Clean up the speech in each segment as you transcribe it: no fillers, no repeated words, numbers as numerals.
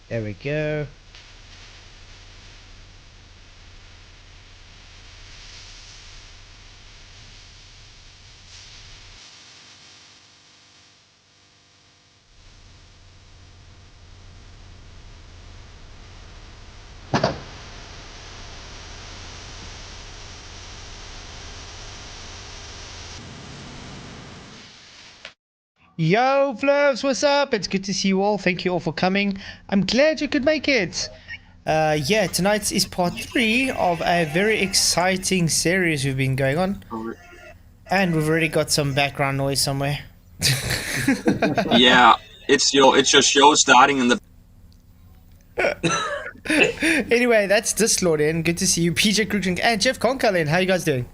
There we go. Yo, Flurves, what's up? It's good to see you all. Thank you all for coming. I'm glad you could make it. Yeah, tonight is part 3 of a very exciting series we've been going on. And we've already got some background noise somewhere. Yeah, it's your show starting in the. Anyway, that's Dislord in. Good to see you, PJ Cruikshank and Jeff Conkalin. How you guys doing?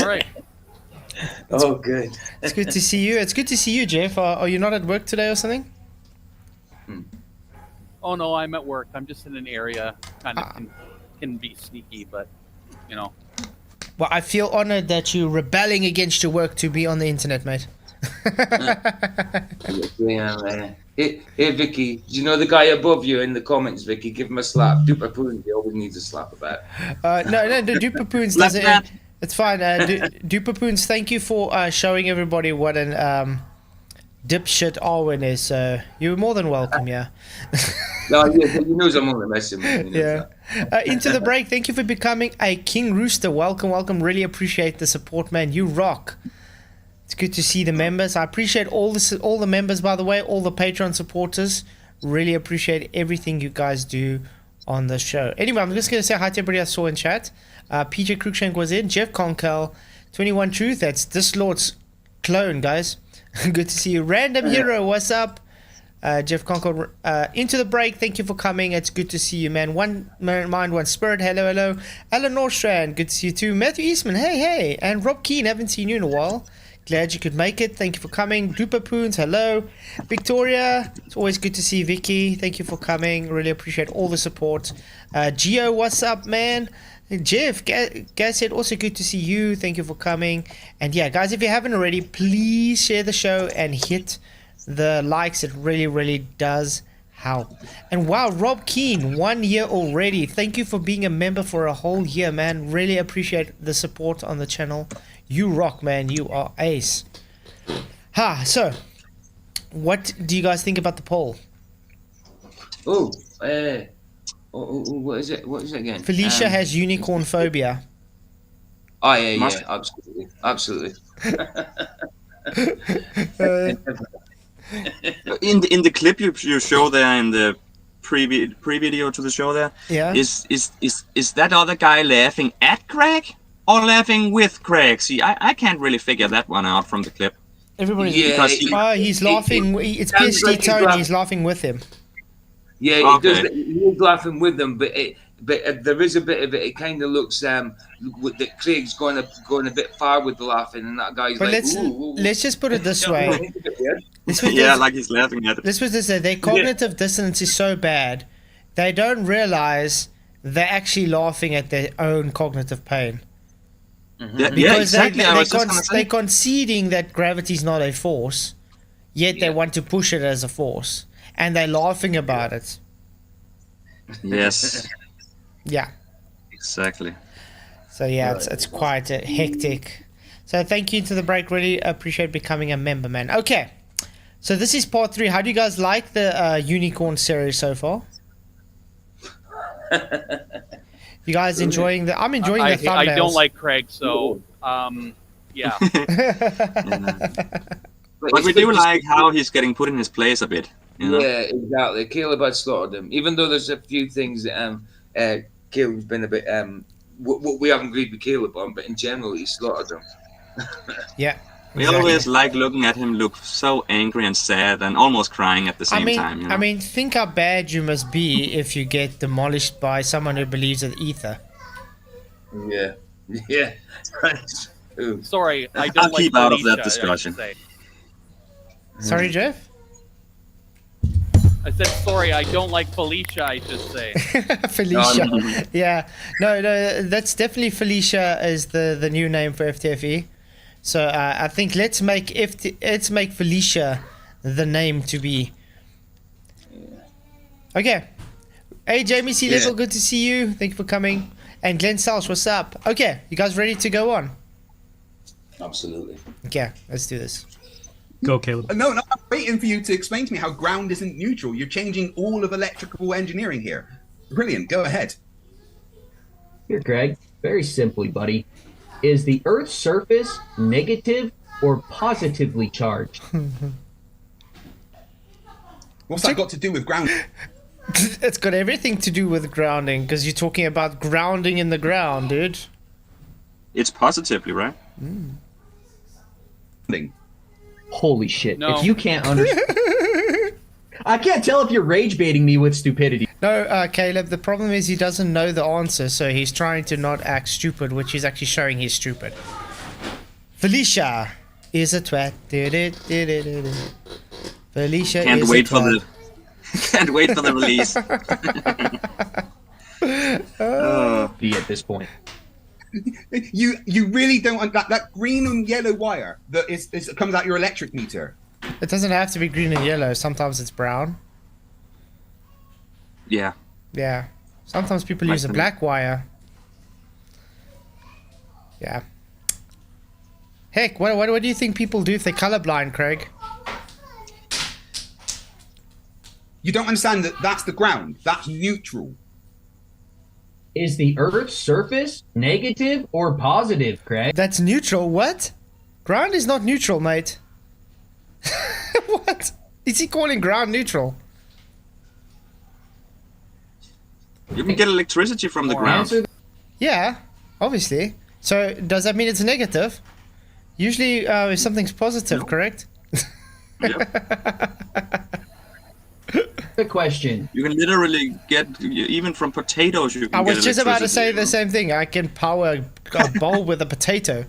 All right. Oh, good. It's good to see you. It's good to see you, Jeff. Are you not at work today or something? Oh no, I'm at work. I'm just in an area. Kind of can be sneaky, but you know. Well, I feel honored that you're rebelling against your work to be on the internet, mate. Yeah, man. Hey, Vicky, do you know the guy above you in the comments, Vicky? Give him a slap. Duper Poon, he always needs a slap about. No, the Duper-Poons doesn't. It's fine. Duper-Poons, thank you for showing everybody what an dipshit Arwen is. So you're more than welcome, yeah. No, yeah, he knows I'm only messing with him. Yeah. Into the break, thank you for becoming a King Rooster. Welcome. Really appreciate the support, man. You rock. It's good to see the members. I appreciate all the members, by the way, all the Patreon supporters. Really appreciate everything you guys do on the show. Anyway, I'm just going to say hi to everybody I saw in chat. PJ Cruikshank was in. Jeff Conkel, 21 Truth. That's Dislord's clone, guys. Good to see you. Random Hero, what's up? Jeff Conkel, into the break. Thank you for coming. It's good to see you, man. One mind, one spirit. Hello. Alan Norstrand, good to see you too. Matthew Eastman, hey. And Rob Keane, haven't seen you in a while. Glad you could make it. Thank you for coming. Duper Poons, hello. Victoria, it's always good to see Vicky. Thank you for coming. Really appreciate all the support. Gio, what's up, man? Jeff, Gaz said, also good to see you. Thank you for coming. And yeah, guys, if you haven't already, please share the show and hit the likes. It really does help. And wow, Rob Keane, 1 year already. Thank you for being a member for a whole year, man. Really appreciate the support on the channel. You rock, man. You are ace. So what do you guys think about the poll? What is it again? Felicia has unicorn phobia. Oh yeah, absolutely. In the clip you show there in the pre-video to the show there, yeah, is that other guy laughing at Craig or laughing with Craig? See, I can't really figure that one out from the clip. Everybody's he's laughing. It's PhD Tony. He's laughing with him. Yeah, okay. He's laughing with them, but there is a bit of it. It kind of looks that Craig's going a bit far with the laughing, and that guy's but like. Let's just put it this way. Like he's laughing at it. This was to say their cognitive dissonance is so bad, they don't realize they're actually laughing at their own cognitive pain. Mm-hmm. Yeah, exactly. They're conceding that gravity is not a force, yet they want to push it as a force. And they're laughing about it. Yes. Yeah. Exactly. So yeah, it's quite hectic. So thank you to the break. Really appreciate becoming a member, man. Okay. So this is part 3. How do you guys like the unicorn series so far? You guys enjoying the? I'm enjoying the thumbnails. I don't like Craig, so yeah. But we do like how he's getting put in his place a bit. You know? Yeah, exactly. Kaleb had slaughtered him, even though there's a few things that Kaleb's been a bit. We haven't agreed with Kaleb on, but in general, he slaughtered him. Yeah. We always like looking at him look so angry and sad and almost crying at the same time. You know? I mean, think how bad you must be if you get demolished by someone who believes in ether. Yeah. Sorry, I don't I'll like keep out of Felicia, that discussion. Sorry, Jeff? I said sorry, I don't like Felicia, I should say. Felicia. Yeah. No, that's definitely Felicia is the new name for FTFE. So I think let's make Felicia the name to be. Okay. Hey, Jamie C. Little, Yeah. good to see you. Thank you for coming. And Glenn Selsh, what's up? Okay, you guys ready to go on? Absolutely. Okay, let's do this. Go, Caleb. No, I'm waiting for you to explain to me how ground isn't neutral. You're changing all of electrical engineering here. Brilliant. Go ahead. Here, Greg, very simply, buddy. Is the Earth's surface negative or positively charged? What's that got to do with ground? It's got everything to do with grounding, because you're talking about grounding in the ground, dude. It's positively, right? Holy shit. No. If you can't understand... I can't tell if you're rage baiting me with stupidity. No, Caleb, the problem is he doesn't know the answer, so he's trying to not act stupid, which is actually showing he's stupid. Felicia is a twat. Felicia Can't is wait a for twat. Can't wait for the release. Be at this point. You really don't that green and yellow wire that comes out your electric meter. It doesn't have to be green and yellow. Sometimes it's brown. Yeah. Yeah. Sometimes people use a black wire. Yeah. Heck, what do you think people do if they're colorblind, Craig? You don't understand that that's the ground. That's neutral. Is the Earth's surface negative or positive, Craig? That's neutral. What? Ground is not neutral, mate. What? Is he calling ground neutral? You can get electricity from the ground. Answer Yeah, obviously. So does that mean it's negative? Usually, if something's positive, No. correct? the question. You can literally get, even from potatoes, you can I get was just about to say the electricity. same thing. I can power a bowl with a potato.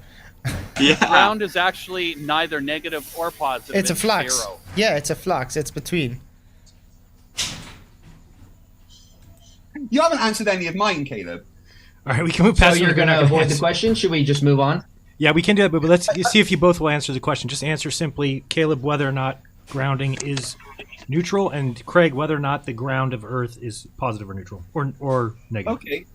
Yeah. Ground is actually neither negative or positive. It's a flux. Zero. Yeah, it's a flux. It's between. You haven't answered any of mine, Caleb. All right, we can move So past. you're going to avoid the question? Should we just move on? Yeah, we can do that, but let's see if you both will answer the question. Just answer simply, Caleb, whether or not grounding is neutral, and Craig, whether or not the ground of Earth is positive or neutral, or negative. Okay.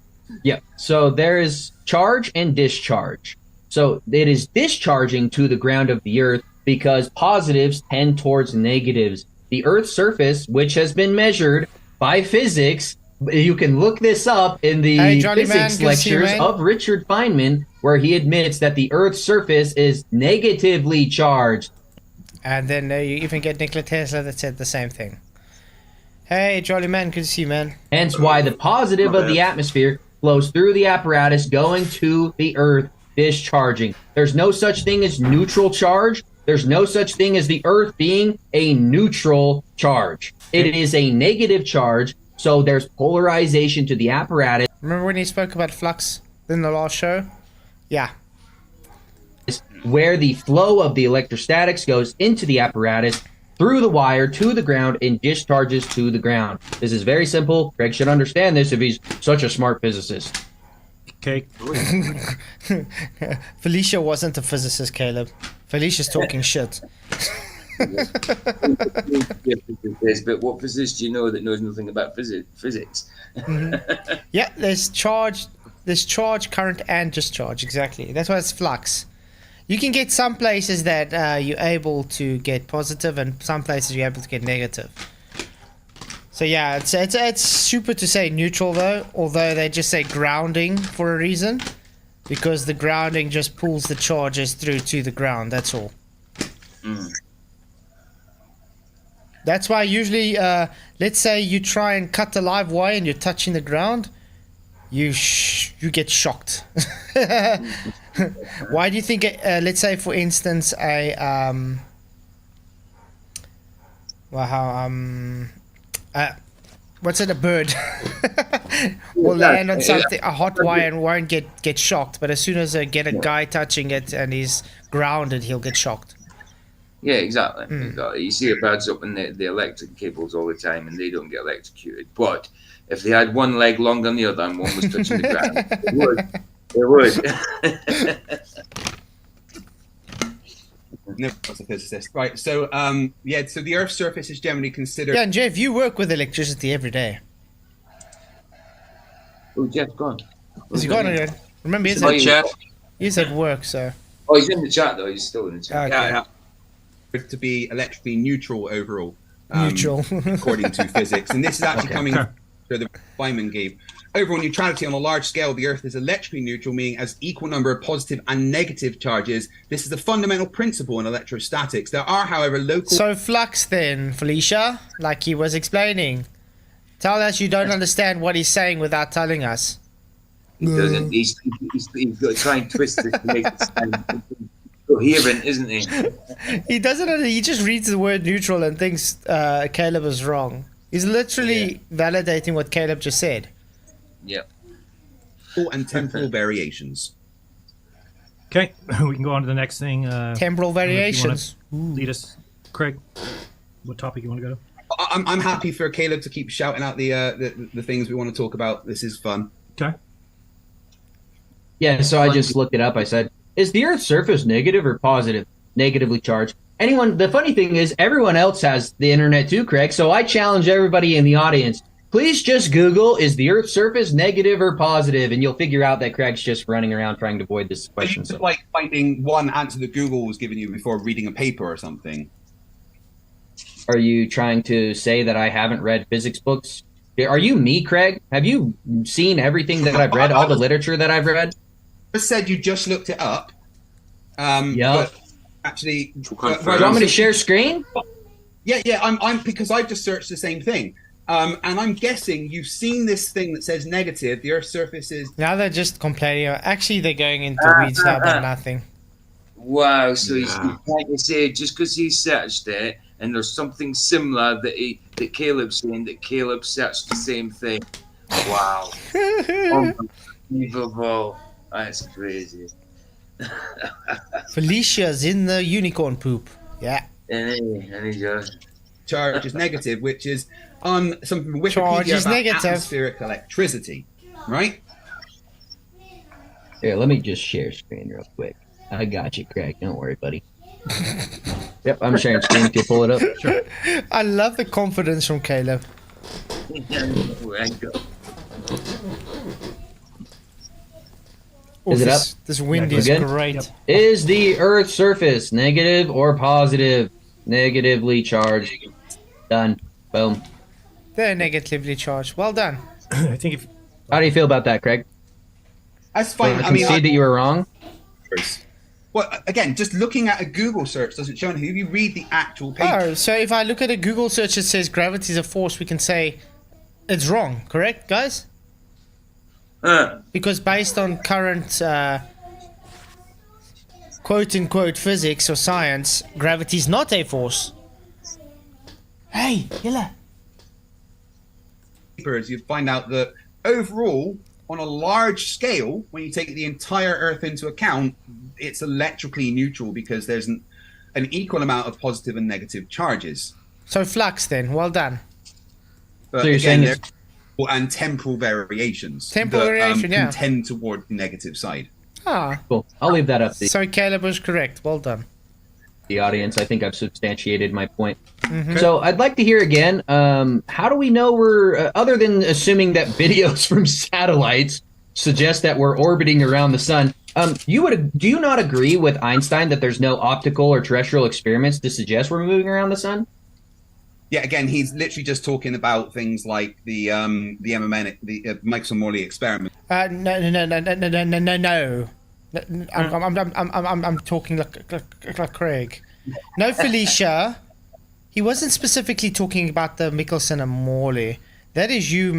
Yeah. So there is charge and discharge. So it is discharging to the ground of the Earth because positives tend towards negatives. The Earth's surface, which has been measured by physics, you can look this up in the Hey, Johnny Man, physics good to see you, lectures man. of Richard Feynman, where he admits that the Earth's surface is negatively charged. And then you even get Nikola Tesla that said the same thing. Hey, Jolly Man, good to see you, man. Hence why the positive of the atmosphere flows through the apparatus going to the Earth, discharging. There's no such thing as neutral charge. There's no such thing as the Earth being a neutral charge. It is a negative charge, so there's polarization to the apparatus. Remember when he spoke about flux in the last show? Yeah. Where the flow of the electrostatics goes into the apparatus through the wire to the ground and discharges to the ground. This is very simple. Greg should understand this if he's such a smart physicist. Okay. Felicia wasn't a physicist, Caleb. Felicia's talking shit. But what physicist do you know that knows nothing about physics? Yeah, there's charge, current, and discharge. Exactly. That's why it's flux. You can get some places that you're able to get positive, and some places you're able to get negative. So yeah, it's super to say neutral though, although they just say grounding for a reason, because the grounding just pulls the charges through to the ground. That's all. That's why usually, let's say you try and cut the live wire and you're touching the ground, you get shocked. Why do you think? Let's say, for instance, what's it? A bird will land on something, a hot wire, and won't get shocked. But as soon as I get a guy touching it and he's grounded, he'll get shocked. Yeah, exactly. Exactly. You see the birds up in the electric cables all the time, and they don't get electrocuted. But if they had one leg longer than the other and one was touching the ground, they would. No, that's a physicist. Right. So, so the Earth's surface is generally considered. Yeah, and Jeff, you work with electricity every day. Oh, Jeff's gone. Is he gone again? Remember, Hi, Jeff. he's at work, so. Oh, he's in the chat though. He's still in the chat. Okay. Yeah. To be electrically neutral overall. Neutral. According to physics. And this is actually coming Okay. to the Feynman gave. Overall neutrality on a large scale, the Earth is electrically neutral, meaning as equal number of positive and negative charges. This is a fundamental principle in electrostatics. There are, however, local... So flux then, Felicia, like he was explaining. Tell us you don't understand what he's saying without telling us. He doesn't. He's got to try and twist it to make it sound coherent, isn't he? He doesn't. He just reads the word neutral and thinks Kaleb is wrong. He's literally validating what Kaleb just said. Yep. and temporal variations. Okay, we can go on to the next thing. Temporal variations. Lead us, Craig. What topic you want to go to? I'm happy for Kaleb to keep shouting out the things we want to talk about. This is fun. Okay. Yeah, so I just looked it up. I said, is the Earth's surface negative or positive? Negatively charged. The funny thing is, everyone else has the internet too, Craig. So I challenge everybody in the audience, please just Google, is the Earth's surface negative or positive? And you'll figure out that Craig's just running around trying to avoid this question. It's like finding one answer that Google was giving you before reading a paper or something. Are you trying to say that I haven't read physics books? Are you me, Craig? Have you seen everything that I've read, all the literature that I've read? You said you just looked it up. Yeah. Actually, do you want me to share screen? Yeah. I'm because I've just searched the same thing, and I'm guessing you've seen this thing that says negative. The Earth's surface is. Now they're just complaining. Actually, they're going into weeds now about nothing. Wow. So he's trying to say just because he searched it, and there's something similar that Kaleb's saying that Kaleb searched the same thing. Wow. Unbelievable. That's crazy. Felicia's in the unicorn poop. Yeah. And he just... Charge is negative, which is on something from Wikipedia Charge is about negative. atmospheric electricity, right? Here, let me just share screen real quick. I got you, Craig. Don't worry, buddy. Yep, I'm sharing screen if you pull it up. Sure. I love the confidence from Kaleb. Is it up? This wind Yeah, is good? great. Yep. Is the Earth's surface negative or positive? Negatively charged. Done. Boom. They're negatively charged. Well done. I think if How do you feel about that, Craig? That's fine. I concede that you were wrong. Well, again, just looking at a Google search doesn't show anything. If you read the actual paper, Oh, so if I look at a Google search that says gravity is a force, we can say it's wrong, correct, guys? Because based on current quote-unquote physics or science, gravity is not a force. Hey, Yilla. papers, you find out that overall, on a large scale, when you take the entire Earth into account, it's electrically neutral because there's an equal amount of positive and negative charges. So flux then, well done. But So you're again, saying it's- and temporal variations. Temporal that, variation, yeah. can tend toward the negative side. Ah, Cool. I'll leave that up to so Kaleb was correct. Well done. the audience. I think I've substantiated my point. So I'd like to hear again, how do we know we're, other than assuming that videos from satellites suggest that we're orbiting around the sun, do you not agree with Einstein that there's no optical or terrestrial experiments to suggest we're moving around the sun? Yeah, again, he's literally just talking about things like the Ellemnet, the Michael Morley experiment. No. I'm talking like Craig. No, Felicia. He wasn't specifically talking about the Michelson and Morley. That is you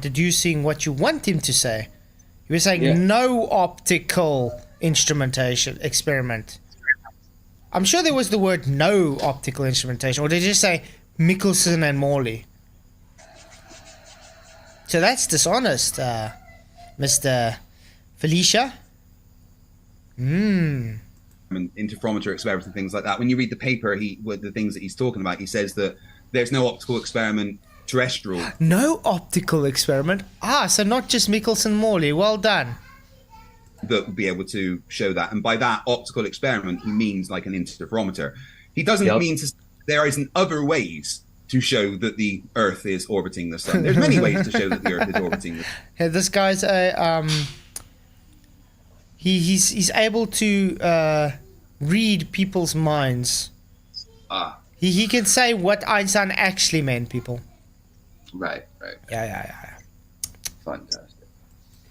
deducing what you want him to say. He was saying no optical instrumentation experiment. I'm sure there was the word no optical instrumentation, or did you say Michelson and Morley? So that's dishonest, Mr. Felicia. And interferometer experiments and things like that. When you read the paper, with the things that he's talking about, he says that there's no optical experiment terrestrial. No optical experiment. So not just Michelson Morley. Well done. that would be able to show that. And by that optical experiment, he means like an interferometer. He doesn't mean to. There isn't other ways to show that the Earth is orbiting the sun. There's many ways to show that the Earth is orbiting the sun. Yeah, this guy's he's able to read people's minds. He can say what Einstein actually meant, people. Right. Yeah. Fantastic.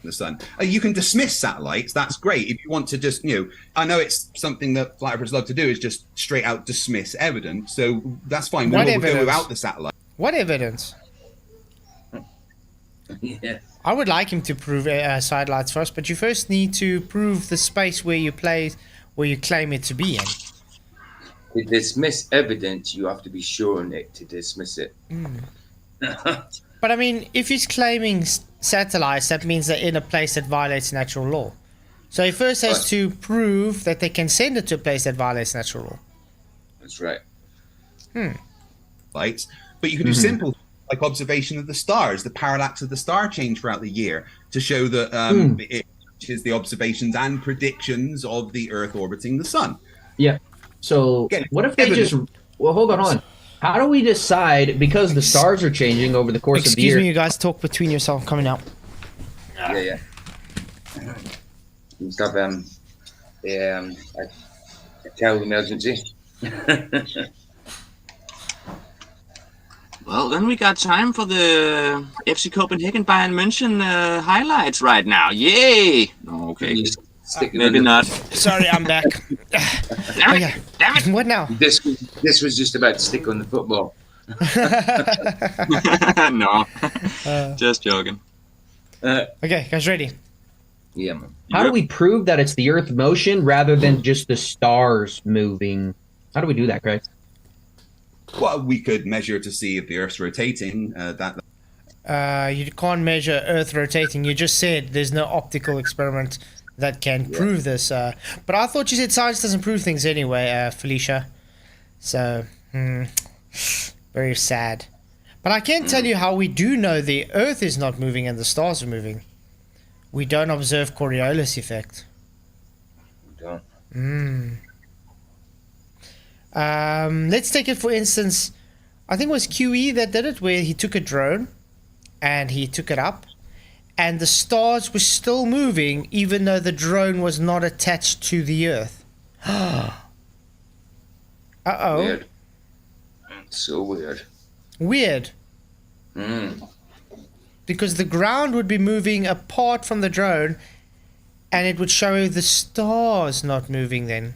The sun. You can dismiss satellites. That's great. If you want to just, I know it's something that flat earthers love to do, is just straight out dismiss evidence. So that's fine. We'll go without the satellite. What evidence? Yeah. I would like him to prove satellites first, but you first need to prove the space where you claim it to be in. To dismiss evidence, you have to be showing it to dismiss it. But I mean, if he's claiming satellites, that means they're in a place that violates natural law. So he first has to prove that they can send it to a place that violates natural law. That's right. Right. But you can do simple, like observation of the stars, the parallax of the star change throughout the year, to show that it is the observations and predictions of the Earth orbiting the sun. Yeah. So what if they just... Well, hold on. How do we decide, because the stars are changing over the course of the year... Excuse me, you guys talk between yourself. Coming out. Yeah. Stop a terrible emergency. Well, then we got time for the FC Copenhagen Bayern München highlights right now. Yay! Okay. Maybe not. Sorry, I'm back. Okay. Damn it! What now? This was just about to stick on the football. No, just joking. Okay, guys, ready? Yeah, man. How do we prove that it's the Earth motion rather than just the stars moving? How do we do that, Craig? Well, we could measure to see if the Earth's rotating. You can't measure Earth rotating. You just said there's no optical experiment that can prove this. But I thought you said science doesn't prove things anyway, Felicia. So, very sad. But I can tell you how we do know the Earth is not moving and the stars are moving. We don't observe Coriolis effect. We don't. Let's take it for instance. I think it was QE that did it, where he took a drone and he took it up, and the stars were still moving even though the drone was not attached to the Earth. Uh-oh. Weird. So weird. Weird. Because the ground would be moving apart from the drone, and it would show the stars not moving then.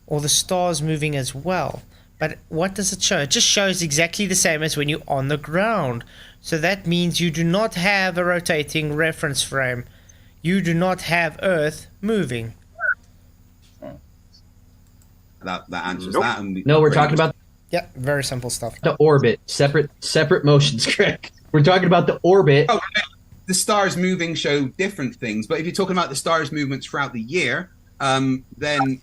Or the stars moving as well. But what does it show? It just shows exactly the same as when you're on the ground. So that means you do not have a rotating reference frame. You do not have Earth moving. That answers that. And No, we're talking about Yeah, very simple stuff. the orbit. Separate motions, Craig. We're talking about the orbit. Oh, the stars moving show different things. But if you're talking about the stars' movements throughout the year, then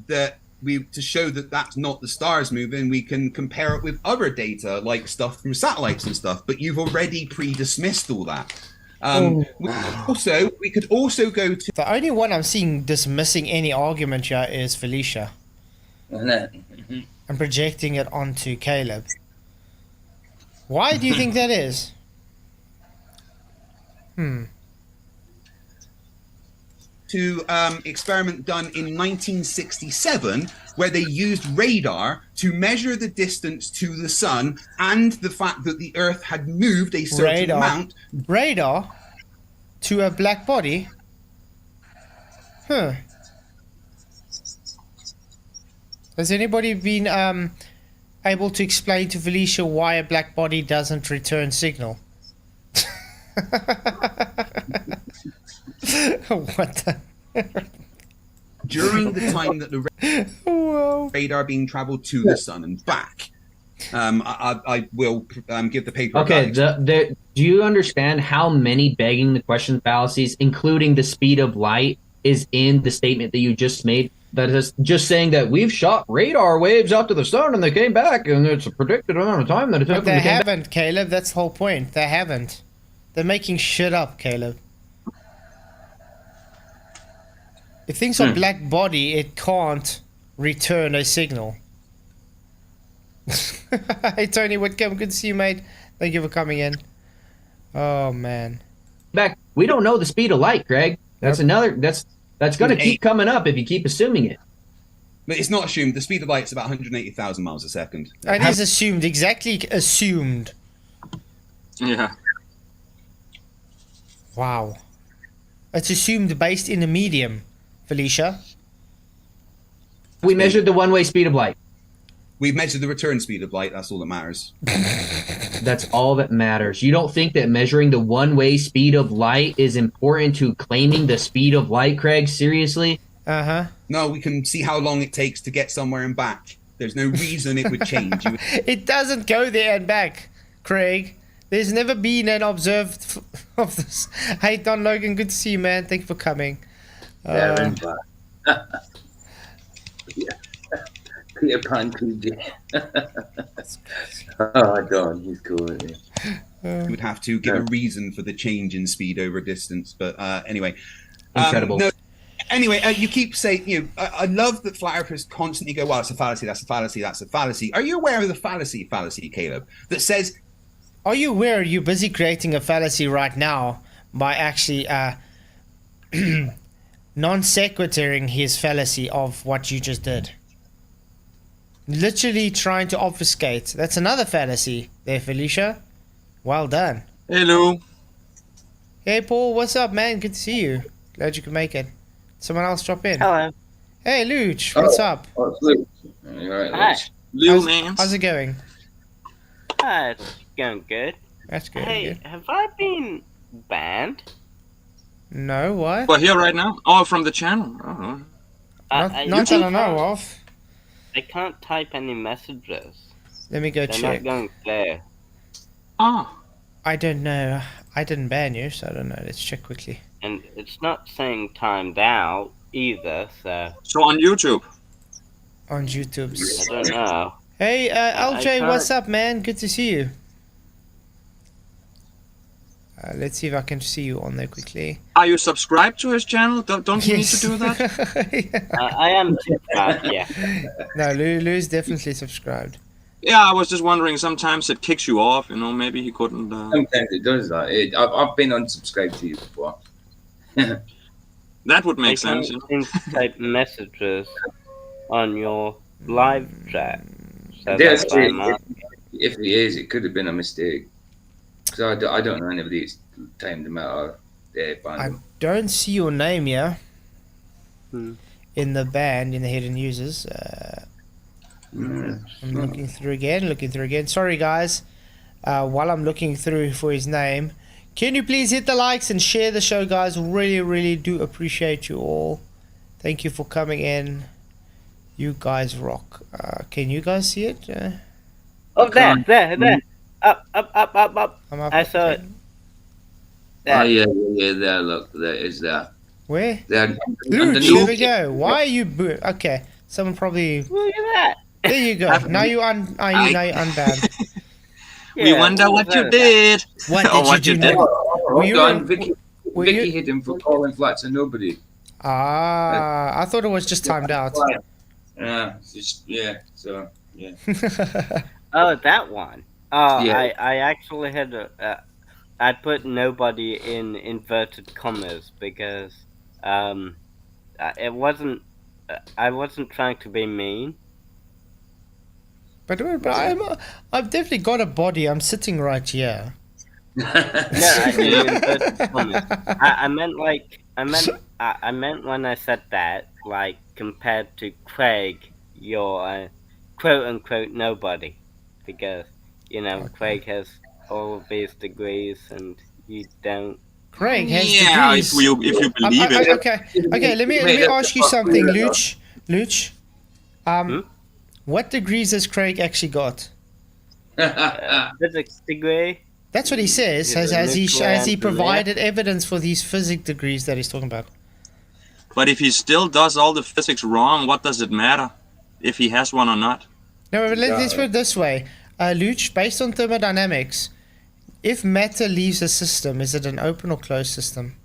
to show that that's not the stars moving, we can compare it with other data like stuff from satellites and stuff. But you've already pre-dismissed all that. We could also go to The only one I'm seeing dismissing any argument here is Felicia. And projecting it onto Kaleb. Why do you think that is? to experiment done in 1967 where they used radar to measure the distance to the sun and the fact that the Earth had moved a certain amount. Radar to a black body? Huh. Has anybody been able to explain to Felicia why a black body doesn't return signal? What the? During the time that the radar being traveled to the sun and back. I will give the paper. Okay, do you understand how many begging the question fallacies, including the speed of light, is in the statement that you just made? That is just saying that we've shot radar waves out to the sun and they came back, and it's a predicted amount of time that it took. But they haven't, Kaleb. That's the whole point. They haven't. They're making shit up, Kaleb. If things are black body, it can't return a signal. Hey Tony, welcome. Good to see you, mate. Thank you for coming in. Oh man. Back, we don't know the speed of light, Greg. That's another. That's going to keep coming up if you keep assuming it. But it's not assumed. The speed of light is about 180,000 miles a second. It is assumed. Exactly assumed. Yeah. Wow. It's assumed based in a medium, Felicia. We measured the one-way speed of light. We've measured the return speed of light. That's all that matters. That's all that matters. You don't think that measuring the one-way speed of light is important to claiming the speed of light, Craig? Seriously? Uh-huh. No, we can see how long it takes to get somewhere and back. There's no reason it would change. It doesn't go there and back, Craig. There's never been an observed of this. Hey, Don Logan, good to see you, man. Thank you for coming. Yeah. Peter Pan PJ. Oh, Don, he's cool. Isn't he? You would have to give a reason for the change in speed over distance. But anyway. Incredible. Anyway, you keep saying, I love that flat earthers constantly go, well, it's a fallacy, that's a fallacy, that's a fallacy. Are you aware of the fallacy, Caleb, that says... Are you aware you're busy creating a fallacy right now by actually non-sequituring his fallacy of what you just did? Literally trying to obfuscate. That's another fallacy there, Felicia. Well done. Hello. Hey, Paul, what's up, man? Good to see you. Glad you could make it. Someone else drop in. Hello. Hey, Luch, what's up? Oh, it's Luke. All right, Hi. Luke. Lil Nance. How's it going? It's going good. That's good. Hey, good. have I been banned? No, what? Well, here right now. Oh, from the channel. Oh. Not I that I know of. I can't type any messages. Let me go They're check. not going clear. Ah. I don't know. I didn't ban you, so I don't know. Let's check quickly. And it's not saying timed out either, so So on YouTube. On I YouTube's. don't know. Hey, LJ, can't- what's up, man? Good to see you. Let's see if I can see you on there quickly. Are you subscribed to his channel? Don't you need to do that? Yeah. I am subscribed, yeah. No, Lou's definitely subscribed. Yeah, I was just wondering. Sometimes it kicks you off. Maybe he couldn't. Sometimes it does that. I've been unsubscribed to you before. That would make I sense. can't type messages on your live chat. So Yes, that's why I'm asking. if he is, it could have been a mistake. Because I don't know anybody that's timed them out or I don't see your name here in the band, in the hidden users. I'm looking through again. Sorry, guys. While I'm looking through for his name, can you please hit the likes and share the show, guys? Really, really do appreciate you all. Thank you for coming in. You guys rock. Can you guys see it? Oh, there. Up. I'm up. I saw it. Oh, yeah, there, look, there is there. Where? There, Luch, here we go. Why are you okay, someone probably... Look at that. There you go. Now you unbanned. We wonder what you did. What Or did what you you do? did. Were you Hold on, in- Vicky were Vicky you- hit him for calling flats and nobody. I thought it was just timed out. Yeah, so, yeah. Oh, that one. Oh, Yeah. I actually had I put nobody in inverted commas because it wasn't. I wasn't trying to be mean. But I've definitely got a body. I'm sitting right here. No, I mean inverted commas. I meant when I said that, like compared to Craig, you're quote unquote nobody, because Craig has all of these degrees and you don't. Craig has Yeah, degrees. if you believe it. Okay. Let me ask you something, Luch. What degrees has Craig actually got? Physics degree. That's what he says. Yeah, Has he nuclear provided evidence for these physics degrees that he's talking about? But if he still does all the physics wrong, what does it matter if he has one or not? No, but let's put it this way. Luch, based on thermodynamics, if matter leaves a system, is it an open or closed system?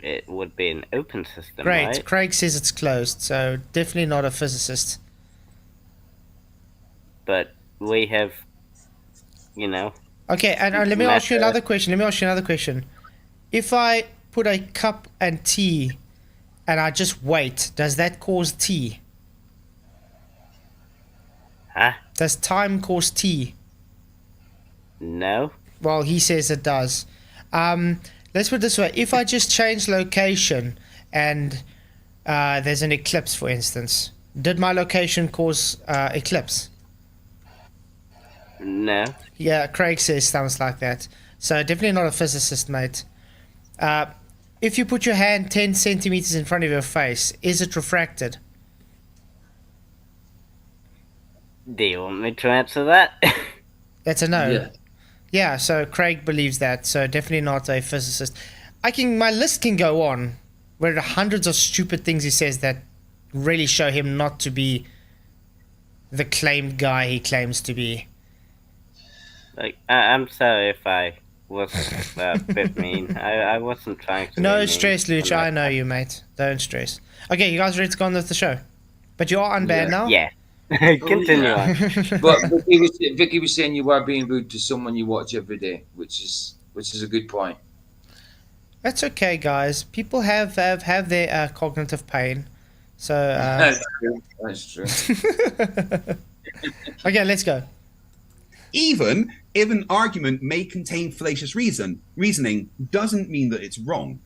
it would be an open system, Great. right? Craig says it's closed, so definitely not a physicist. But we have, you know, Okay, and let me ask you Matter. another question. If I put a cup and tea and I just wait, does that cause tea? huh? Does time cause tea? No. Well, he says it does. Let's put it this way. If I just change location and there's an eclipse, for instance, did my location cause eclipse? No. Yeah, Craig says sounds like that. So definitely not a physicist, mate. If you put your hand 10 centimeters in front of your face, is it refracted? Do you want me to answer that? That's a no. Yeah. Yeah, so Craig believes that, so definitely not a physicist. My list can go on, where there are hundreds of stupid things he says that really show him not to be the claimed guy he claims to be. Like, I'm sorry if I was a bit mean. I wasn't trying to. No be stress, mean. Luch, I know you, mate. Don't stress. Okay, you guys ready to go on with the show? But you are unbanned now? Yeah. Continue yeah. on. But Vicky was saying you are being rude to someone you watch every day, which is a good point. That's okay, guys. People have their cognitive pain. So, That's true. That's true. okay, let's go. Even if an argument may contain fallacious reasoning doesn't mean that it's wrong.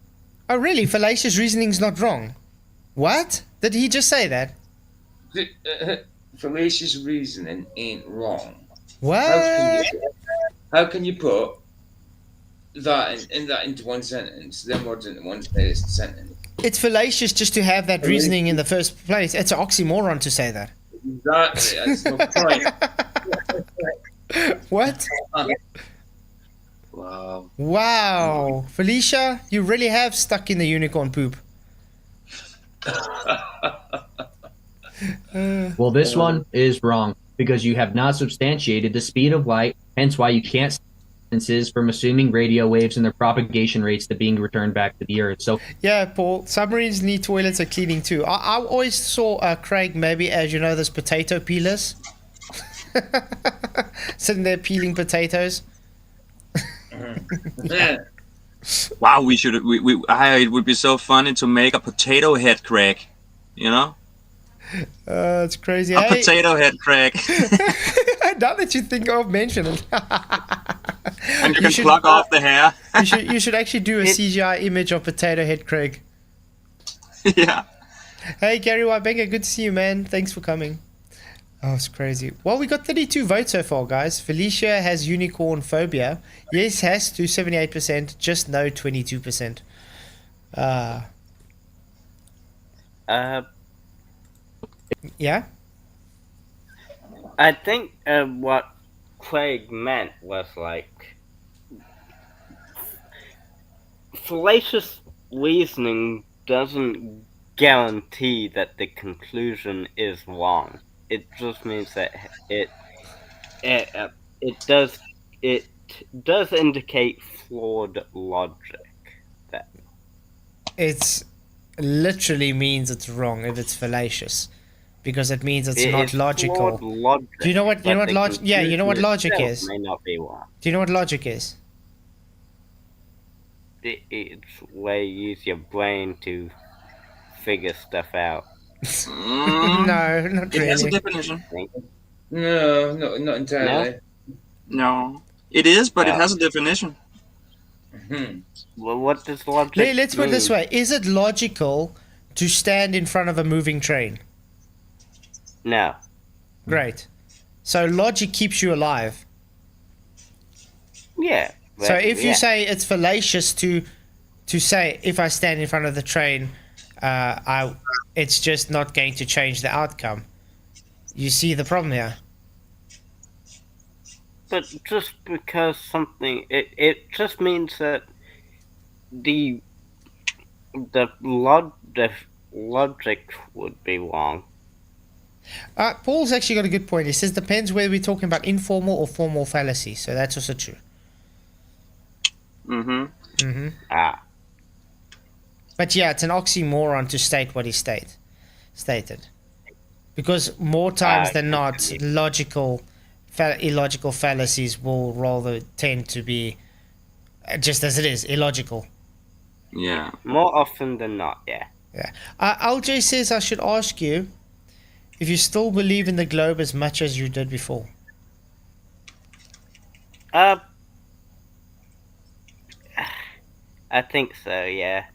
Oh, really? Fallacious reasoning's not wrong? What? Did he just say that? Fallacious reasoning ain't wrong. What? How can you put that into one sentence, them words into one sentence? It's fallacious just to have that reasoning in the first place. It's an oxymoron to say that. Exactly. That's no point. What? Wow. Wow. Felicia, you really have stuck in the unicorn poop. Well, this one is wrong because you have not substantiated the speed of light, hence why you can't sentences from assuming radio waves and their propagation rates to being returned back to the Earth. So Yeah, Paul, submarines need toilets or cleaning too. I always saw Craig maybe as, you know, those potato peelers. Sitting there peeling potatoes. Yeah. Wow, it would be so funny to make a potato head, Craig. You know? It's crazy. A Hey, potato head, Craig. now that you think of mentioning it. And you can pluck off the hair. You should actually do a CGI image of potato head Craig. Yeah. Hey, Gary Wybenga, good to see you, man. Thanks for coming. Oh, it's crazy. Well, we got 32 votes so far, guys. Felicia has unicorn phobia. Yes, has to 78%. Just no 22%. Yeah? I think what Craig meant was like fallacious reasoning doesn't guarantee that the conclusion is wrong. It just means that it does indicate flawed logic. That It's literally means it's wrong if it's fallacious. Because it means it's not is logical. flawed logic, Do you know what but the logic? Yeah, you know what conclusion logic itself is. May not be wrong. Do you know what logic is? It's where you use your brain to figure stuff out. No, not It has a really. definition. No, not entirely. No. It is, but it has a definition. Hmm. Well, what does logic Let's put it this mean? way. Is it logical to stand in front of a moving train? No. Great. So logic keeps you alive. Yeah. So but- if you yeah. say it's fallacious to say if I stand in front of the train, it's just not going to change the outcome. You see the problem here? But just because something, it just means that the logic would be wrong. Paul's actually got a good point. He says depends whether we're talking about informal or formal fallacy. So that's also true. Mm-hmm. Mm-hmm. Ah. But yeah, it's an oxymoron to state what he stated. Because more times than not, illogical fallacies will rather tend to be, just as it is, illogical. Yeah. More often than not, yeah. Yeah. LJ says I should ask you if you still believe in the globe as much as you did before. I think so, yeah.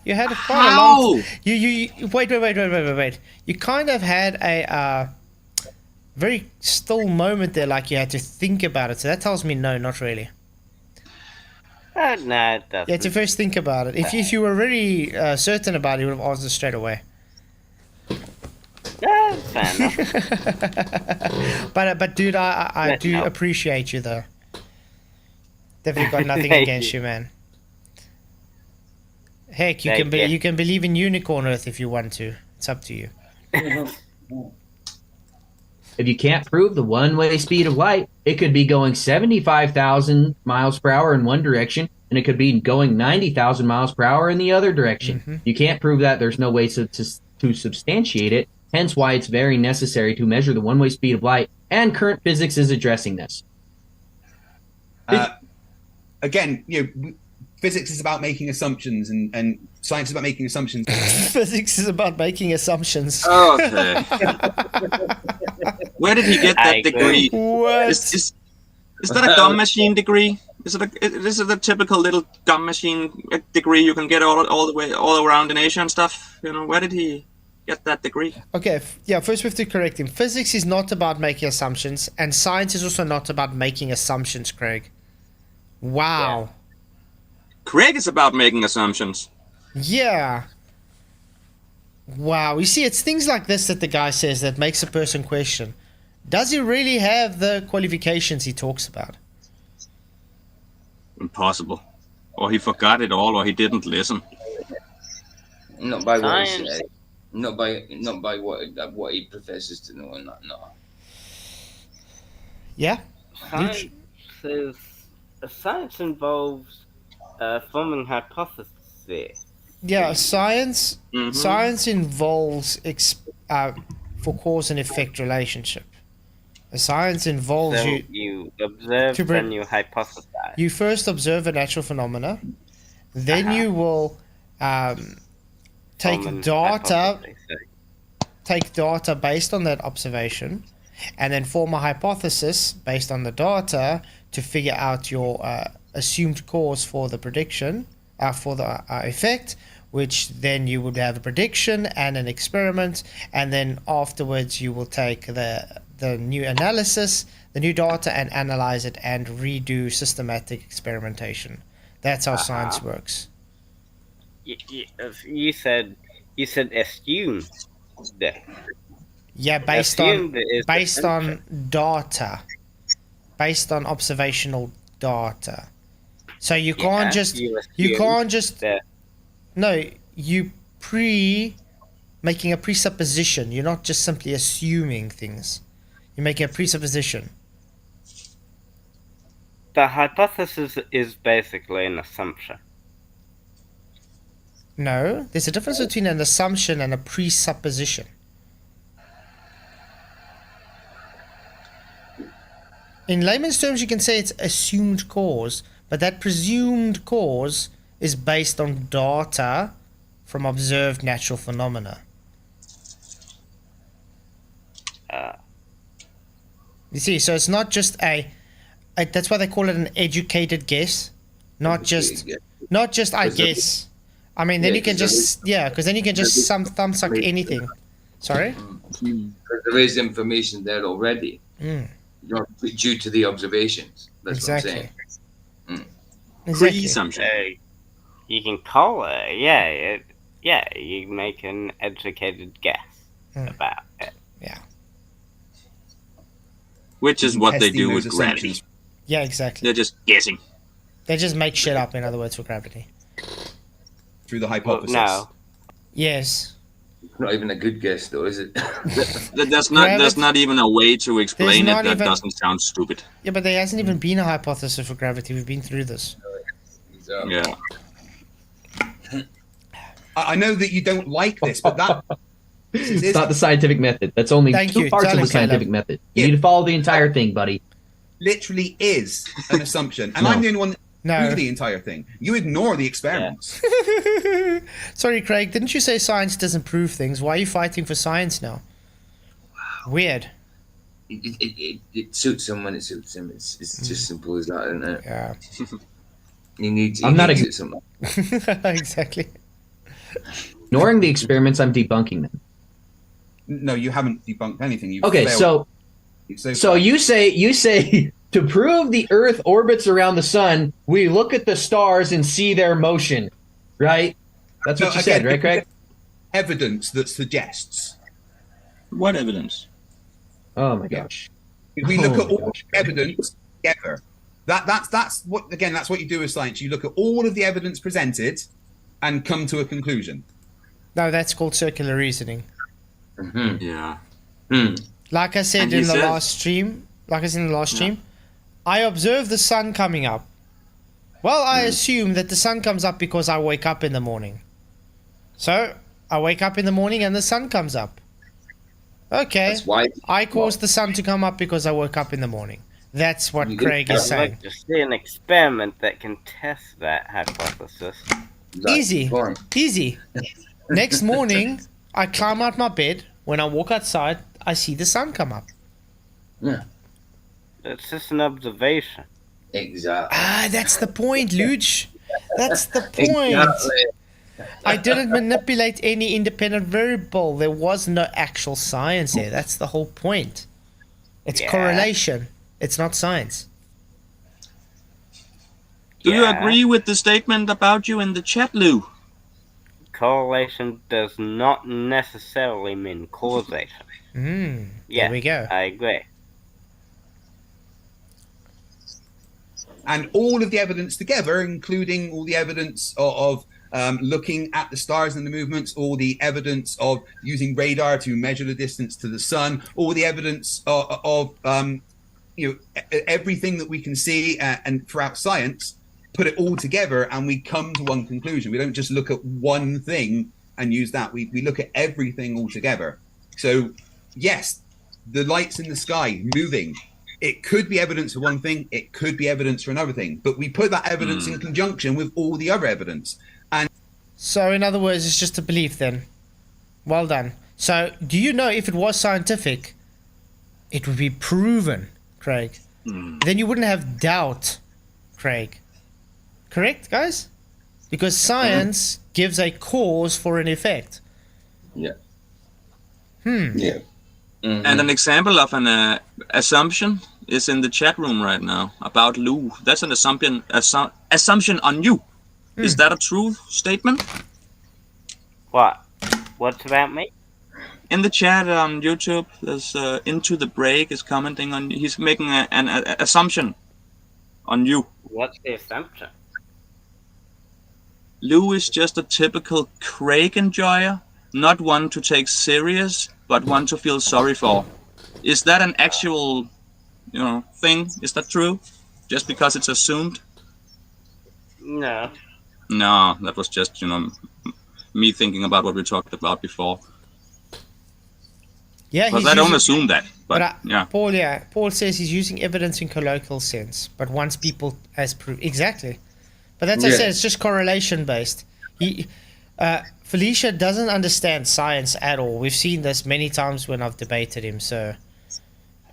You had quite a long. You wait. You kind of had a very still moment there, like you had to think about it. So that tells me no, not really. No, it doesn't. You had to first think about it. If you were really certain about it, you would have answered straight away. Yeah, fair enough. But dude, I do appreciate you though. Definitely got nothing against you, man. Heck, you can believe in Unicorn Earth if you want to. It's up to you. If you can't prove the one-way speed of light, it could be going 75,000 miles per hour in one direction, and it could be going 90,000 miles per hour in the other direction. Mm-hmm. You can't prove that. There's no way to substantiate it. Hence why it's very necessary to measure the one-way speed of light, and current physics is addressing this. Again, physics is about making assumptions, and science is about making assumptions. Physics is about making assumptions. Okay. Where did he get that degree? What? Is that a gum machine degree? Is it a typical little gum machine degree you can get all around in Asia and stuff? Where did he get that degree? Okay, first we have to correct him. Physics is not about making assumptions, and science is also not about making assumptions, Craig. Wow. Yeah. Craig is about making assumptions. Yeah. Wow. You see, it's things like this that the guy says that makes a person question. Does he really have the qualifications he talks about? Impossible. Or he forgot it all, or he didn't listen. Not by what he said. Not by what he professes to know and not know. Yeah. Science involves forming hypotheses. Yeah, science involves for cause and effect relationship. Science involves you observe and you hypothesize. You first observe a natural phenomena, then you will take data based on that observation, and then form a hypothesis based on the data to figure out your assumed cause for the prediction, for the effect, which then you would have a prediction and an experiment, and then afterwards you will take the new analysis, the new data, and analyze it and redo systematic experimentation. That's how science works. You said assume. Yeah, based on data, based on observational data. So you can't just no, you making a presupposition. You're not just simply assuming things. You're making a presupposition. The hypothesis is basically an assumption. No, there's a difference between an assumption and a presupposition. In layman's terms, you can say it's assumed cause, but that presumed cause is based on data from observed natural phenomena. You see, so it's not just that's why they call it an educated guess, not just I guess. I mean, then you can just because then you can just thumbsuck anything. Sorry? There is information there already. Due to the observations. That's exactly. what I'm saying. Exactly. Pre-assumption. You can call it, you make an educated guess about it. Yeah. Which is what they do with gravity. Yeah, exactly. They're just guessing. They just make shit up, in other words, for gravity. Through the hypothesis. No. Yes. Not even a good guess, though, is it? There's not even a way to explain it that doesn't sound stupid. Yeah, but there hasn't even been a hypothesis for gravity. We've been through this. Yeah. I know that you don't like this, but that It's not the scientific method. That's only Thank two you. parts Tell of the him, scientific Kaleb. method. You Yeah. need to follow the entire thing, buddy. literally is an assumption, and No. I'm the only one that No. do the entire thing. You ignore the experiments. Sorry, Craig. Didn't you say science doesn't prove things? Why are you fighting for science now? Weird. It suits him when it suits him. It's just simple as that, isn't it? Yeah. He needs. I'm not needs a- it something. Exactly. Ignoring the experiments, I'm debunking them. No, you haven't debunked anything. You've Okay, failed. so you say to prove the Earth orbits around the sun, we look at the stars and see their motion, right? That's what No, you said, again, right, Craig? evidence that suggests. What evidence? Oh my gosh. We look Oh at my all the evidence together. That's what you do with science. You look at all of the evidence presented and come to a conclusion. No, that's called circular reasoning. Yeah. Like I said And he in the says- last stream, I observe the sun coming up. Well, I assume that the sun comes up because I wake up in the morning. So, I wake up in the morning and the sun comes up. Okay. That's why. I caused the sun to come up because I woke up in the morning. That's what You did- Craig is I'd saying. like to see an experiment that can test that hypothesis. Easy. Easy. Next morning, I climb out my bed. When I walk outside, I see the sun come up. Yeah. It's just an observation. Exactly. Ah, that's the point, Luch. That's the point. Exactly. I didn't manipulate any independent variable. There was no actual science there. That's the whole point. It's Yeah. correlation. It's not science. Do you Yeah. agree with the statement about you in the chat, Lou? Correlation does not necessarily mean causation. Yeah, There we go. I agree. And all of the evidence together, including all the evidence of looking at the stars and the movements, all the evidence of using radar to measure the distance to the sun, all the evidence of everything that we can see and throughout science, put it all together and we come to one conclusion. We don't just look at one thing and use that. We look at everything all together. So, yes, the lights in the sky moving, it could be evidence for one thing, it could be evidence for another thing, but we put that evidence in conjunction with all the other evidence. And So, in other words, it's just a belief then. Well done. So, do you know if it was scientific, it would be proven, Craig? Then you wouldn't have doubt, Craig. Correct, guys? Because science gives a cause for an effect. Yeah. And an example of an assumption is in the chat room right now about Lou. That's an assumption on you. Is that a true statement? What? What's about me? In the chat on YouTube, there's Into the Break is commenting on. He's making an assumption on you. What's the assumption? Lou is just a typical Craig enjoyer, not one to take serious, but one to feel sorry for. Is that an actual, thing? Is that true? Just because it's assumed? No. No, that was just, me thinking about what we talked about before. Yeah, Because he's I don't using- assume that. But, yeah. Paul says he's using evidence in colloquial sense, but wants people as proof. Exactly. But that's what I said, it's just correlation based. Felicia doesn't understand science at all. We've seen this many times when I've debated him, so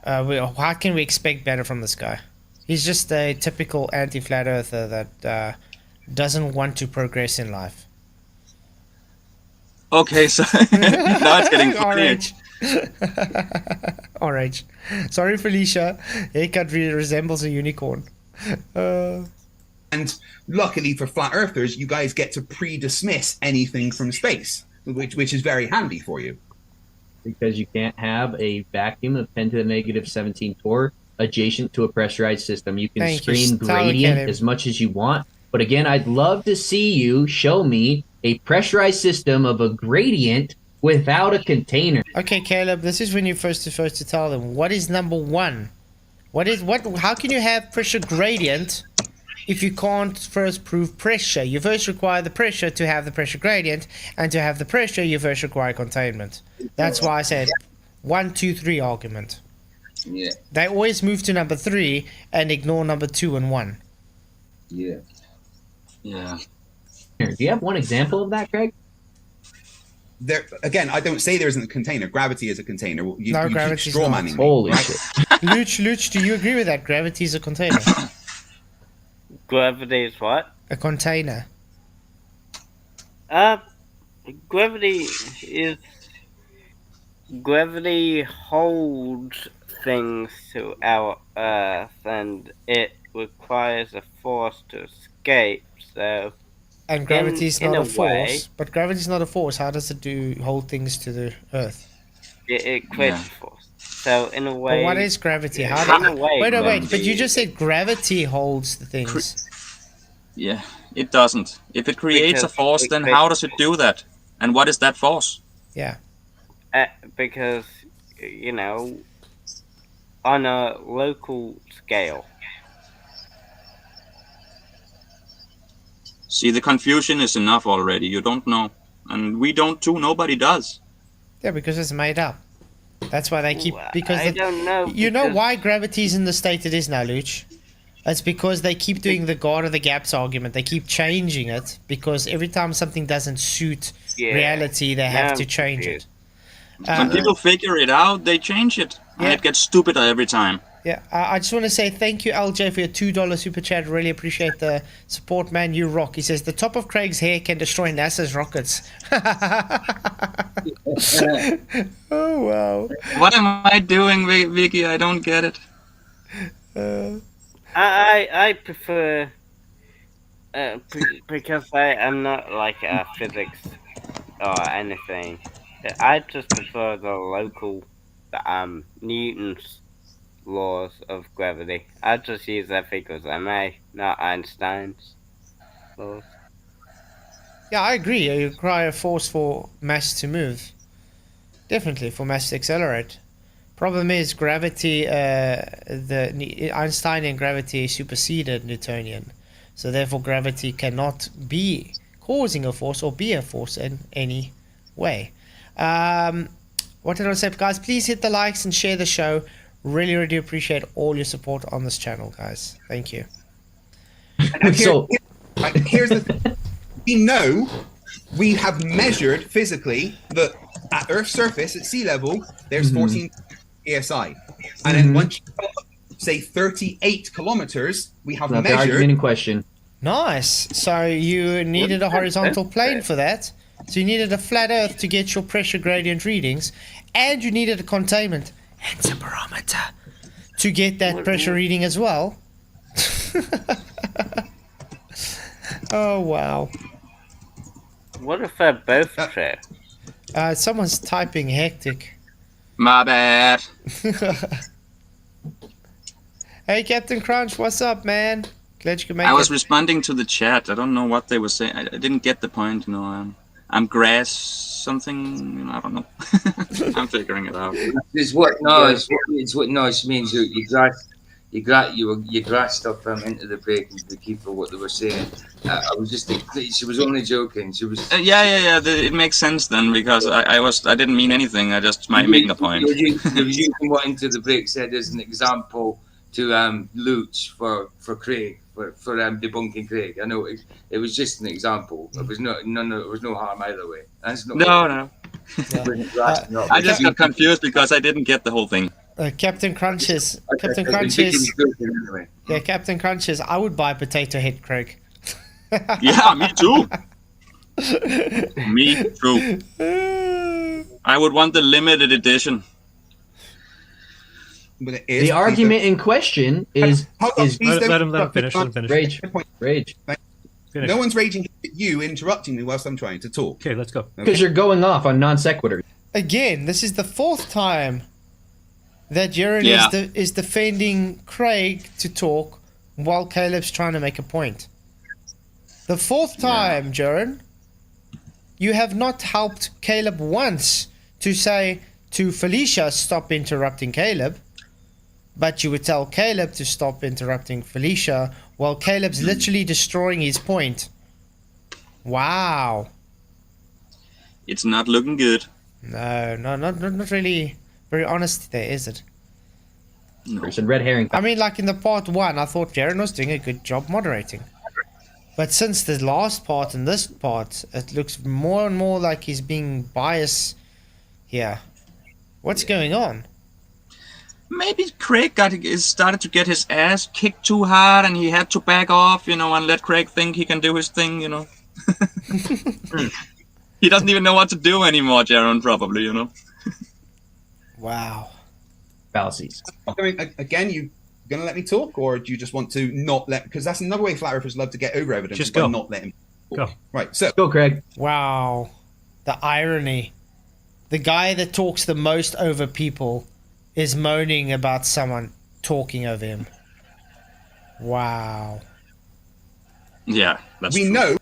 how can we expect better from this guy? He's just a typical anti-flat earther that doesn't want to progress in life. Okay, so now it's getting clear. Orange. Sorry, Felicia. Haircut really resembles a unicorn. And luckily for flat earthers, you guys get to pre-dismiss anything from space, which is very handy for you. Because you can't have a vacuum of 10 to the negative 17 torr adjacent to a pressurized system. You can Thank you. screen Tell gradient Kaleb. as much as you want. But again, I'd love to see you show me a pressurized system of a gradient without a container. Okay, Kaleb, this is when you're supposed to tell them what is number one. How can you have pressure gradient if you can't first prove pressure. You first require the pressure to have the pressure gradient, and to have the pressure, you first require containment. That's why I said 1, 2, 3 argument. Yeah. They always move to number 3 and ignore number 2 and 1. Yeah. Yeah. Here, do you have one example of that, Craig? There again, I don't say there isn't a container. Gravity is a container. You keep gravity's straw not. manning me, Holy right? shit. Luch, do you agree with that? Gravity is a container. Gravity is what? A container. Gravity is... Gravity holds things to our Earth, and it requires a force to escape, so... And gravity is not in a a force. way- But gravity is not a force. How does it hold things to the Earth? It creates a force. So, in a But way... what is gravity? in How a way, wait. But you just said gravity holds the things. Yeah, it doesn't. If it creates a Because force, it then creates- how does it do that? And what is that force? Yeah. Because, you know, on a local scale. See, the confusion is enough already. You don't know. And we don't too. Nobody does. Yeah, because it's made up. That's why they keep... Because I don't know. you know because- why gravity is in the state it is now, Luch? It's because they keep doing the God of the Gaps argument. They keep changing it because every time something doesn't suit Yeah. reality, they have Now to I'm change it. When people figure it out, they change it. And Yeah. it gets stupider every time. Yeah, I just want to say thank you, LJ, for your $2 super chat. Really appreciate the support, man. You rock. He says the top of Craig's hair can destroy NASA's rockets. Oh wow! What am I doing, Vicky? I don't get it. I prefer because I am not like a physics or anything. I just prefer the local Newton's laws of gravity. I just use that because I may, not Einstein's laws. Yeah, I agree. You require a force for mass to move. Definitely, for mass to accelerate. Problem is, gravity, the Einsteinian gravity superseded Newtonian. So therefore, gravity cannot be causing a force or be a force in any way. What did I say? Guys, please hit the likes and share the show. Really, really appreciate all your support on this channel, guys. Thank you. So, Here's the thing. We know, we have measured physically that at Earth's surface, at sea level, there's 14 ASI. And then once you go up, say 38 kilometers, we have not the argument measured. in question. Nice. So you needed a horizontal plane for that. So you needed a flat Earth to get your pressure gradient readings, and you needed a containment, hence a barometer, to get that pressure reading as well. Oh wow. What if they're both true? Someone's typing hectic. My bad. Hey Captain Crunch, what's up, man? Glad you could make I was it. responding to the chat. I don't know what they were saying. I didn't get the point. You know, I'm grass something. I don't know. I'm figuring it out. It's what noise. It's what noise means. You grass stuff into the break to keep for what they were saying. I was just. She was only joking. She was. Yeah. It makes sense then because I didn't mean anything. I just making a point. You were using what into the break said as an example to Luch for Craig for debunking Craig. I know it was just an example. It was no harm either way. That's not No. Yeah. I just got confused because I didn't get the whole thing. Captain Crunches. Captain I think it was Crunches. joking anyway. Yeah, Captain Crunches. I would buy Potato Head, Craig. Yeah, me too. Me too. I would want the limited edition. But it is The argument in question is please don't Let him interrupt me. finish. rage. Rage. Finish. No one's raging at you interrupting me whilst I'm trying to talk. Okay, let's go. Because you're going off on non sequiturs. Again, this is the 4th time that Jaren Yeah. is defending Craig to talk while Caleb's trying to make a point. The 4th time, Jaren, you have not helped Caleb once to say to Felicia, stop interrupting Caleb. But you would tell Kaleb to stop interrupting Felicia while Caleb's literally destroying his point. Wow. It's not looking good. No, not really very honest there, is it? No. There's a red herring. I mean, like in the part 1, I thought Jaren was doing a good job moderating. But since the last part and this part, it looks more and more like he's being biased here. What's going on? Maybe Craig started to get his ass kicked too hard, and he had to back off, you know, and let Craig think he can do his thing, you know. He doesn't even know what to do anymore, Jaron, probably, you know. Wow. Fallacies. I mean, again, you going to let me talk, or do you just want to not let? Because that's another way flat earthers love to get over evidence. Just by go. not letting. Go. Right. So Go, Craig. Wow. The irony. The guy that talks the most over people is moaning about someone talking over him. Wow. Yeah, that's we true. know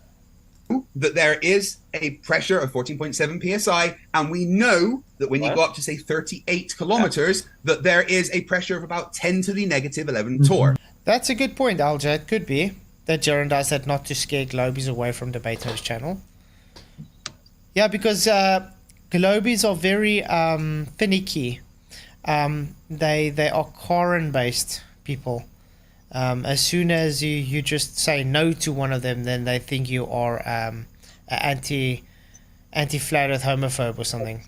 that there is a pressure of 14.7 psi, and we know that when you go up to say 38 kilometers, that there is a pressure of about 10 to the negative 11 torr. That's a good point, Alja. It could be that Jaren does that not to scare Globies away from Debater's channel. Yeah, because Globies are very finicky. They are Koran-based people. As soon as you just say no to one of them, then they think you are anti-flat earth homophobe or something.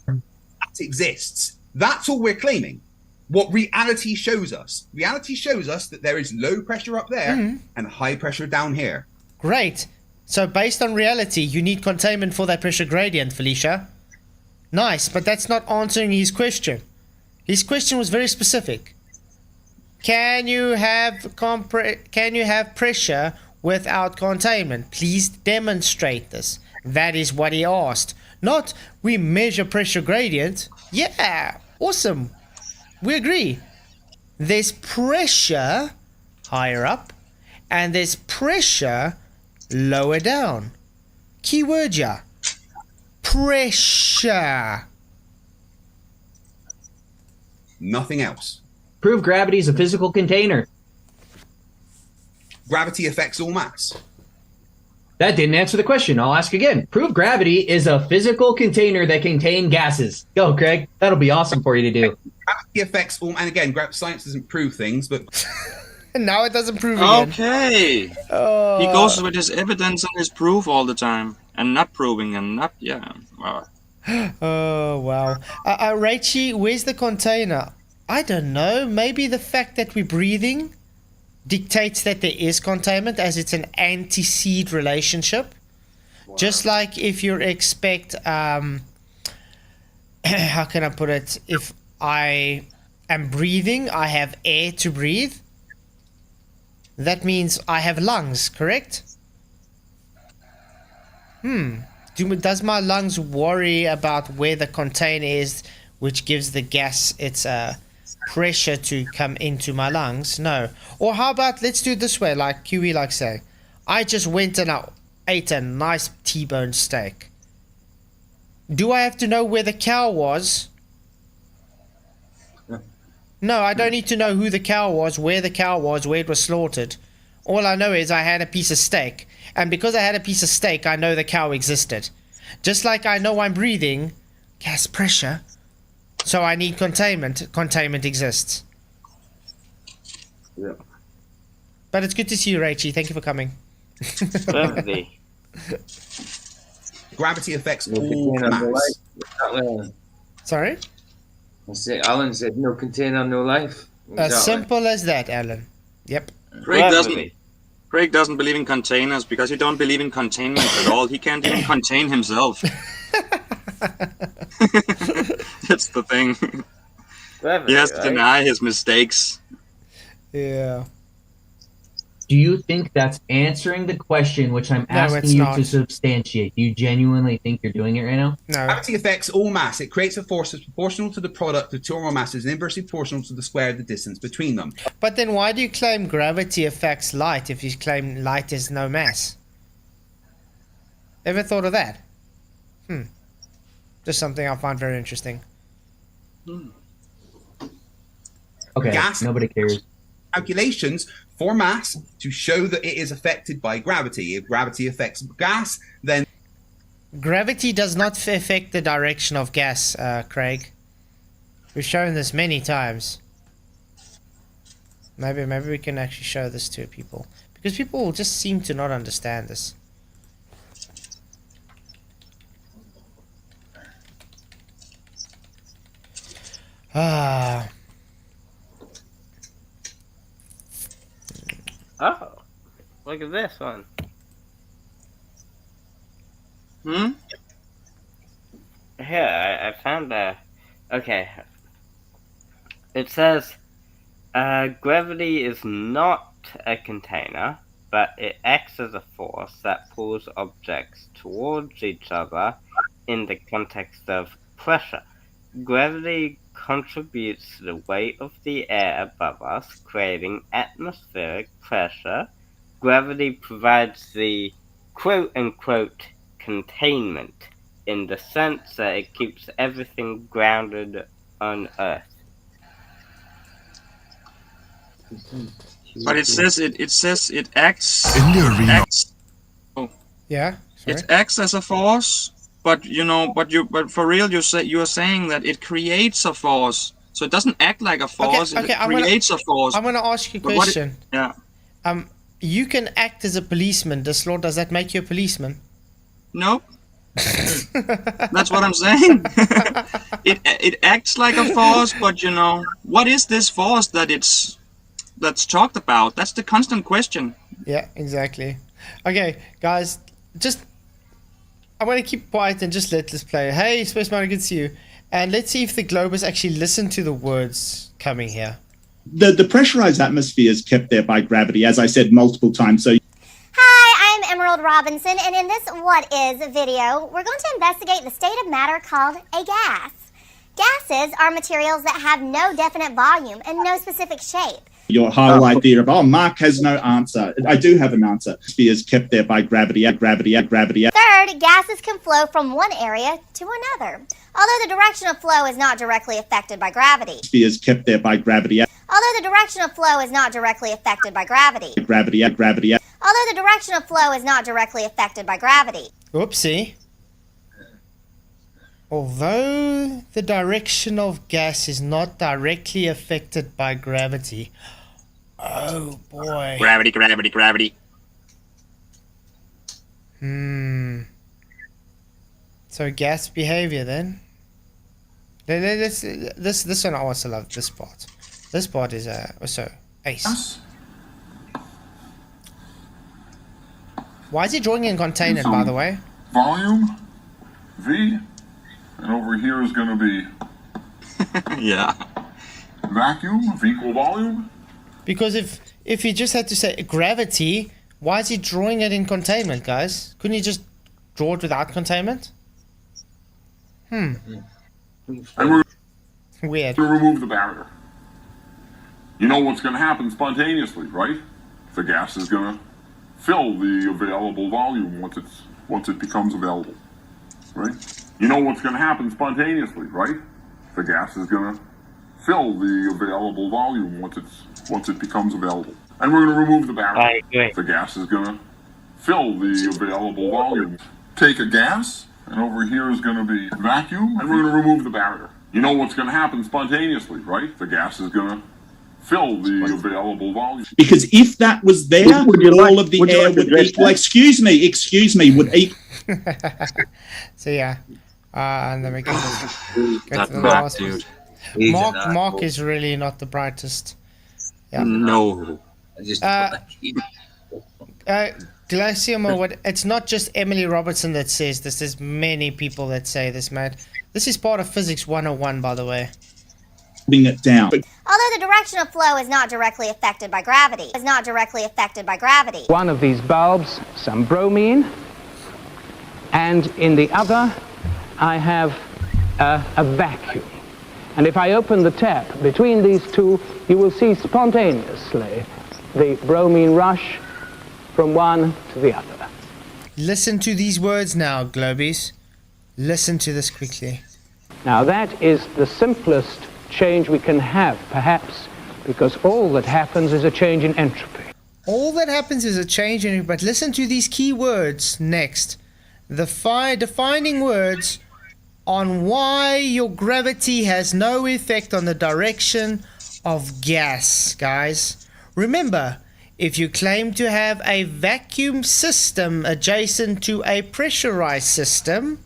That exists. That's all we're claiming. What reality shows us. Reality shows us that there is low pressure up there and high pressure down here. Great. So based on reality, you need containment for that pressure gradient, Felicia. Nice, but that's not answering his question. His question was very specific. Can you have pressure without containment? Please demonstrate this. That is what he asked. Not, we measure pressure gradient. Yeah, awesome. We agree. There's pressure higher up, and there's pressure lower down. Keyword, yeah. Pressure. Nothing else. Prove gravity is a physical container. Gravity affects all mass. That didn't answer the question. I'll ask again. Prove gravity is a physical container that contain gases. Go, Craig. That'll be awesome for you to do. Gravity affects all, and again, science doesn't prove things, but Now it doesn't prove again. Okay. He goes with his evidence and his proof all the time, and not proving, and not, yeah. Wow. Oh, wow. Rachie, where's the container? I don't know. Maybe the fact that we're breathing dictates that there is containment, as it's an antecede relationship. Wow. Just like if you expect, how can I put it? If I am breathing, I have air to breathe. That means I have lungs, correct? Does my lungs worry about where the container is, which gives the gas its pressure to come into my lungs? No. Or how about, let's do it this way, like QE like say. I just went and I ate a nice T-bone steak. Do I have to know where the cow was? No, I don't need to know who the cow was, where the cow was, where it was slaughtered. All I know is I had a piece of steak. And because I had a piece of steak, I know the cow existed. Just like I know I'm breathing gas pressure, so I need containment. Containment exists. Yeah. But it's good to see you, Rachie. Thank you for coming. Lovely. gravity affects No all container, no mass. life. Sorry? Alan said, no container, no life. As simple as that, Alan. Yep. Craig doesn't believe in containers because he don't believe in containment at all. He can't even contain himself. That's the thing. Clever, He has to right? deny his mistakes. Yeah. Do you think that's answering the question which I'm No, asking it's you not. to substantiate? Do you genuinely think you're doing it right now? No. Gravity affects all mass. It creates a force that's proportional to the product of two or more masses and inversely proportional to the square of the distance between them. But then why do you claim gravity affects light if you claim light is no mass? Ever thought of that? Just something I find very interesting. Okay, Gas. nobody cares. Calculations for mass to show that it is affected by gravity. If gravity affects gas, then Gravity does not affect the direction of gas, Craig. We've shown this many times. Maybe we can actually show this to people. Because people just seem to not understand this. Ah. Oh, look at this one. Here, I found a... Okay. It says, gravity is not a container, but it acts as a force that pulls objects towards each other in the context of pressure. Gravity contributes to the weight of the air above us, creating atmospheric pressure. Gravity provides the quote-unquote containment in the sense that it keeps everything grounded on Earth. But it says it acts. Yeah? Sorry? It acts as a force, but but for real you are saying that it creates a force. So it doesn't act like a force, Okay, it creates a force. I'm gonna ask you a But what question. Yeah. You can act as a policeman, Dislord. Does that make you a policeman? No. That's what I'm saying. It acts like a force, but what is this force that's talked about? That's the constant question. Yeah, exactly. Okay, guys, I want to keep quiet and just let this play. Hey, Space Mountain, good to see you. And let's see if the Globers actually listen to the words coming here. The pressurized atmosphere is kept there by gravity, as I said multiple times. So. Hi, I'm Emerald Robinson, and in this What Is video, we're going to investigate the state of matter called a gas. Gases are materials that have no definite volume and no specific shape. Your whole idea of, Mark has no answer. I do have an answer. Sphere is kept there by gravity. Third, gases can flow from one area to another, although the direction of flow is not directly affected by gravity. Sphere is kept there by gravity. Although the direction of flow is not directly affected by gravity. Although the direction of flow is not directly affected by gravity. Oopsie. Although the direction of gas is not directly affected by gravity. Oh boy. Gravity. So gas behavior then. This one I also love this part. This part is also ace. Why is he drawing in containment, by the way? Volume V, and over here is going to be Yeah. vacuum of equal volume. Because if he just had to say gravity, why is he drawing it in containment, guys? Couldn't he just draw it without containment? And we're Weird. to remove the barrier. You know what's going to happen spontaneously, right? The gas is going to fill the available volume once it becomes available, right? You know what's going to happen spontaneously, right? The gas is going to fill the available volume once it becomes available. And we're going to remove the barrier. The gas is going to fill the available volume. Take a gas, and over here is going to be vacuum, and we're going to remove the barrier. You know what's going to happen spontaneously, right? The gas is going to fill the available volume. Because if that was there, all of the air would equal. Excuse me, would equal. So yeah. And then we get That to the Mark, last dude. one. Mark is really not the brightest. Yeah. No. Glaciamo, it's not just Emily Robertson that says this. There's many people that say this, man. This is part of Physics 101, by the way. Bring it down. Although the direction of flow is not directly affected by gravity. One of these bulbs, some bromine, and in the other, I have a vacuum. And if I open the tap between these two, you will see spontaneously the bromine rush from one to the other. Listen to these words now, Globies. Listen to this quickly. Now that is the simplest change we can have, perhaps, because all that happens is a change in entropy. All that happens is a change in it, but listen to these key words next. The defining words on why your gravity has no effect on the direction of gas, guys. Remember, if you claim to have a vacuum system adjacent to a pressurized system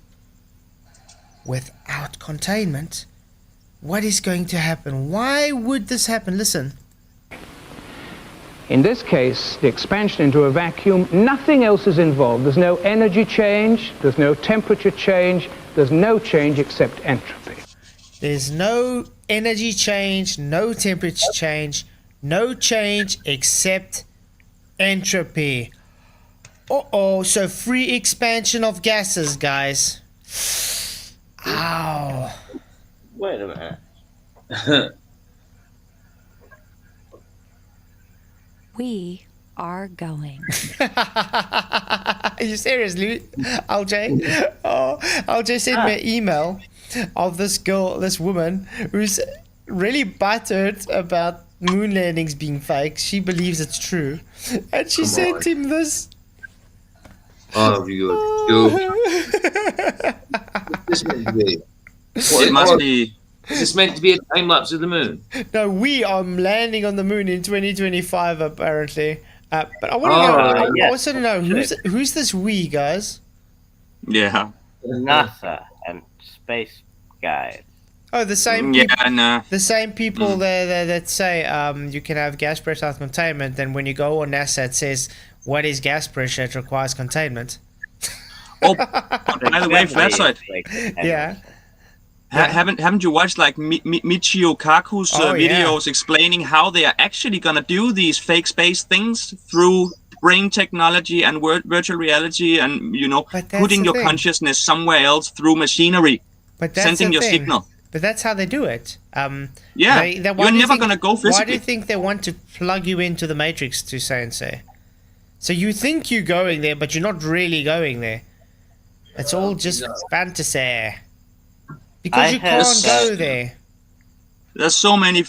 without containment, what is going to happen? Why would this happen? Listen. In this case, the expansion into a vacuum, nothing else is involved. There's no energy change, there's no temperature change, there's no change except entropy. There's no energy change, no temperature change, no change except entropy. Uh-oh, so free expansion of gases, guys. Ow. Wait a minute. We are going. Are you serious, LJ? Oh, LJ sent me an email of this girl, this woman, who's really buttered about moon landings being fake. She believes it's true. And she sent him this. Oh, you This meant to be. It must be. Is this meant to be a time lapse of the moon? No, we are landing on the moon in 2025, apparently. But I want to know. I also to know who's this we, guys? Yeah. NASA and space guys. Oh, the same people. Yeah, no. The same people that say you can have gas pressure without containment. And when you go on NASA, it says, "What is gas pressure? It requires containment." Oh, by the way, Flatzoid. Yeah. Haven't you watched like Michio Kaku's videos explaining how they are actually gonna do these fake space things through brain technology and virtual reality, and putting your consciousness somewhere else through machinery, sending your signal. But that's how they do it. Yeah, you're never gonna go physically. Why do you think they want to plug you into the Matrix to say? So you think you're going there, but you're not really going there. It's all just fantasy. Because you can't go there. There's so many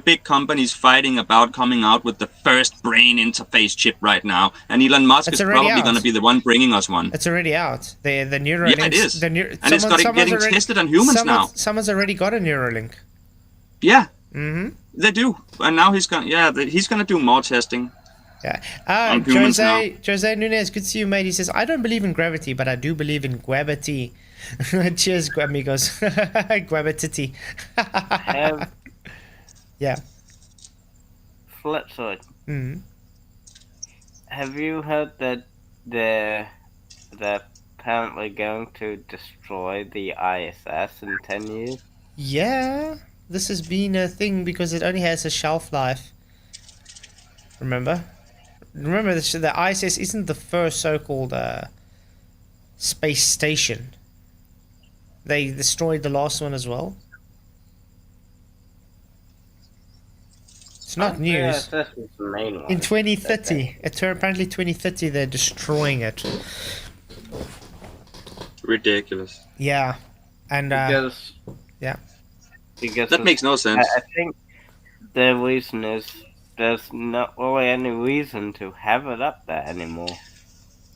big companies fighting about coming out with the first brain interface chip right now, and Elon Musk is probably going to be the one bringing us one. It's already out. The Neuralink. Yeah, it is. And it's getting tested on humans now. Someone's already got a Neuralink. Yeah. Mm-hmm. They do, and now he's gonna do more testing. Yeah. Jose Nunez, good to see you, mate. He says, I don't believe in gravity, but I do believe in gravity. Cheers, amigos. Gravity. Yeah. Flatzoid. Mm-hmm. Have you heard that they're apparently going to destroy the ISS in 10 years? Yeah. This has been a thing because it only has a shelf life. Remember, the ISS isn't the first so-called space station. They destroyed the last one as well. It's not news. Yeah, that's the main one. In 2030, apparently 2030, they're destroying it. Ridiculous. Yeah, and because that makes no sense. I think the reason is there's not really any reason to have it up there anymore.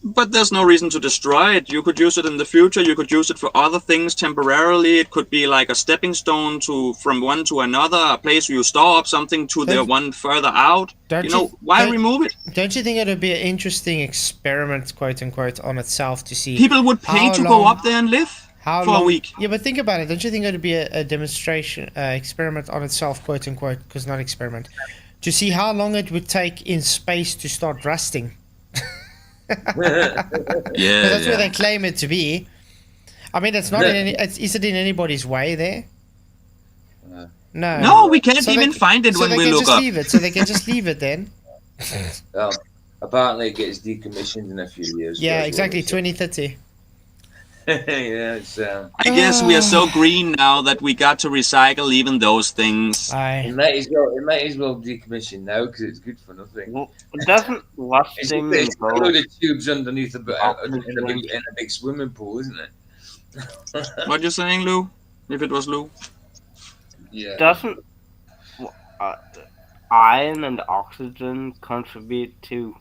But there's no reason to destroy it. You could use it in the future. You could use it for other things temporarily. It could be like a stepping stone from one to another, a place where you store up something to the one further out. Why remove it? Don't you think it would be an interesting experiment, quote unquote, on itself to see? People would pay to go up there and live for a week. Yeah, but think about it. Don't you think it would be a demonstration, experiment on itself, quote unquote, because not experiment, to see how long it would take in space to start rusting? That's where they claim it to be. I mean, it's not in any. Is it in anybody's way there? No. No, we can't even find it when we look up. So they can just leave it then. Well, apparently it gets decommissioned in a few years. Yeah, exactly. 2030. Yeah, it's, I guess we are so green now that we got to recycle even those things. It might as well decommission now because it's good for nothing. Well, it doesn't rusting. It's a load of tubes underneath in a big swimming pool, isn't it? What you saying, Lou? If it was Lou? Yeah. Doesn't iron and oxygen contribute to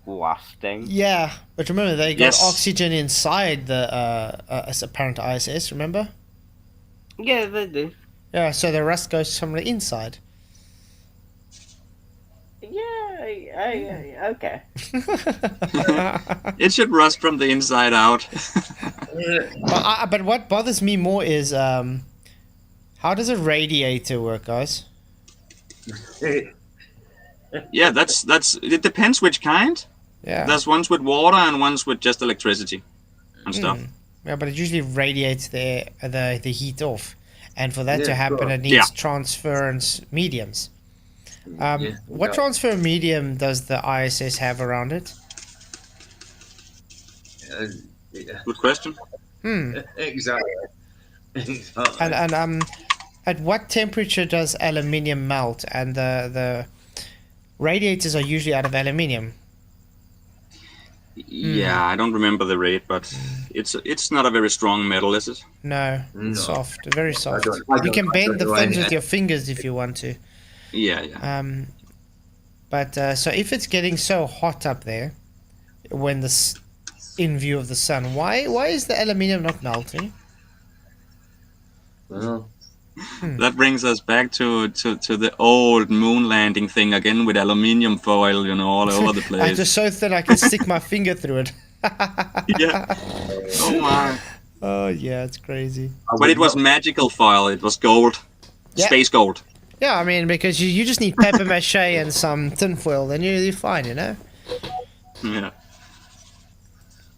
rusting? Yeah, but remember they got Yes. oxygen inside the apparent ISS. Remember? Yeah, they do. Yeah, so the rust goes somewhere inside. Yeah, okay. It should rust from the inside out. But what bothers me more is how does a radiator work, guys? Yeah, that's it depends which kind. Yeah. There's ones with water and ones with just electricity and stuff. Yeah, but it usually radiates the heat off, and for that to Yeah, happen, sure. it needs Yeah. transference mediums. Yeah, What yeah. transfer medium does the ISS have around it? Yeah. Good question. Exactly. And at what temperature does aluminium melt? And the radiators are usually out of aluminium. Yeah, I don't remember the rate, but it's not a very strong metal, is it? No, No. it's soft, very soft. I You can don't bend the know fins any- with your fingers if you want to. Yeah. But so if it's getting so hot up there, when in view of the sun, why is the aluminium not melting? Well, That brings us back to the old moon landing thing again with aluminium foil, all over the I'm place. just so thin I can stick my finger through it. Yeah. Oh my. Oh yeah, it's crazy. But it was magical foil. It was gold. Yeah. Space gold. Yeah, I mean because you just need paper mache and some tinfoil, then you're fine, Yeah.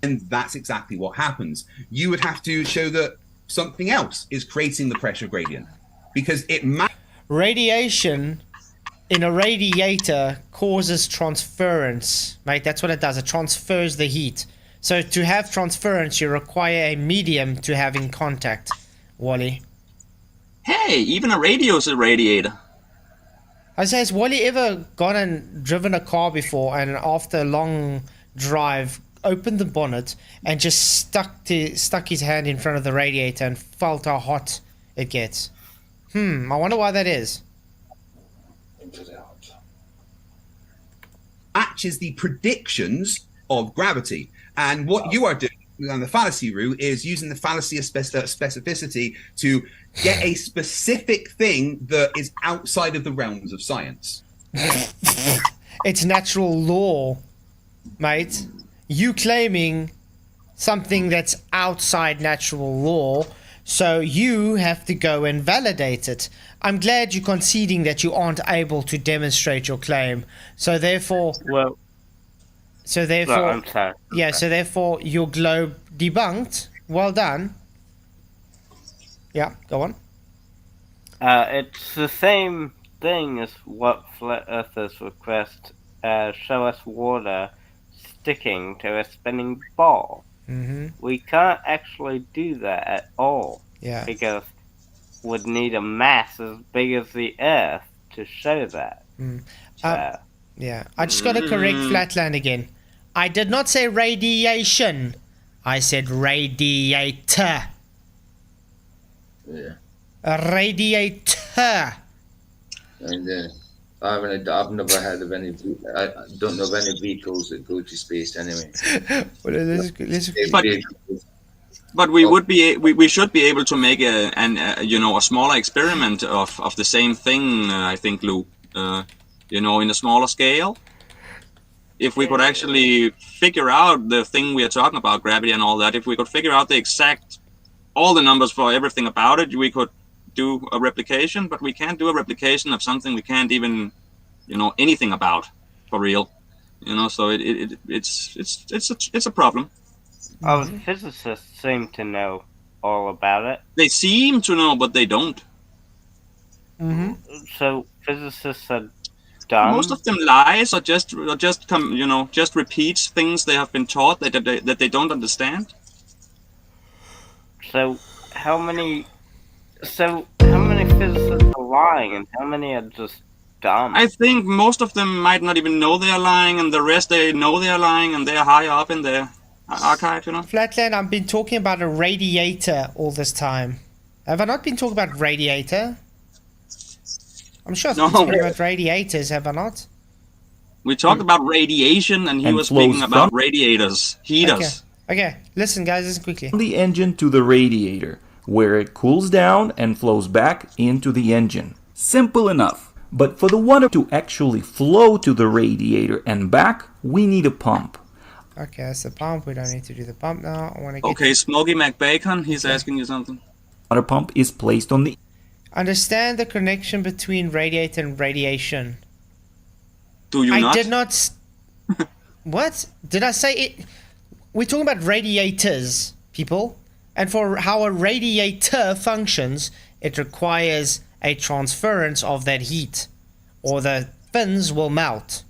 And that's exactly what happens. You would have to show that something else is creating the pressure gradient, because Radiation in a radiator causes transference, mate. That's what it does. It transfers the heat. So to have transference, you require a medium to have in contact, Wally. Hey, even a radio is a radiator. I say, has Wally ever gone and driven a car before and after a long drive opened the bonnet and just stuck his hand in front of the radiator and felt how hot it gets? I wonder why that is. matches the predictions of gravity. And what you are doing on the fallacy route is using the fallacy of specificity to get a specific thing that is outside of the realms of science. It's natural law, mate. You claiming something that's outside natural law, so you have to go and validate it. I'm glad you're conceding that you aren't able to demonstrate your claim. So therefore, I'm sorry. yeah. So therefore, your globe debunked. Well done. Yeah, go on. It's the same thing as what flat earthers request. Show us water sticking to a spinning ball. Mm-hmm. We can't actually do that at all. Yeah. Because would need a mass as big as the Earth to show that. So, Yeah, I just got to correct Flatland again. I did not say radiation. I said radiator. yeah. A radiator. And I've never heard of any. I don't know of any vehicles that go to space anyway. Well, let's But we would be we should be able to make a smaller experiment of the same thing. I think, Lou. In a smaller scale. If we could actually figure out the thing we are talking about, gravity and all that, if we could figure out all the numbers for everything about it, we could do a replication. But we can't do a replication of something we can't even, anything about for real. So it's a problem. oh, the physicists seem to know all about it. They seem to know, but they don't. Mm-hmm. So physicists are dumb. Most of them lies or just repeats things they have been taught that they don't understand. So how many physicists are lying and how many are just dumb? I think most of them might not even know they are lying, and the rest they know they are lying, and they are high up in there. archive, you know. Flatland, I've been talking about a radiator all this time. Have I not been talking about radiator? I'm sure I've been talking about radiators, have I not? We talked about radiation, and he was speaking about radiators, heaters. Okay, listen, guys, listen quickly. The engine to the radiator, where it cools down and flows back into the engine. Simple enough. But for the water to actually flow to the radiator and back, we need a pump. Okay, that's the pump. We don't need to do the pump now. I want to get Okay, Smokey McBacon, he's asking you something. Water pump is placed on the... Understand the connection between radiator and radiation. Do you not? I did not... What? Did I say it? We're talking about radiators, people. And for how a radiator functions, it requires a transference of that heat, or the fins will melt.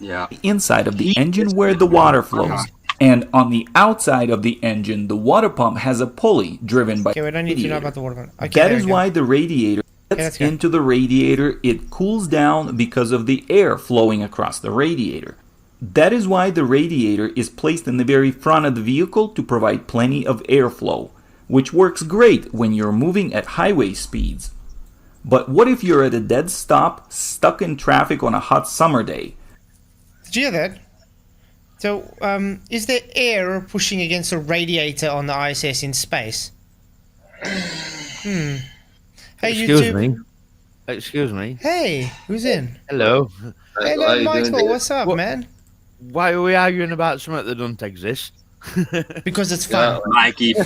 Yeah. Inside of the engine where the water flows. And on the outside of the engine, the water pump has a pulley driven by... Okay, we don't need to know about the water pump. Okay, that is why the radiator gets into the radiator. It cools down because of the air flowing across the radiator. That is why the radiator is placed in the very front of the vehicle to provide plenty of airflow, which works great when you're moving at highway speeds. But what if you're at a dead stop, stuck in traffic on a hot summer day? Did you hear that? So, is there air pushing against a radiator on the ISS in space? Hey, Excuse YouTube. me. Excuse me. Hey, who's in? Hello. Hello, Michael. What's up, man? Why are we arguing about something that doesn't exist? Because it's fun. Mikey boy.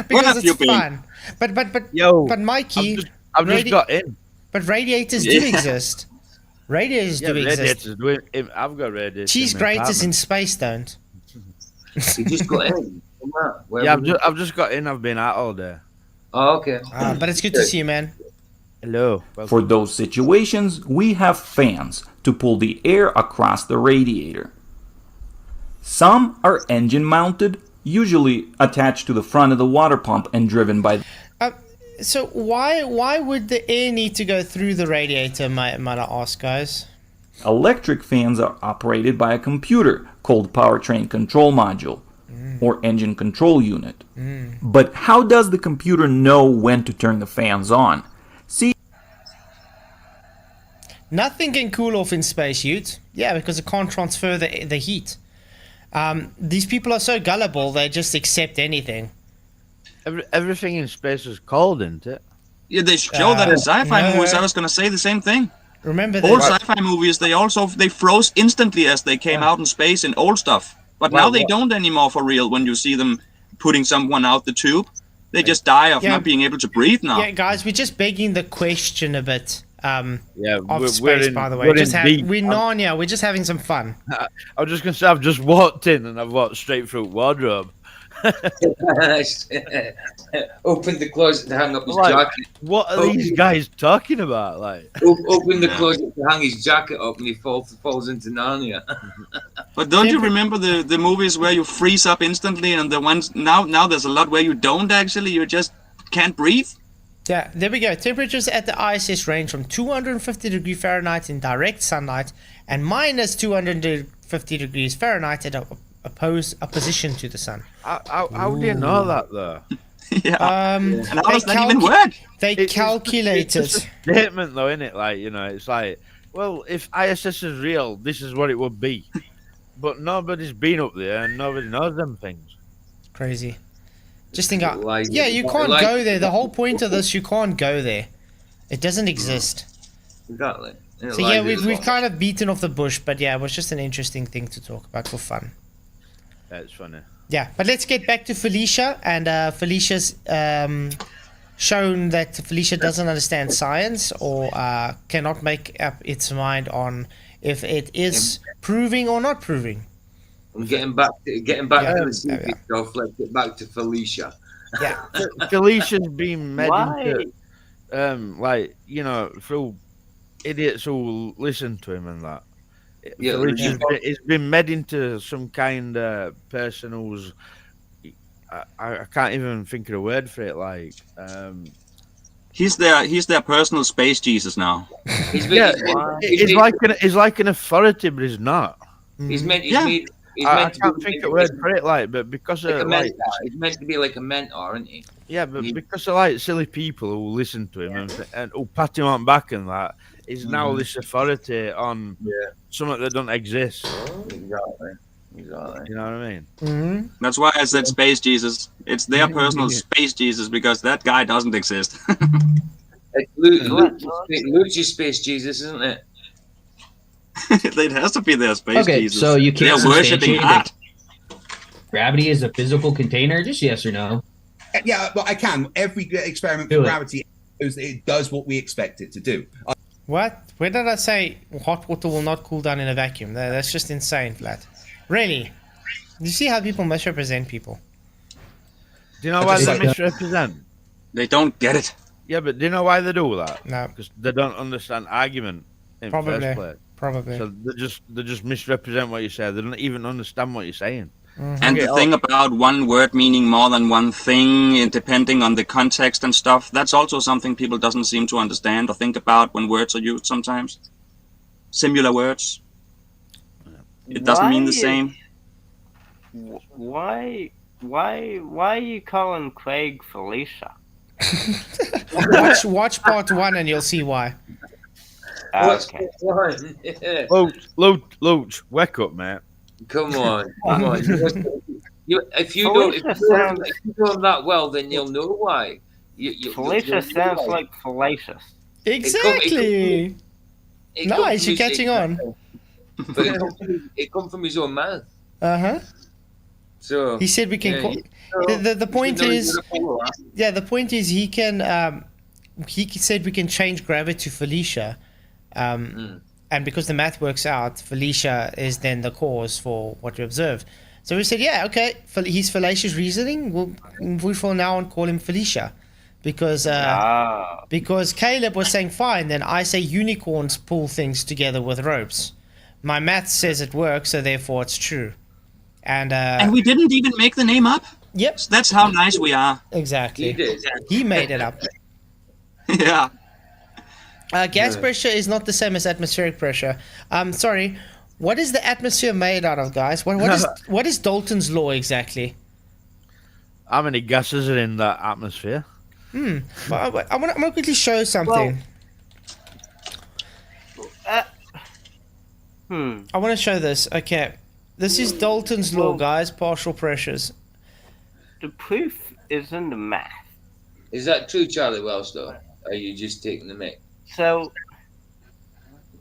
Because it's fun. But Mikey, I've just got in. But radiators do exist. Radiators do exist. I've got radiators. Cheese graters in space don't. You just got in. Yeah, I've just got in. I've been out all day. Oh, okay. But it's good to see you, man. Hello. For those situations, we have fans to pull the air across the radiator. Some are engine mounted, usually attached to the front of the water pump and driven by... So why would the air need to go through the radiator, might I ask, guys? Electric fans are operated by a computer called powertrain control module or engine control unit. But how does the computer know when to turn the fans on? See, nothing can cool off in space, Ute. Yeah, because it can't transfer the heat. These people are so gullible, they just accept anything. Everything in space is cold, isn't it? Yeah, they show that in sci-fi movies. I was going to say the same thing. Remember that? Old sci-fi movies, they froze instantly as they came out in space in old stuff. But now they don't anymore for real when you see them putting someone out the tube. They just die of not being able to breathe now. Yeah, guys, we're just begging the question a bit. Of we're space, in, by the way. we're Narnia. We're just having some fun. I was just going to say, I've just walked in and I've walked straight through wardrobe. Open the closet to hang up his jacket. What are these guys talking about? Like, open the closet to hang his jacket up, and he falls into Narnia. But don't you remember the movies where you freeze up instantly, and the ones now there's a lot where you don't actually, you just can't breathe. Yeah, there we go. Temperatures at the ISS range from 250 degrees Fahrenheit in direct sunlight and minus 250 degrees Fahrenheit at opposition to the sun. How do you know that, though? And how does that even work? They calculated. It's a statement, though, isn't it? Like, you know, it's like, well, if ISS is real, this is what it would be. But nobody's been up there and nobody knows them things. Crazy. Just think, you can't go there. The whole point of this, you can't go there. It doesn't exist. Exactly. So yeah, we've kind of beaten off the bush, but yeah, it was just an interesting thing to talk about for fun. That's funny. Yeah, but let's get back to Felicia, and Felicia's shown that Felicia doesn't understand science or cannot make up its mind on if it is proving or not proving. I'm getting back to the secret stuff. Let's get back to Felicia. Yeah, Felicia's been made into, like, you know, through idiots who listen to him and that. Yeah, it's been made into some kind of person who's I can't even think of a word for it. Like, he's their personal space Jesus now. He's like an authority, but he's not. He's meant. He's Yeah. made. He's I meant to can't be think of a word for it, like, but because like a of mentor. He's meant to be like a mentor, isn't he? yeah, but because of like silly people who listen to him and who pat him on the back and that, he's now this authority on something that don't exist. Exactly. Exactly. You know what I mean? That's why I said Space Jesus. It's their personal Space Jesus because that guy doesn't exist. It's Luci's Space Jesus, isn't it? It has to be their Space Okay, Jesus. so you can't They're worshipping substantiate that. that gravity is a physical container? Just yes or no? Yeah, but I can. Every experiment Do for it. gravity, it does what we expect it to do. What? Where did I say hot water will not cool down in a vacuum? That's just insane, Flat. Really? You see how people misrepresent people? Do you know why they misrepresent? They don't get it. Yeah, but do you know why they do that? No. Because they don't understand argument in the first place. Probably. So they just misrepresent what you say. They don't even understand what you're saying. And the thing about one word meaning more than one thing, and depending on the context and stuff, that's also something people doesn't seem to understand or think about when words are used sometimes. Similar words. It doesn't mean the same. Why are you calling Craig Felicia? watch part 1 and you'll see why. Okay. Loach, wake up, mate. Come on. If you don't know that well, then you'll know why. Felicia sounds like fallacious. Exactly. Nice, you're catching on. But it comes from his own mouth. Uh-huh. So he said we can call the point is the point is he can he said we can change gravity to Felicia. And because the math works out, Felicia is then the cause for what we observe. So we said, yeah, okay, he's fallacious reasoning. We from now on call him Felicia. Because Kaleb was saying fine, then I say unicorns pull things together with ropes. My math says it works, so therefore it's true. And we didn't even make the name up? Yep. That's how nice we are. Exactly. He did. He made it up. Yeah. Gas pressure is not the same as atmospheric pressure. Sorry, what is the atmosphere made out of, guys? What is Dalton's law exactly? How many gases are in that atmosphere? I'm gonna quickly show something. I want to show this. Okay, this is Dalton's law, guys. Partial pressures. The proof is in the math. Is that true, Charlie Welsh, though? Or are you just taking the mic? So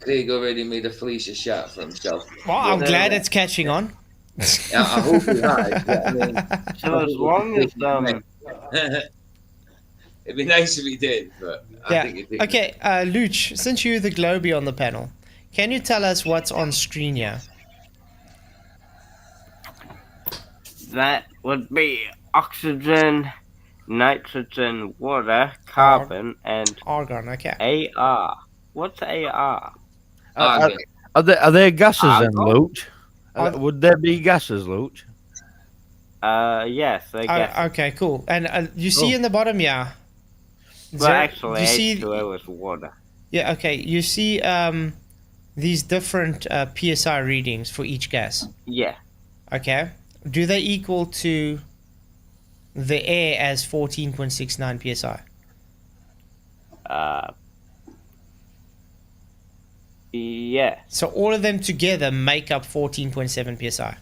Craig already made a Felicia shot for himself. Well, I'm glad it's catching on. Yeah, I hope he has. So as long as it'd be nice if he did, but I think he did. Okay, Luch, since you're the Globie on the panel, can you tell us what's on screen here? that would be oxygen, nitrogen, water, carbon, and argon. Okay. AR. What's AR? Are there gases then, Argon? Luch? Would there be gases, Luch? Yes, I guess. Okay, cool. And you see in the bottom, yeah. Well, actually, you see, H2O is water. Yeah, okay. You see these different PSI readings for each gas. Yeah. Okay. Do they equal to the air as 14.69 PSI? Yeah. So all of them together make up 14.7 PSI.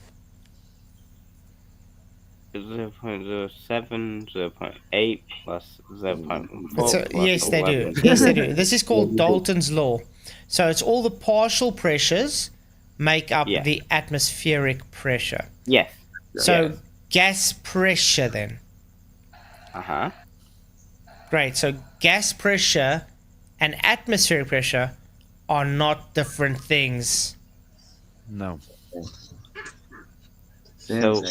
0.07, 0.8 plus 0.4. So, yes, they do. 11. Yes, they do. This is called Dalton's law. So it's all the partial pressures make up the atmospheric pressure. Yes. So gas pressure then. Uh-huh. Great. So gas pressure and atmospheric pressure are not different things. No. So,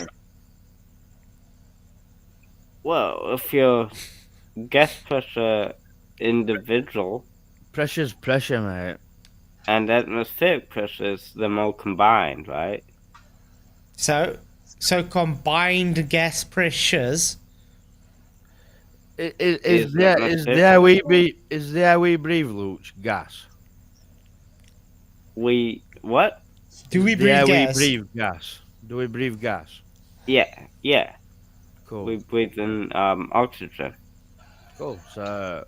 well, if your gas pressure individual... Pressure's pressure, mate. And atmospheric pressures, they're all combined, right? So combined gas pressures... Is the air we breathe, Luch, gas? What? Do we breathe gas? We breathe gas. Do we breathe gas? Yeah. Cool. We breathe in oxygen. Cool. So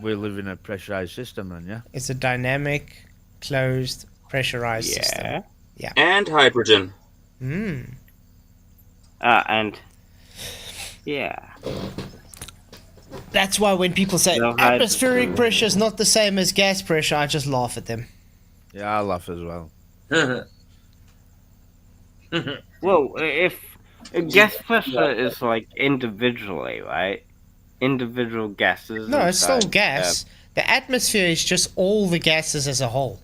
we live in a pressurized system then, yeah? It's a dynamic, closed, pressurized system. Yeah. And hydrogen. Mm. And yeah. That's why when people say atmospheric pressure is not the same as gas pressure, I just laugh at them. Yeah, I laugh as well. Well, if gas pressure is like individually, right? Individual gases. No, it's still inside, gas. The atmosphere is just all the gases as a whole.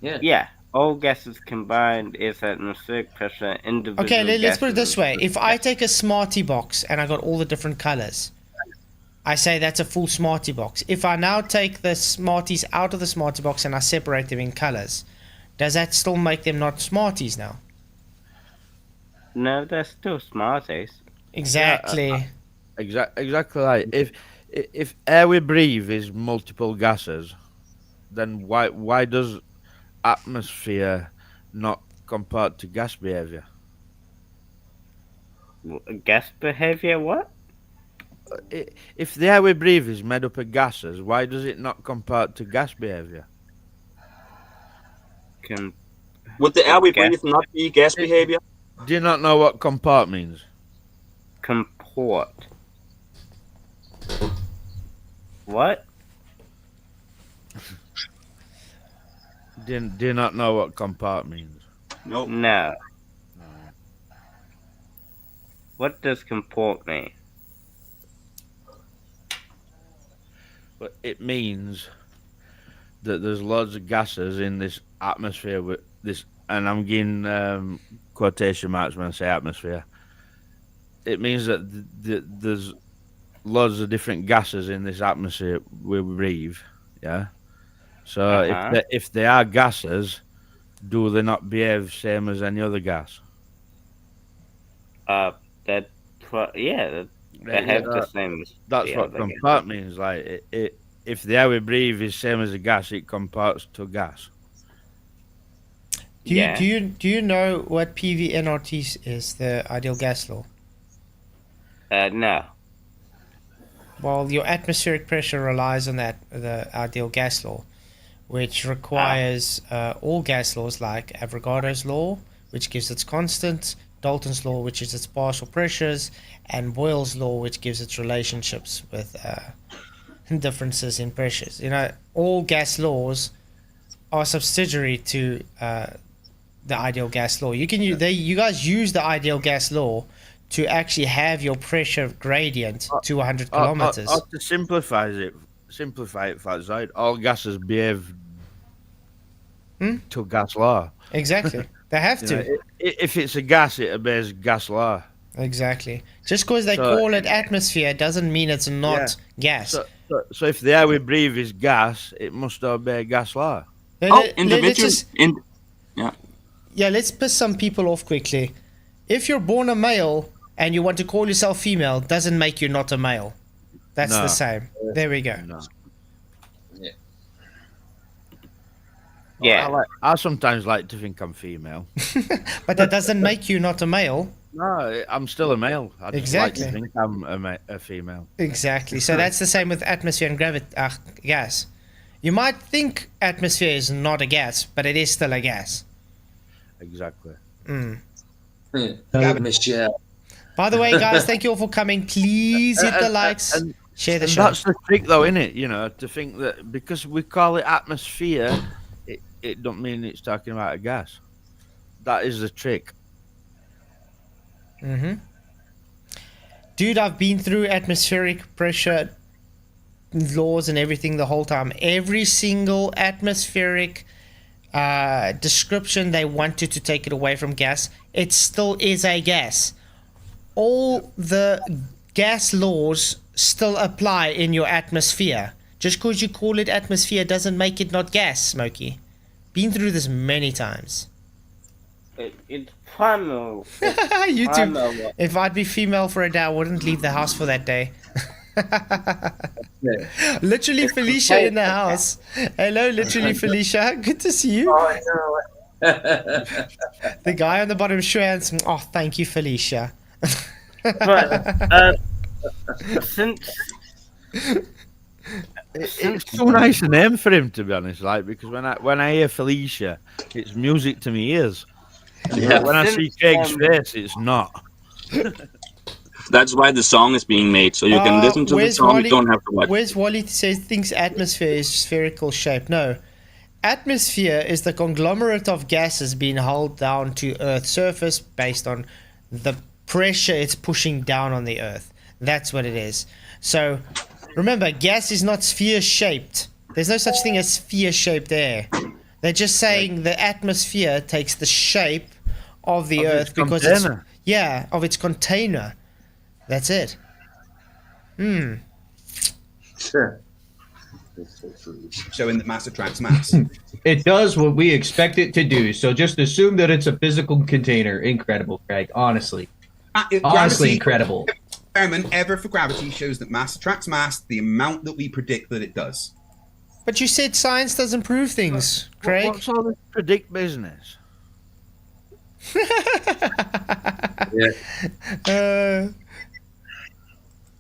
Yeah. All gases combined is atmospheric pressure. Individual. Okay, let's put it gases this way. If I take a Smartie box and I got all the different colors, I say that's a full Smartie box. If I now take the Smarties out of the Smartie box and I separate them in colors, does that still make them not Smarties now? No, they're still Smarties. Exactly. Yeah, exactly right. If air we breathe is multiple gases, then why does atmosphere not compare to gas behavior? Gas behavior? What? If the air we breathe is made up of gases, why does it not compare to gas behavior? Would the air we breathe not be gas behavior? Do you not know what comport means? Comport. What? Do you not know what comport means? Nope. No. What does comport mean? But it means that there's loads of gases in this atmosphere with this, and I'm giving quotation marks when I say atmosphere. It means that there's loads of different gases in this atmosphere we breathe. Yeah. So if they are gases, do they not behave same as any other gas? They have the same. That's what comport means. Like if the air we breathe is same as a gas, it comports to gas. Do you know what PV-nRT is? The ideal gas law. No. Well, your atmospheric pressure relies on the ideal gas law, which requires all gas laws like Avogadro's law, which gives its constant, Dalton's law, which is its partial pressures, and Boyle's law, which gives its relationships with differences in pressures. You know, all gas laws are subsidiary to the ideal gas law. You guys use the ideal gas law to actually have your pressure gradient to 100 kilometers. To simplify it, Flatzoid, all gases behave to gas law. Exactly. They have to. You know, if it's a gas, it obeys gas law. Exactly. Just because they call it atmosphere doesn't mean it's not gas. So if the air we breathe is gas, it must obey gas law. Let's piss some people off quickly. If you're born a male and you want to call yourself female, doesn't make you not a male. That's the same. There we go. No. Yeah. I sometimes like to think I'm female. But that doesn't make you not a male. No, I'm still a male. I just Exactly. like to think I'm a female. Exactly. So that's the same with atmosphere and gas. You might think atmosphere is not a gas, but it is still a gas. Exactly. Michelle. By the way, guys, thank you all for coming. Please hit the likes, share the show. That's the trick, though, isn't it? You know, to think that because we call it atmosphere, it don't mean it's talking about a gas. That is the trick. Dude, I've been through atmospheric pressure laws and everything the whole time. Every single atmospheric description they wanted to take it away from gas, it still is a gas. All the gas laws still apply in your atmosphere. Just because you call it atmosphere doesn't make it not gas, Smokey. Been through this many times. It's primal. You too. If I'd be female for a day, I wouldn't leave the house for that day. Literally Felicia in the house. Hello, literally Felicia. Good to see you. Oh, no. The guy on the bottom shrugs. Oh, thank you, Felicia. But since it's so nice a name for him, to be honest. Like, because when I hear Felicia, it's music to my ears. Yeah. When I see Craig's face, it's not. That's why the song is being made, so you can listen to the song. You don't have to watch. Where's Wally says thinks atmosphere is spherical shape? No. Atmosphere is the conglomerate of gases being held down to Earth's surface based on the pressure it's pushing down on the Earth. That's what it is. So, remember, gas is not sphere-shaped. There's no such thing as sphere-shaped air. They're just saying the atmosphere takes the shape of the Earth because it's... Yeah, of its container. That's it. Sure. Showing that mass attracts mass. It does what we expect it to do, so just assume that it's a physical container. Incredible, Craig. Honestly. Honestly incredible. Experiment ever for gravity shows that mass attracts mass the amount that we predict that it does. But you said science doesn't prove things, Craig. What's all this predict business?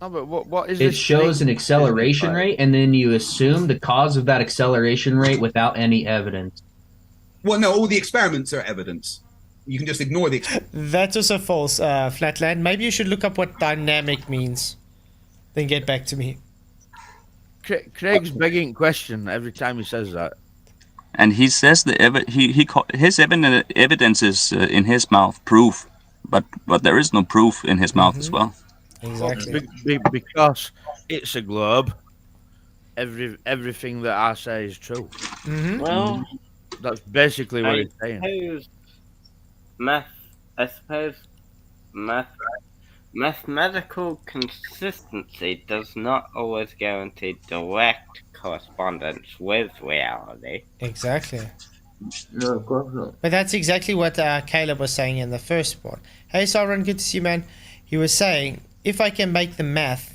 No, but what is it this shows an acceleration rate, and then you assume the cause of that acceleration rate without any evidence. Well, no, all the experiments are evidence. You can just ignore the experiments. That's also false, Flatland. Maybe you should look up what dynamic means. Then get back to me. Craig's begging question every time he says that. And he says his evidence is in his mouth, proof, but there is no proof in his mouth as well. Exactly. Because it's a globe. Everything that I say is true. Well, that's basically what he's saying. I suppose mathematical consistency does not always guarantee direct correspondence with reality. Exactly. No, of course not. But that's exactly what Kaleb was saying in the first part. Hey, Sovereign, good to see you, man. He was saying, if I can make the math,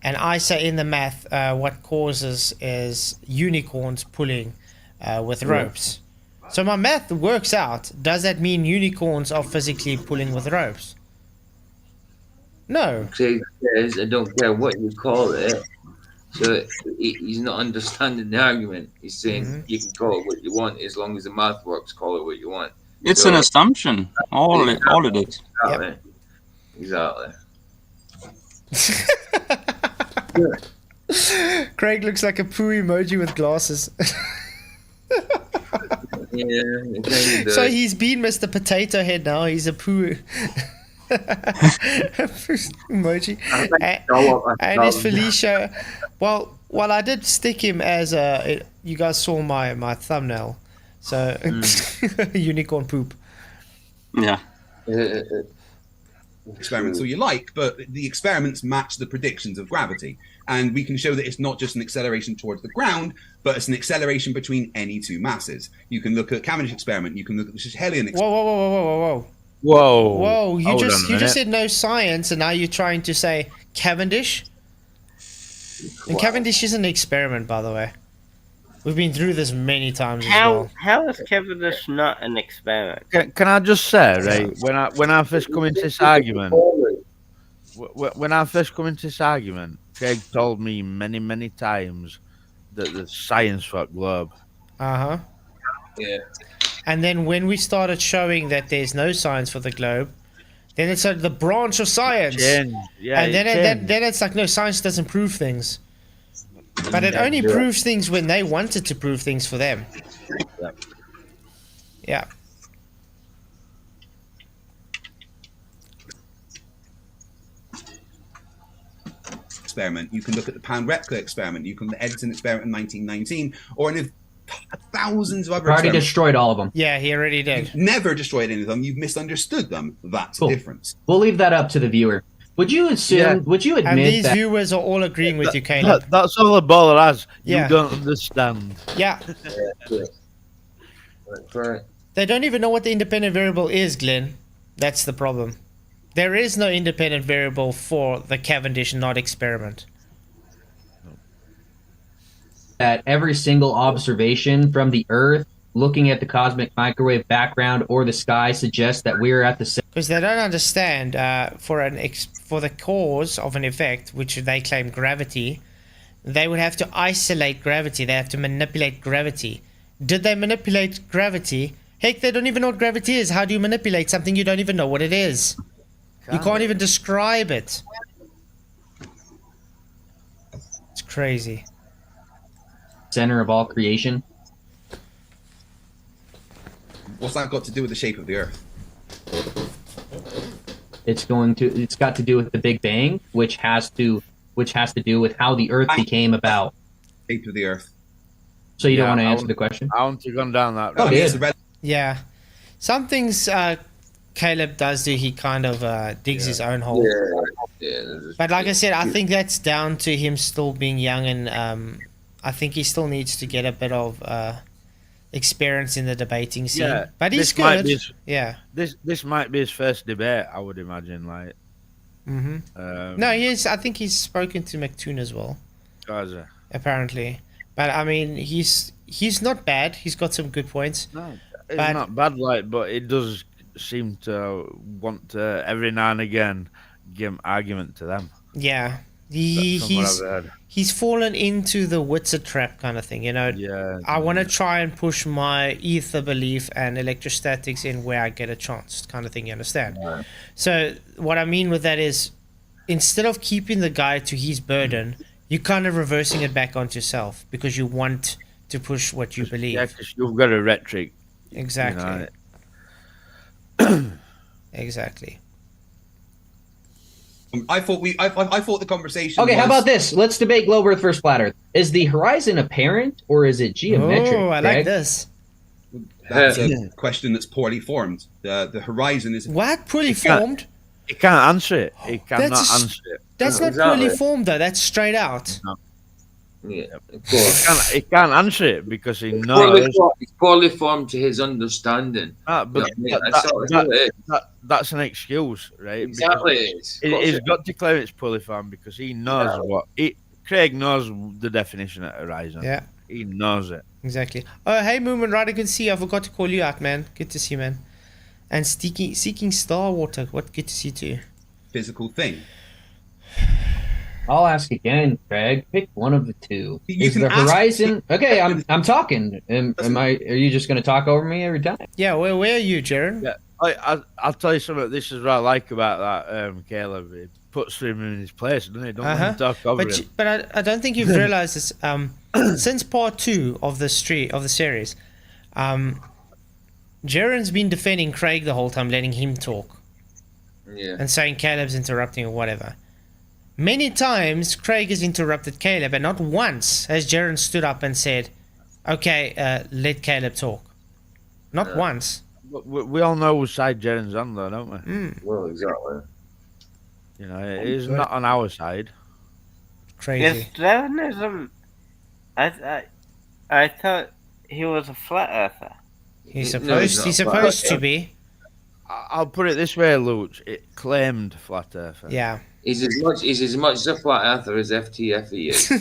and I say in the math, what causes is unicorns pulling with ropes. So my math works out. Does that mean unicorns are physically pulling with ropes? No. Craig says, I don't care what you call it. So he's not understanding the argument. He's saying you can call it what you want as long as the math works. Call it what you want. It's an assumption. All it is. Exactly. Craig looks like a poo emoji with glasses. So he's been Mr. Potato Head now. He's a poo emoji. And it's Felicia. Well, I did stick him as a. You guys saw my thumbnail. So unicorn poop. Yeah. Experiments all you like, but the experiments match the predictions of gravity. And we can show that it's not just an acceleration towards the ground, but it's an acceleration between any two masses. You can look at Cavendish experiment. You can look at the Schehelian experiment. Whoa! You just said no science, and now you're trying to say Cavendish. And Cavendish is an experiment, by the way. We've been through this many times as well. How is Cavendish not an experiment? Can I just say, right? When I first come into this argument, Craig told me many times that there's science for a globe. Yeah. And then when we started showing that there's no science for the globe, then it's the branch of science. And then it's like, no, science doesn't prove things. But it only proves things when they wanted to prove things for them. Yeah. Experiment. You can look at the Pound-Repka experiment. You can look at the Edison experiment in 1919, or in thousands of other already destroyed all of them. Yeah, he already did. You've never destroyed any of them. You've misunderstood them. That's the difference. We'll leave that up to the viewer. Would you assume? Yeah. Would you admit and these that viewers are all agreeing with you, Kaleb? That's all the baller has. You don't understand. Yeah. They don't even know what the independent variable is, Glenn. That's the problem. There is no independent variable for the Cavendish knot experiment. That every single observation from the Earth looking at the cosmic microwave background or the sky suggests that we're at the same. Because they don't understand for the cause of an effect, which they claim gravity, they would have to isolate gravity. They have to manipulate gravity. Did they manipulate gravity? Heck, they don't even know what gravity is. How do you manipulate something you don't even know what it is? You can't even describe it. It's crazy. Center of all creation. What's that got to do with the shape of the Earth? It's got to do with the Big Bang, which has to do with how the Earth became about. Shape of the Earth. So you don't want to answer the question? I want to go down that road. Yeah. Some things Kaleb does do, he kind of digs his own hole. But like I said, I think that's down to him still being young, and I think he still needs to get a bit of experience in the debating scene. Yeah, but he's this might good. be his- Yeah. This might be his first debate, I would imagine. Like, No, I think he's spoken to McToon as well, guys, apparently. But I mean, he's not bad. He's got some good points. no, it's But- not bad, like, but it does seem to want to every now and again give argument to them. Yeah. From what I've heard. He's fallen into the Witzer trap kind of thing, you know. Yeah. I want to try and push my ether belief and electrostatics in where I get a chance, kind of thing. You understand? Right. So what I mean with that is, instead of keeping the guy to his burden, you're kind of reversing it back onto yourself because you want to push what you believe. Yeah, 'cause you've got a rhetoric. Exactly. Exactly. I thought the conversation. Okay, how was- about this? Let's debate globe Earth versus flat Earth. Is the horizon apparent or is it geometric? Oh, I like Greg? this. That's a question that's poorly formed. The horizon is What? Poorly formed? He can't answer it. He cannot That's- answer it. That's not poorly formed though. That's straight out. No. Yeah, of He course. can't answer it because he It's knows. poorly formed to his understanding. But Yeah, that's all it is. that's an excuse, right? Exactly, Because it is. Of course He's it got to claim it's poorly formed because he knows Craig knows the definition of horizon. Yeah. He knows it. Exactly. Oh, hey, Moomin Rider, good to see you. I forgot to call you out, man. Good to see you, man. And seeking Star Water. What? Good to see you too. Physical thing. I'll ask again, Craig. Pick one of the two. You Is can the ask- horizon? Okay, I'm talking. Am I? Are you just going to talk over me every time? Yeah. Where are you, Jaron? Yeah, I'll tell you something. This is what I like about that Caleb. It puts him in his place, doesn't it? Don't let him talk over him. But I don't think you've realized this. Since part 2 of the series, Jaron's been defending Craig the whole time, letting him talk. Yeah. And saying Caleb's interrupting or whatever. Many times Craig has interrupted Caleb, and not once has Jaron stood up and said, "Okay, let Caleb talk." Not once. But we all know whose side Jaren's on, though, don't we? Well, exactly. You know, he's not on our side. Crazy. Is Darwinism? I thought he was a flat earther. He's supposed to be. I'll put it this way, Luch. It claimed flat earther. Yeah. He's as much a flat earther as FTFE is.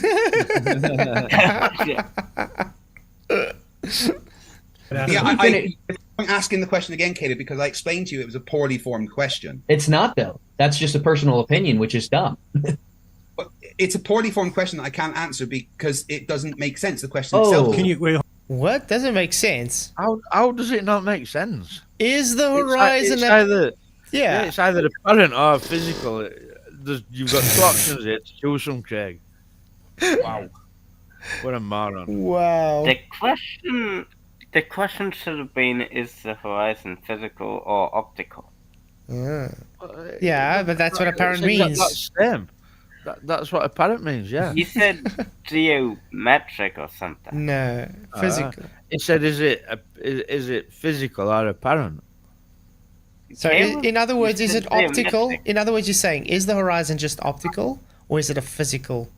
I'm asking the question again, Caleb, because I explained to you it was a poorly formed question. It's not though. That's just a personal opinion, which is dumb. It's a poorly formed question that I can't answer because it doesn't make sense. The question Oh. itself. Can you wait? What? Doesn't make sense. How does it not make sense? Is the horizon? It's either Yeah. it's either apparent or physical. You've got two options here to choose from, Craig. Wow, what a moron! Wow. The question should have been: is the horizon physical or optical? Yeah, but that's what apparent means. That's same. That's what apparent means. Yeah. You said geometric or something. No, physical. He said, "Is it physical or apparent?" So, in other words, is it optical? In other words, you're saying, is the horizon just optical, or is it a physical?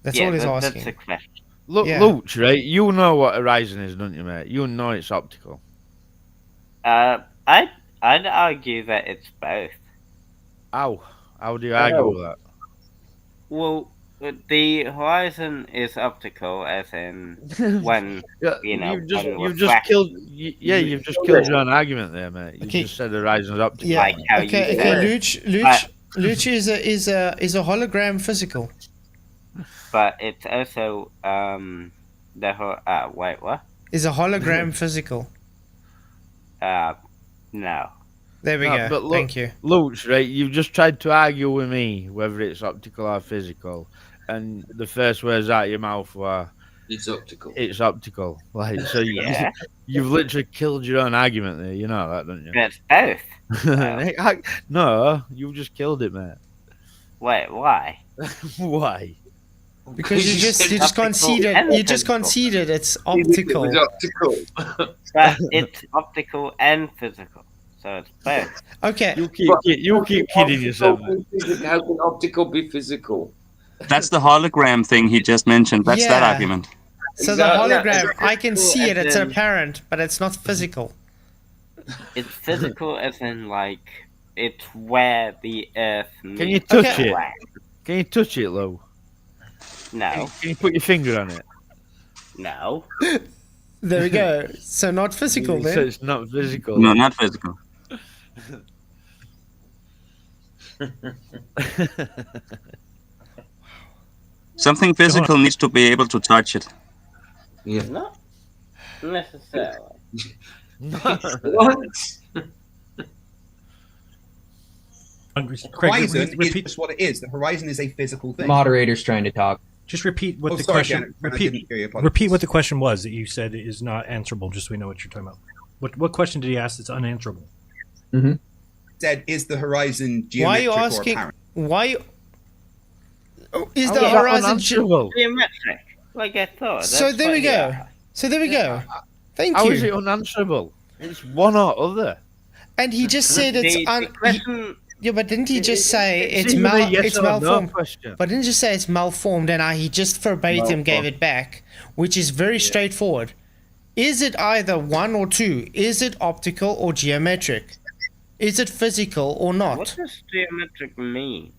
That's all he's asking. That's the question. Look, Yeah. Luch, right? You know what horizon is, don't you, mate? You know it's optical. I'd argue that it's both. How do you argue with that? Well, The horizon is optical, as in when You've just refract- killed. You've just killed your own argument there, mate. You just said the horizon is optical. Yeah. Okay. Luch is a hologram physical. But it's also wait, what? Is a hologram physical? No. There we go. But look, Thank you. Luch, right? You've just tried to argue with me whether it's optical or physical, and the first words out of your mouth were, "It's optical." It's optical. Like so, you've literally killed your own argument there. You know that, don't you? It's both. No, you've just killed it, mate. Wait, why? Why? Because you just conceded. You just conceded it's optical. It's optical. But it's optical and physical, so it's both. Okay. You keep kidding yourself. How can optical be physical? That's the hologram thing he just mentioned. That's that Yeah. argument. So Exactly. the hologram, I can Physical see it. as It's in- apparent, but it's not physical. It's physical as in like it's where the Earth. Can you meets touch the it? ground. Can you touch it, Lou? No. Can you put your finger on it? No. There we go. So not physical So then. it's not physical. No, not physical. Something physical needs to be able to touch it. Yeah. Not necessarily. What? Craig, Horizon is repeat. just what it is. The horizon is a physical thing. Moderator's trying to talk. Just repeat what Oh, the sorry, question. Janet, I Repeat. didn't hear you, apologies. Repeat what the question was that you said is not answerable. Just so we know what you're talking about. What question did he ask that's unanswerable? Said, is the horizon Why are you geometric or asking? apparent? Why? Oh, is How the is that horizon? unanswerable? Geometric, like I thought. So That's there we what- go. yeah. So there we go. Thank How you. is it unanswerable? It's one or other. And he just said it's The question. yeah, but didn't he just say it's either a yes it's or no malformed? question. But didn't he just say it's malformed, and he just verbatim gave it back, which is very straightforward. Is it either one or two? Is it optical or geometric? Is it physical or not? What does geometric mean?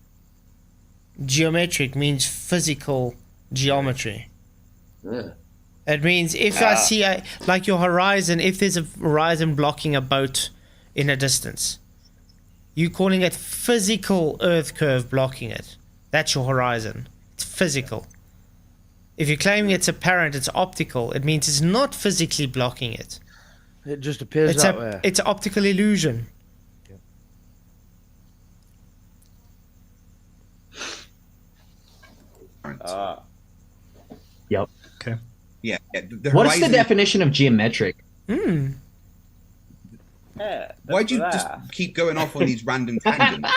Geometric means physical geometry. Yeah. It means if I see like your horizon, if there's a horizon blocking a boat in a distance, you calling it physical Earth curve blocking it. That's your horizon. It's physical. If you're claiming it's apparent, it's optical. It means it's not physically blocking it. It just appears It's that way. it's an optical illusion. Yep. Okay. Yeah. The What is the horizon- definition of geometric? Yeah, Why'd you just keep going off on these random tangents?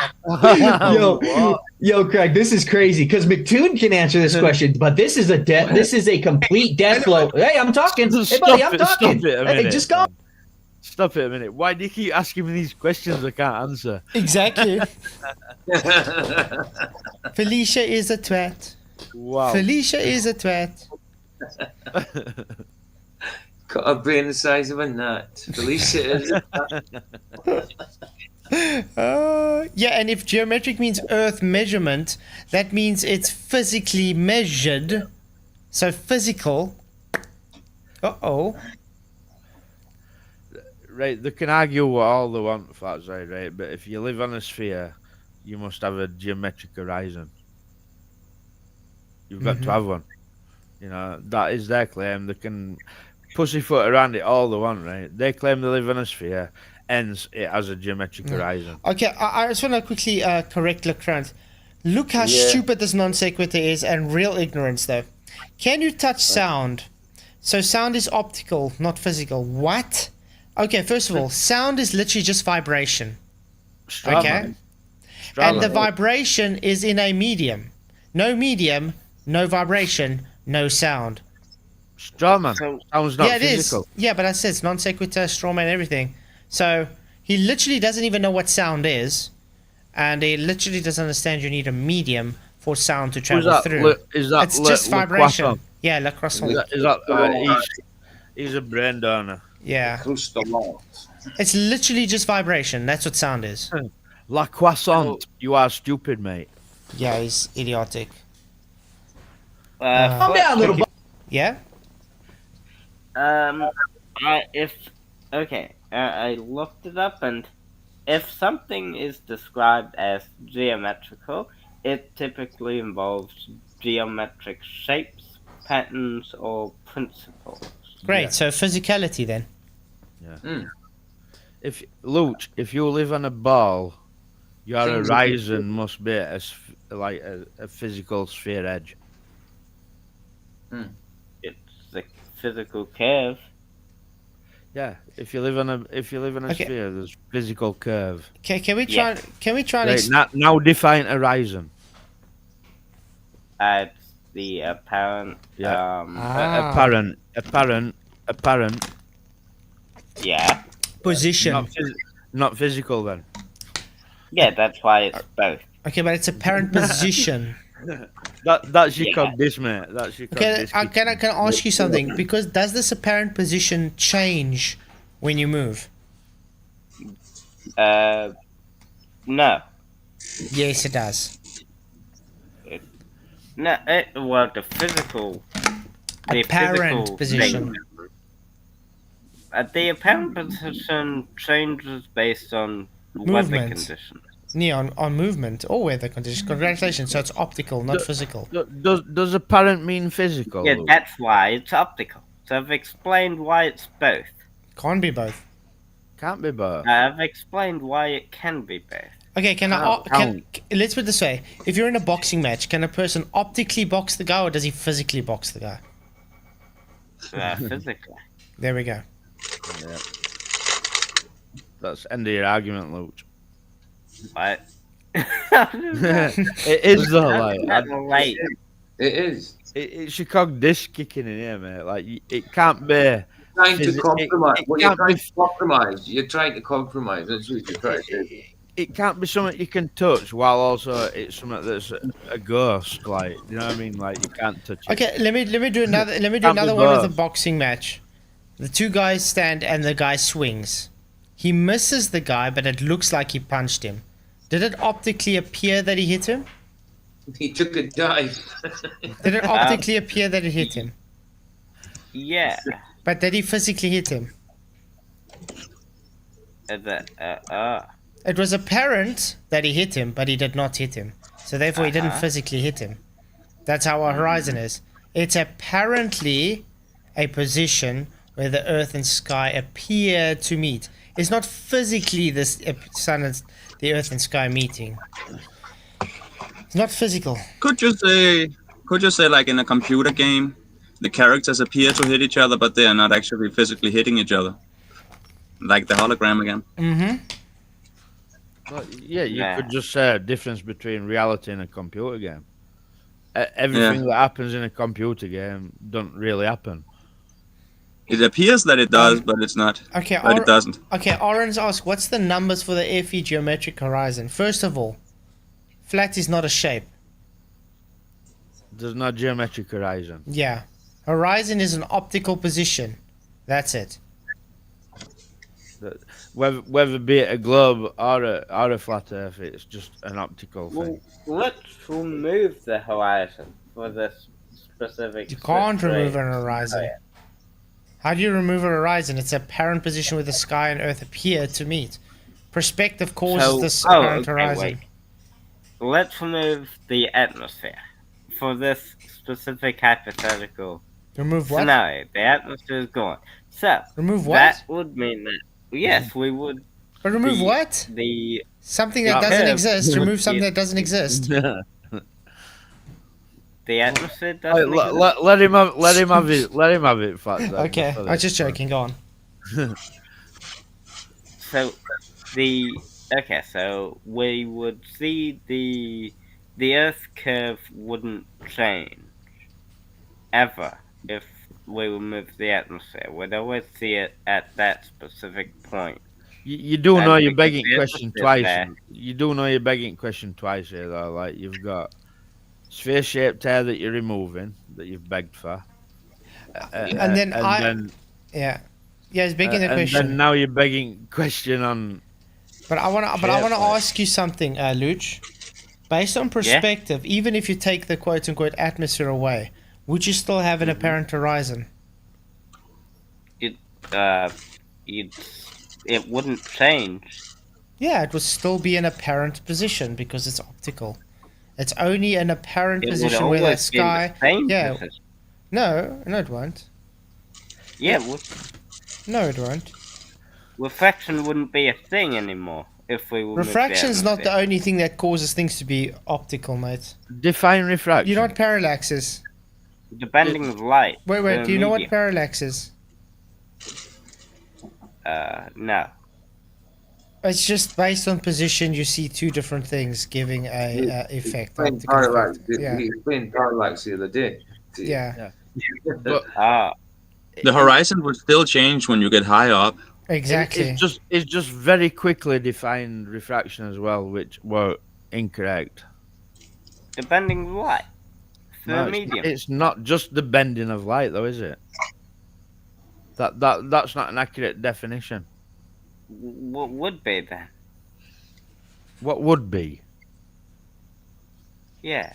Yo, Craig, this is crazy because McToon can answer this question, but this is a complete death blow. Hey, I'm talking. Hey, buddy, I'm talking. Stop it a Hey, minute. just go. Stop it a minute. Why do you keep asking me these questions I can't answer? Exactly. Felicia is a twat. Wow. Felicia is a twat. Got a brain the size of a nut. Felicia is. Yeah, and if geometric means Earth measurement, that means it's physically measured. So physical. Uh-oh. Right, they can argue what all they want, Flatzoid, right? But if you live on a sphere, you must have a geometric horizon. You've got to have one. You know, that is their claim. They can pussyfoot around it all they want, right? They claim they live on a sphere, hence it has a geometric horizon. Okay, I just want to quickly correct Lecrant. Look how stupid this non sequitur is, and real ignorance, though. Can you touch sound? So sound is optical, not physical. What? Okay, first of all, sound is literally just vibration. Okay? And the vibration is in a medium. No medium, no vibration, no sound. Strawman. Sound's not yeah, it physical. is. Yeah, but I said it's non sequitur, strawman, everything. So he literally doesn't even know what sound is, and he literally doesn't understand you need a medium for sound to travel through. It's just vibration. Croissant? Yeah, le croissant. Is that he's a brain donor. Yeah. It's literally just vibration. That's what sound is. La croissant. You are stupid, mate. Yeah, he's idiotic. Calm down, little boy. Yeah. I looked it up, and if something is described as geometrical, it typically involves geometric shapes, patterns, or principles. Great. So physicality then. Yeah. If you live on a ball, your horizon must be a physical sphere edge. It's a physical curve. Yeah, if you live on a sphere, there's physical curve. Okay, can we try? Can we try? Now define horizon. It's the apparent. Apparent. Yeah. Position. Not physical then. Yeah, that's why it's both. Okay, but it's apparent position. That's your cogniz, mate. That's your Okay, cogniz. can I ask you something? Because does this apparent position change when you move? No. Yes, it does. The physical. Apparent position. The apparent position changes based on weather Movement. conditions. Yeah, on movement or weather conditions. Congratulations. So it's optical, not physical. Does apparent mean physical? Yeah, that's why it's optical. So I've explained why it's both. Can't be both. Can't be both. I've explained why it can be both. Okay, let's put it this way. If you're in a boxing match, can a person optically box the guy or does he physically box the guy? Physically. There we go. Yeah. That's end of your argument, Luke. What? It is though, like it is. It's your cogniz kicking in here, mate. Like it can't be. Trying to compromise. You're trying to compromise. You're trying to compromise. That's what you're trying to do. It can't be something you can touch while also it's something that's a ghost. Like, you know what I mean? Like you can't touch it. Okay, let me do another one with a boxing match. The two guys stand and the guy swings. He misses the guy, but it looks like he punched him. Did it optically appear that he hit him? He took a dive. Did it optically appear that it hit him? Yeah. But did he physically hit him? It was apparent that he hit him, but he did not hit him. So therefore he didn't physically hit him. That's how our horizon is. It's apparently a position where the earth and sky appear to meet. It's not physically the earth and sky meeting. It's not physical. Could you say like in a computer game, the characters appear to hit each other, but they are not actually physically hitting each other? Like the hologram again. Mm-hmm. Well, yeah, you could just say a difference between reality and a computer game. Everything that happens in a computer game doesn't really happen. It appears that it does, but it's not. Okay, but it doesn't. Okay, Orange asks, what's the numbers for the FE geometric horizon? First of all, flat is not a shape. There's no geometric horizon. Yeah. Horizon is an optical position. That's it. Whether be it a globe or a flat earth, it's just an optical thing. Let's remove the horizon for this specific. You can't remove an horizon. How do you remove a horizon? It's an apparent position where the sky and earth appear to meet. Perspective causes this apparent horizon. Wait. Let's remove the atmosphere for this specific hypothetical remove what? scenario. The atmosphere is gone. So remove what? That would mean that yes, we would. But remove what? Something that doesn't exist. Remove something that doesn't exist. The atmosphere doesn't exist. Let him have it. Let him have it. Okay, I was just joking. Go on. So we would see the Earth curve wouldn't change ever if we remove the atmosphere. We'd always see it at that specific point. You do know you're begging question twice. You do know you're begging question twice here, though. Like you've got sphere-shaped hair that you're removing that you've begged for, he's begging the question. And then now you're begging question on. But I want to ask you something, Luch. Based on perspective, even if you take the quote-unquote atmosphere away, would you still have an apparent horizon? It wouldn't change. Yeah, it would still be an apparent position because it's optical. It's only an apparent position where the sky. Yeah. Position. No, it won't. Yeah, it would. No, it won't. Refraction wouldn't be a thing anymore if we were. Refraction's not the only thing that causes things to be optical, mate. Define refraction. You know what parallax is? The bending of light. Wait. Do you know what parallax is? No. It's just based on position. You see two different things giving a effect. Parallax. Yeah. We explained parallax the other day. Yeah. The horizon will still change when you get high up. Exactly. It's just very quickly defined refraction as well, which were incorrect. The bending of light. Medium. It's not just the bending of light, though, is it? That's not an accurate definition. What would be then? What would be? Yeah.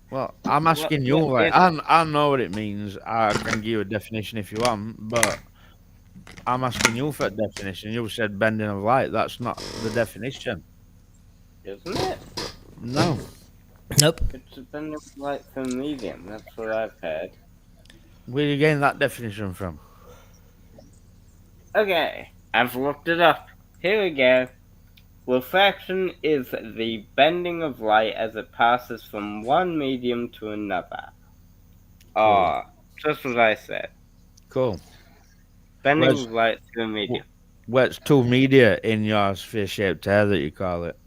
Well, I'm asking you. Like, I know what it means. I can give you a definition if you want, but I'm asking you for a definition. You said bending of light. That's not the definition, isn't it? No. Nope. It's a bending of light for medium. That's what I've heard. Where you getting that definition from? Okay, I've looked it up. Here we go. Refraction is the bending of light as it passes from one medium to another. Cool. Just what I said. Cool. Bending of light through a medium. What's two media in your sphere-shaped hair that you call it?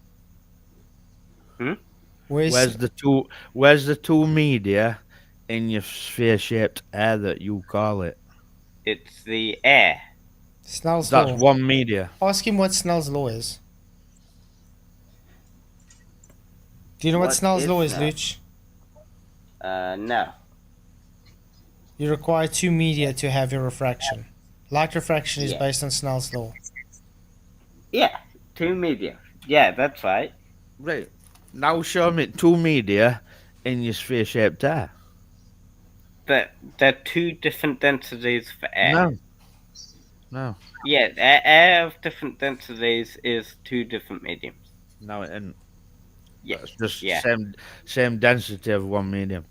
Where's the two media in your sphere-shaped hair that you call it? It's the air. Snell's law. That's one media. Ask him what Snell's law is. Do you know what Snell's law is, Luch? No. You require two media to have your refraction. Light refraction is based on Snell's law. Yeah, two media. Yeah, that's right. Right. Now show me two media in your sphere-shaped hair. But they're two different densities for air. No. Yeah, air of different densities is two different mediums. No, and yeah, it's just same density of one medium.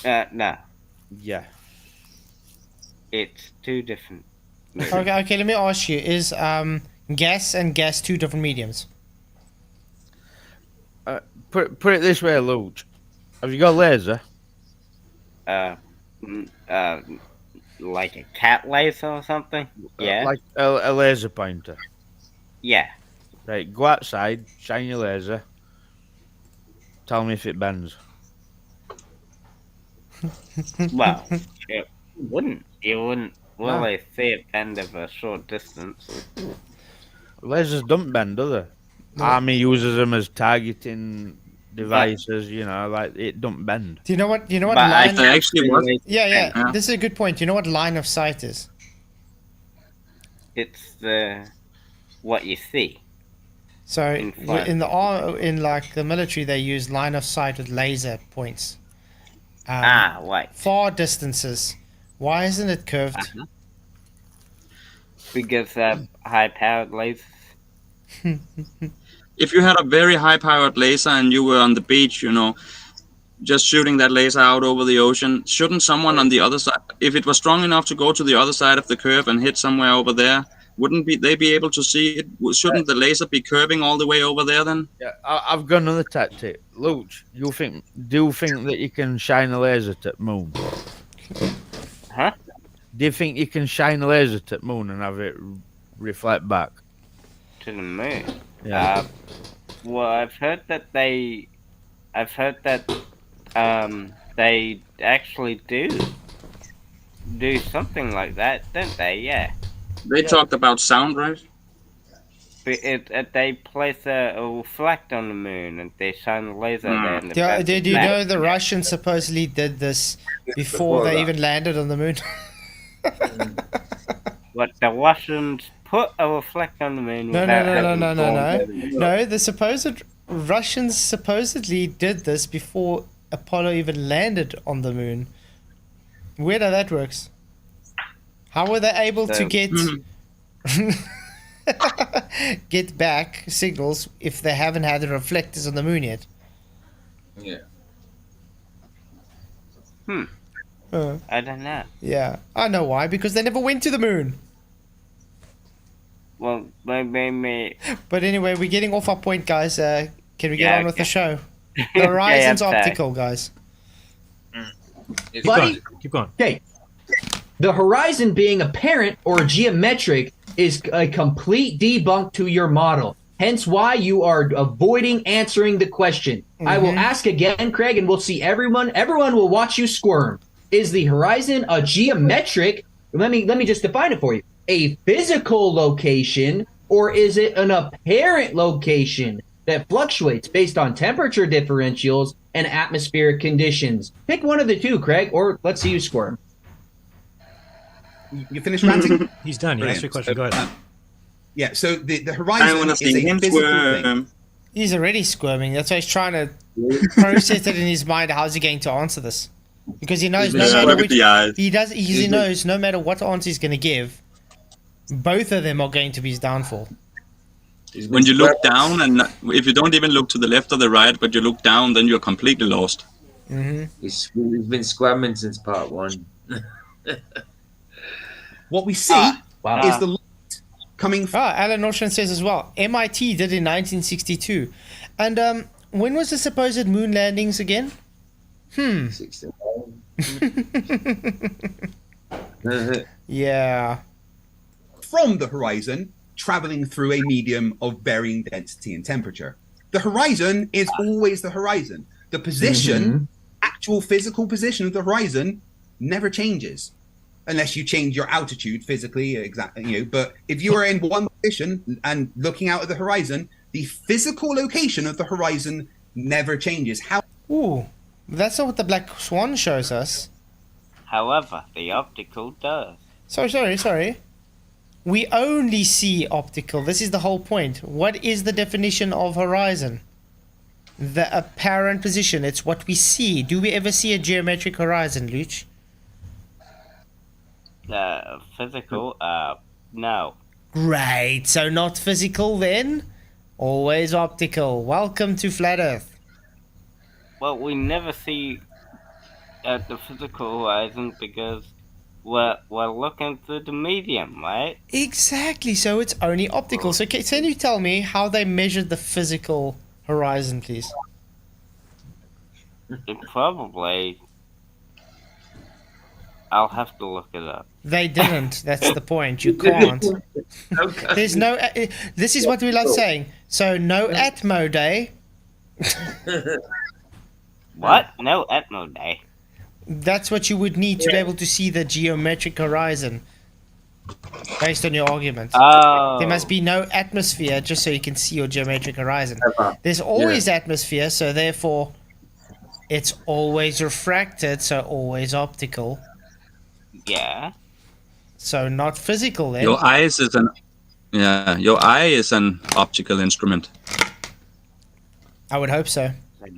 No. Yeah. It's two different mediums. Okay, let me ask you, is gas and gas two different mediums? Put it this way, Luch. Have you got a laser? Like a cat laser or something? Yeah. Like a laser pointer. Yeah. Right, go outside, shine your laser. Tell me if it bends. Well, it wouldn't. You wouldn't really see it bend over a short distance. Lasers don't bend, do they? No. Army uses them as targeting devices, you know, like it don't bend. Do you know what but line? They actually work. Yeah. This is a good point. Do you know what line of sight is? It's what you see. So in like the military, they use line of sight with laser points. Right. Far distances. Why isn't it curved? Because high-powered lasers. If you had a very high-powered laser and you were on the beach, you know, just shooting that laser out over the ocean, shouldn't someone on the other side, if it was strong enough to go to the other side of the curve and hit somewhere over there, wouldn't they be able to see it? Shouldn't the laser be curving all the way over there then? Yeah, I've got another tactic. Luch, do you think that you can shine a laser to the moon? Huh? Do you think you can shine a laser to the moon and have it reflect back? To the moon? Yeah. Well, I've heard that they actually do something like that, don't they? Yeah. They talked about sound, right? They place a reflect on the moon and they shine a laser there. Did you know the Russians supposedly did this before they even landed on the moon? What, the Russians put a reflect on the moon? No. The Russians supposedly did this before Apollo even landed on the moon. Weird how that works. How were they able to get get back signals if they haven't had the reflectors on the moon yet? Yeah. I don't know. Yeah, I know why. Because they never went to the moon. Well, maybe. But anyway, we're getting off our point, guys. Can we get on with the show? The Okay, horizon's I'm back. optical, guys. Buddy, Keep going. okay. The horizon being apparent or geometric is a complete debunk to your model. Hence why you are avoiding answering the question. I will ask again, Craig, and we'll see everyone will watch you squirm. Is the horizon a geometric, let me just define it for you, a physical location, or is it an apparent location that fluctuates based on temperature differentials and atmospheric conditions? Pick one of the two, Craig, or let's see you squirm. You finished ranting? He's done. You answered your question. Go ahead. Yeah, so the I horizon want to is see a him physical thing. squirm. He's already squirming. That's why he's trying to process it in his mind. How's he going to answer this? Because he knows no matter which he knows no matter what answer he's going to give, both of them are going to be his downfall. When you look down, and if you don't even look to the left or the right, but you look down, then you're completely lost. He's been squirming since part 1. What we see is the light coming from... Alan Norshan says as well, MIT did in 1962. And when was the supposed moon landings again? 69. Yeah. From the horizon, traveling through a medium of varying density and temperature. The horizon is always the horizon. The position, actual physical position of the horizon, never changes. Unless you change your altitude physically, exactly. But if you are in one position and looking out at the horizon, the physical location of the horizon never changes. Ooh, that's not what the black swan shows us. However, the optical does. Sorry. We only see optical. This is the whole point. What is the definition of horizon? The apparent position. It's what we see. Do we ever see a geometric horizon, Luch? Physical? No. Great. So not physical then? Always optical. Welcome to Flat Earth. Well, we never see the physical horizon because we're looking through the medium, right? Exactly. So it's only optical. So can you tell me how they measured the physical horizon, please? Probably. I'll have to look it up. They didn't. That's the point. You can't. There's no... this is what we love saying. So no Atmo day. What? No Atmo day. That's what you would need to be able to see the geometric horizon. Based on your argument. Oh. There must be no atmosphere just so you can see your geometric horizon. There's always atmosphere, so therefore it's always refracted, so always optical. Yeah. So not physical then. Your eye is an optical instrument. I would hope so.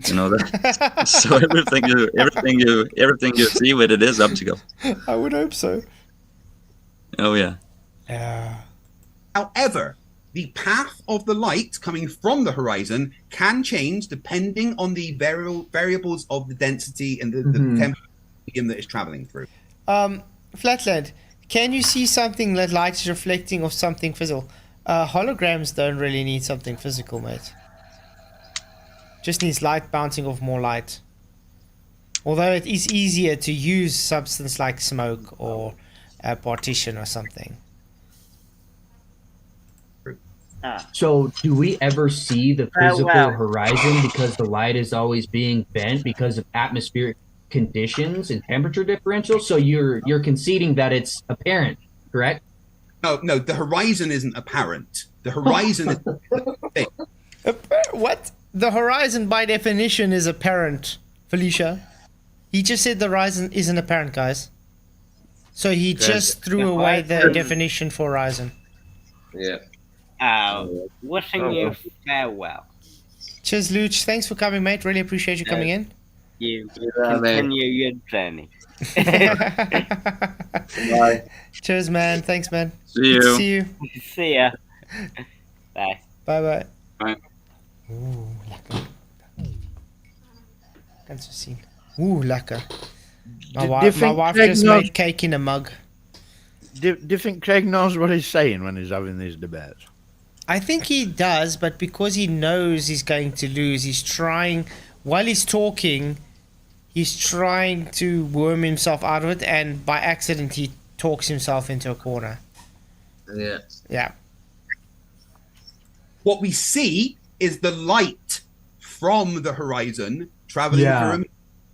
You know that. So everything you see with it is optical. I would hope so. Oh yeah. However, the path of the light coming from the horizon can change depending on the variables of the density and the temperature medium that is traveling through. Flatland, can you see something that light is reflecting of something physical? Holograms don't really need something physical, mate. Just needs light bouncing off more light. Although it is easier to use substance like smoke or a partition or something. So do we ever see the physical horizon because the light is always being bent because of atmospheric conditions and temperature differentials? So you're conceding that it's apparent, correct? No, the horizon isn't apparent. The horizon is... What? The horizon by definition is apparent, Felicia. He just said the horizon isn't apparent, guys. So he just threw away the definition for horizon. Yeah. Wishing you farewell. Cheers, Luch. Thanks for coming, mate. Really appreciate you coming in. You continue your journey. Bye. Cheers, man. Thanks, man. See Good to you. see you. See ya. Bye. Bye-bye. Bye. Ooh, lekker. Ganz zo zien. Ooh, lekker. My, Do you my think wife Craig just knows- made cake in a mug. Do you think Craig knows what he's saying when he's having these debates? I think he does, but because he knows he's going to lose, he's trying, while he's talking, he's trying to worm himself out of it, and by accident he talks himself into a corner. Yeah. Yeah. What we see is the light from the horizon traveling through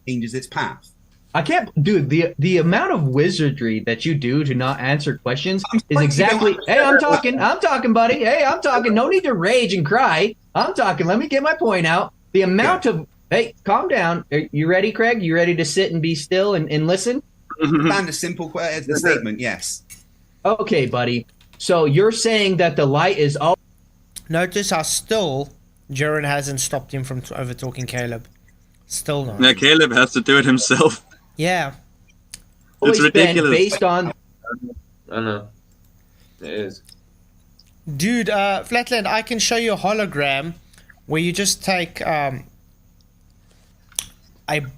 changes its path. I can't, dude. The amount of wizardry that you do to not answer questions is exactly. Hey, I'm talking, buddy. Hey, I'm talking. No need to rage and cry. I'm talking. Let me get my point out. The amount of. Hey, calm down. Are you ready, Craig? You ready to sit and be still and listen? And a simple statement, yes. Okay, buddy. So you're saying that the light is all. Notice how still Jaren hasn't stopped him from over talking Kaleb. Still not. Yeah, Kaleb has to do it himself. Yeah. It's ridiculous. Based on. I know. It is. Dude, Flatland, I can show you a hologram where you just take a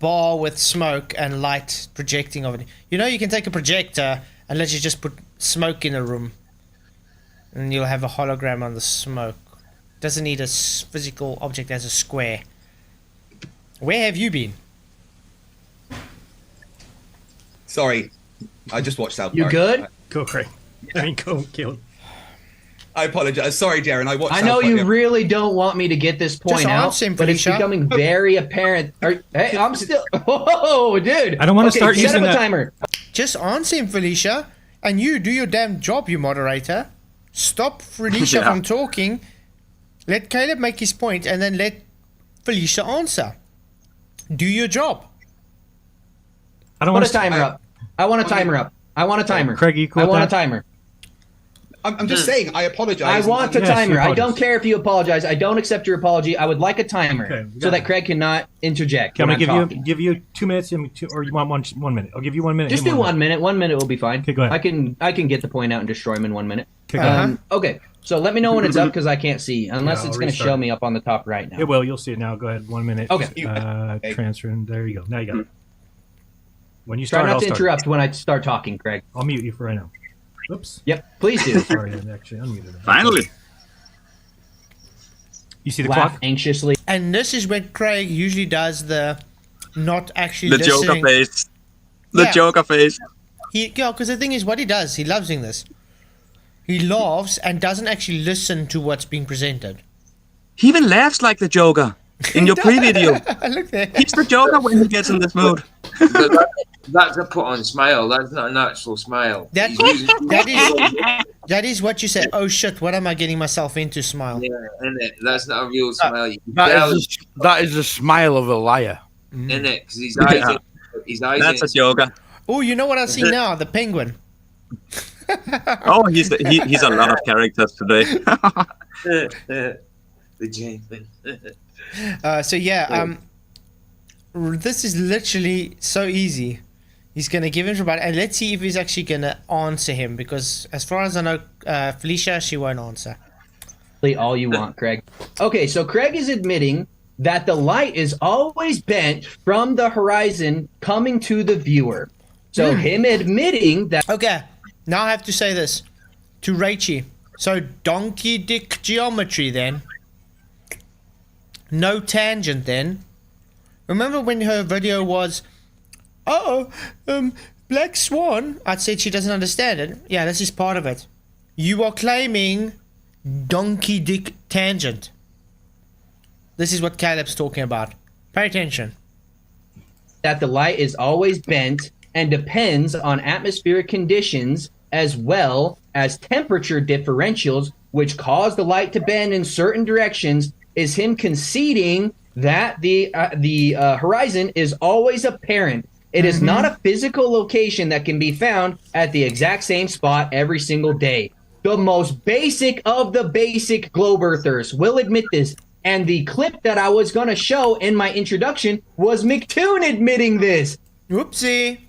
bar with smoke and light projecting over it. You know, you can take a projector and let you just put smoke in a room, and you'll have a hologram on the smoke. Doesn't need a physical object as a square. Where have you been? Sorry, I just watched South Park. You good? Go, Craig. I mean, go, Caleb. I apologize. Sorry, Jaren. I watched. I South know Park. you really don't want me to get this point Just out, answer him, but it's Felicia. becoming very apparent. Hey, I'm still. Whoa, dude! I don't want to start set using up a that. timer. Just answer him, Felicia. And you do your damn job, you moderator. Stop Felicia Yeah. from talking. Let Kaleb make his point, and then let Felicia answer. Do your job. I don't Put want a timer up. I want a timer up. I want a timer. Craig, you cool I with want that? a timer. I'm just saying. I apologize. I want a Yes, timer. you I don't apologize. care if you apologize. I don't accept your apology. I would like a timer Okay, we so got that it. Craig cannot interject. Okay, I'm when gonna talking. give you 2 minutes, or you want 1 minute? I'll give you 1 minute. Just him do 1 minute. 1 minute will be fine. Okay, go ahead. I can get the point out and destroy him in 1 minute. Okay, go ahead. Okay, so let me know when it's up because I can't see unless Yeah, it's I'll going to restart. show me up on the top right now. It will. You'll see it now. Go ahead. 1 minute. Okay. Transferring. There you go. Now you got it. When you Try start, not I'll to start. interrupt when I start talking, Craig. I'll mute you for right now. Oops. Yep, please do. Sorry, I actually unmuted him. Finally. You see the Laugh clock? anxiously. And this is when Craig usually does the not actually The Joker listening. face. The Yeah. Joker face. Because the thing is, what he does, he loves doing this. He laughs and doesn't actually listen to what's being presented. He even laughs like the Joker in your pre-video. Look there. He's the Joker when he gets in this mood. But that's a put on smile. That's not a natural smile. That, He's using- that is what you say. Oh shit! What am I getting myself into? Smile. Yeah, innit? That's not a real smile. You can That tell, is the smile of a liar. innit? Because his eyes, Yeah. his eyes. That's a ain't- Joker. Oh, you know what I see now? The penguin. Oh, he's a lot of characters today. the Jamin. So yeah, this is literally so easy. He's gonna give him about, and let's see if he's actually gonna answer him. Because as far as I know, Felicia, she won't answer. All you want, Craig. Okay, so Craig is admitting that the light is always bent from the horizon coming to the viewer. So him admitting that. Okay, now I have to say this to Rachie. So donkey dick geometry then. No tangent then. Remember when her video was, Black Swan? I said she doesn't understand it. Yeah, this is part of it. You are claiming donkey dick tangent. This is what Kaleb's talking about. Pay attention. That the light is always bent and depends on atmospheric conditions as well as temperature differentials which cause the light to bend in certain directions is him conceding that the horizon is always apparent. It is not a physical location that can be found at the exact same spot every single day. The most basic of the basic globe earthers will admit this. And the clip that I was going to show in my introduction was McToon admitting this. Whoopsie.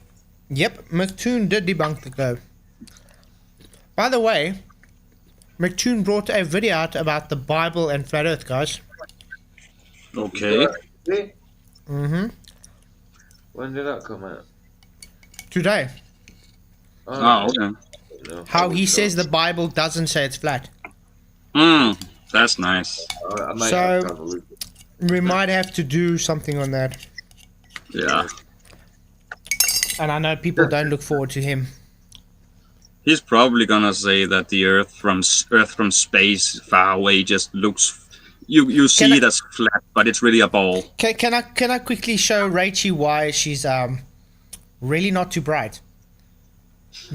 Yep, McToon did debunk the globe. By the way, McToon brought a video out about the Bible and flat Earth, guys. Okay. Mm-hmm. When did that come out? Today. Oh, okay. How he says the Bible doesn't say it's flat. That's nice. So we might have to do something on that. Yeah. And I know people don't look forward to him. He's probably gonna say that the Earth from space far away just looks. You see it as flat, but it's really a ball. Can I quickly show Rachel why she's really not too bright?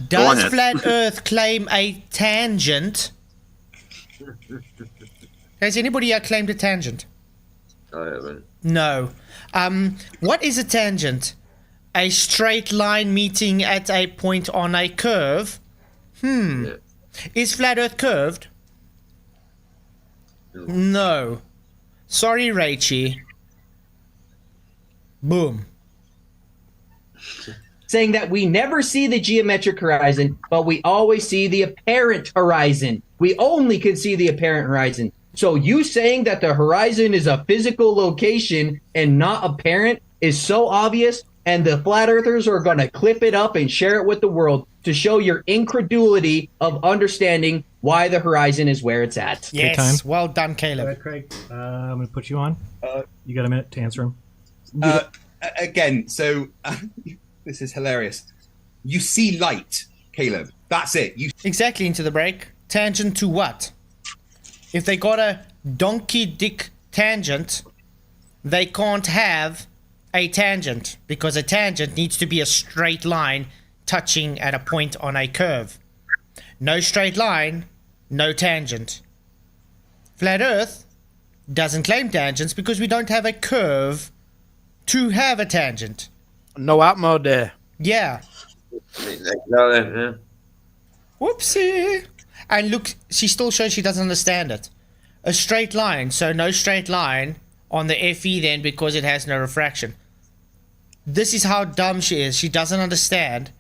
Does flat Earth claim a tangent? Has anybody here claimed a tangent? I haven't. No. What is a tangent? A straight line meeting at a point on a curve? Yeah. Is flat Earth curved? No. Sorry, Rachie. Boom. Saying that we never see the geometric horizon, but we always see the apparent horizon. We only can see the apparent horizon. So you saying that the horizon is a physical location and not apparent is so obvious, and the flat earthers are going to clip it up and share it with the world to show your incredulity of understanding why the horizon is where it's at. Yes, well done, Kaleb. Craig, I'm going to put you on. You got a minute to answer him. Again, so this is hilarious. You see light, Kaleb. That's it. Exactly, into the break. Tangent to what? If they got a donkey dick tangent, they can't have a tangent, because a tangent needs to be a straight line touching at a point on a curve. No straight line, no tangent. Flat Earth doesn't claim tangents because we don't have a curve to have a tangent. No Atmo there. Yeah. Whoopsie. And look, she still shows she doesn't understand it. A straight line, so no straight line on the FE then because it has no refraction. This is how dumb she is. She doesn't understand.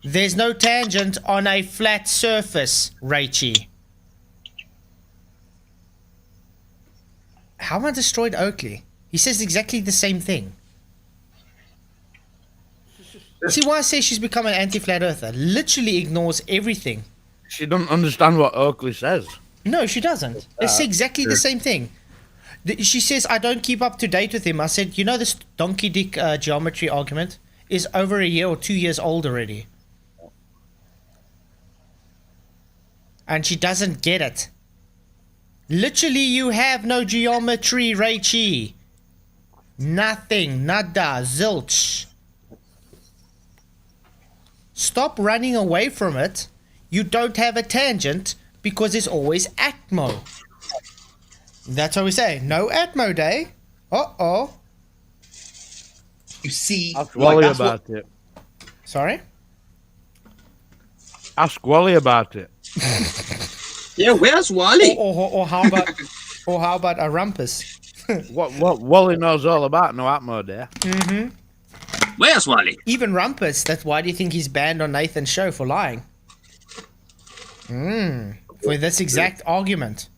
There's no tangent on a flat surface, Rachie. How am I destroyed Oakley? He says exactly the same thing. See why I say she's become an anti-flat earther? Literally ignores everything. She doesn't understand what Oakley says. No, she doesn't. It's exactly the same thing. She says, I don't keep up to date with him. I said, you know, this donkey dick geometry argument is over a year or 2 years old already. And she doesn't get it. Literally, you have no geometry, Raichi. Nothing. Nada. Zilch. Stop running away from it. You don't have a tangent because it's always Atmo. That's what we say. No Atmo day. Uh-oh. You see... Ask Wally about it. Sorry? Ask Wally about it. Yeah, where's Wally? Or how about a rumpus? what Wally knows all about no Atmo there. Mm-hmm. Where's Wally? Even rumpus. That's why do you think he's banned on Nathan's show for lying? For this exact argument.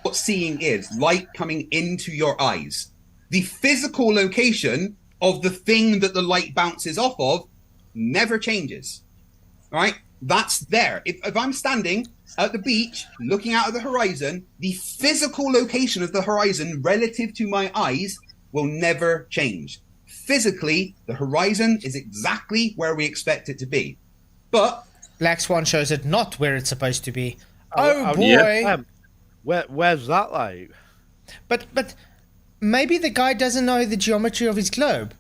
What seeing is light coming into your eyes. The physical location of the thing that the light bounces off of never changes. Right? That's there. If I'm standing at the beach looking out at the horizon, the physical location of the horizon relative to my eyes will never change. Physically, the horizon is exactly where we expect it to be. But Black Swan shows it not where it's supposed to be. Oh boy. Yeah. Where's that like? But maybe the guy doesn't know the geometry of his globe.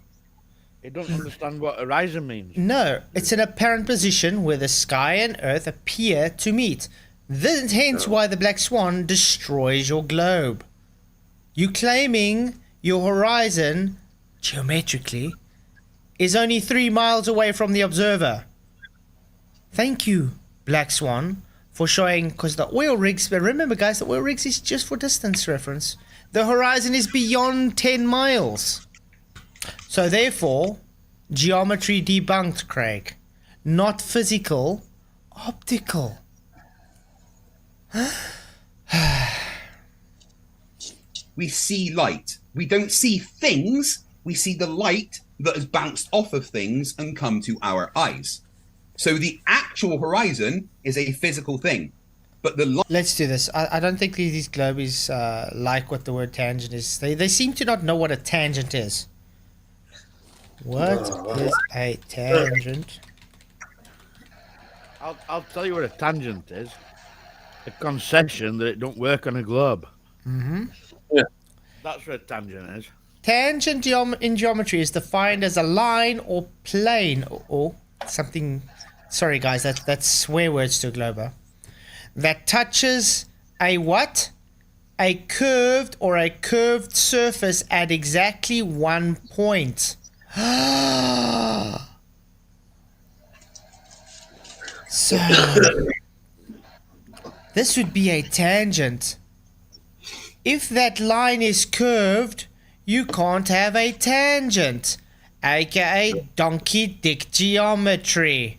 He doesn't understand what horizon means. No, it's an apparent position where the sky and earth appear to meet. This hence why the Black Swan destroys your globe. You claiming your horizon, geometrically, is only 3 miles away from the observer. Thank you, Black Swan, for showing, because the oil rigs, but remember guys, the oil rigs is just for distance reference. The horizon is beyond 10 miles. So therefore, geometry debunked, Craig. Not physical, optical. We see light. We don't see things. We see the light that has bounced off of things and come to our eyes. So the actual horizon is a physical thing. But the Let's do this. I don't think these globies like what the word tangent is. They seem to not know what a tangent is. What is a tangent? I'll tell you what a tangent is. A concession that it don't work on a globe. Mm-hmm. Yeah. That's what a tangent is. Tangent in geometry is defined as a line or plane or something. Sorry, guys, that's swear words to a glober. That touches a what? A curved or a curved surface at exactly one point. So this would be a tangent. If that line is curved, you can't have a tangent, aka donkey dick geometry.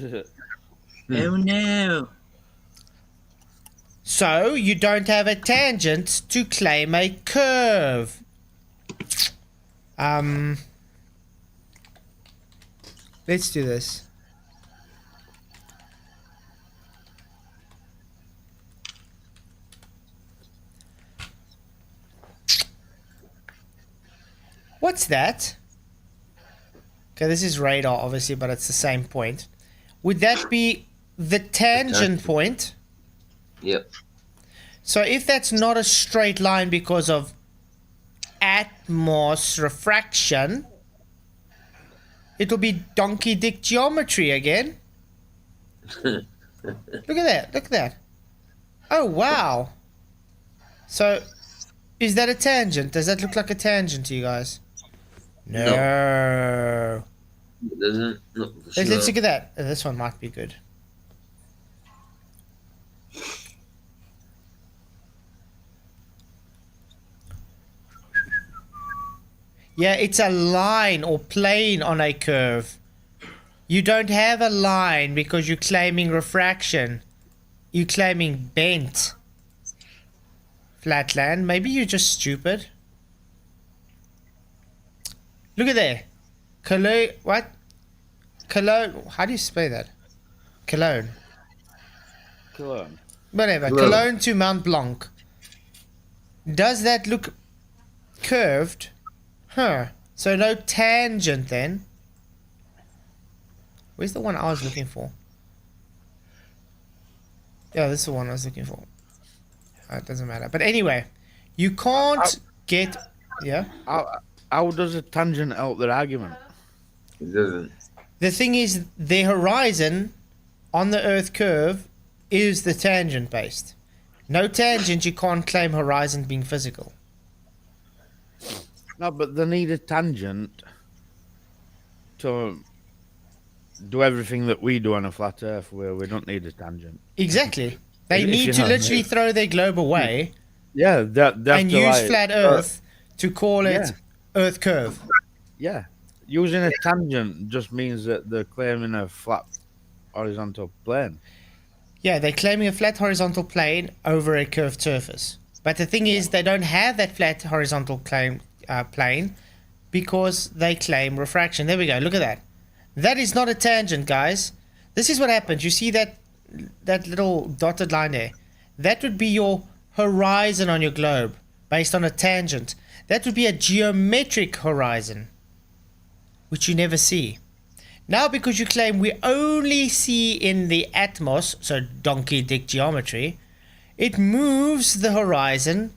Oh no. So you don't have a tangent to claim a curve. Let's do this. What's that? Okay, this is radar, obviously, but it's the same point. Would that be the tangent point? Yep. So if that's not a straight line because of atmos refraction, it'll be donkey dick geometry again. Look at that. Look at that. Oh, wow. So, is that a tangent? Does that look like a tangent to you guys? No. It doesn't. No, Let's look at that. This one might be good. Yeah, it's a line or plane on a curve. You don't have a line because you're claiming refraction. You're claiming bent. Flatland. Maybe you're just stupid. Look at there. Cologne. What? Cologne. How do you spell that? Cologne. Cologne. Whatever. Cologne to Mount Blanc. Does that look curved? Huh. So no tangent then. Where's the one I was looking for? Yeah, this is the one I was looking for. It doesn't matter. But anyway, you can't get... Yeah? How does a tangent help their argument? It doesn't. The thing is, the horizon on the Earth curve is the tangent based. No tangent, you can't claim horizon being physical. No, but they need a tangent to do everything that we do on a flat Earth, where we don't need a tangent. Exactly. They need to literally throw their globe away. Yeah, and use flat Earth to call it Earth curve. Yeah, using a tangent just means that they're claiming a flat horizontal plane. Yeah, they're claiming a flat horizontal plane over a curved surface. But the thing is, they don't have that flat horizontal plane because they claim refraction. There we go. Look at that. That is not a tangent, guys. This is what happens. You see that little dotted line there? That would be your horizon on your globe based on a tangent. That would be a geometric horizon, which you never see. Now, because you claim we only see in the atmos, so donkey dick geometry, it moves the horizon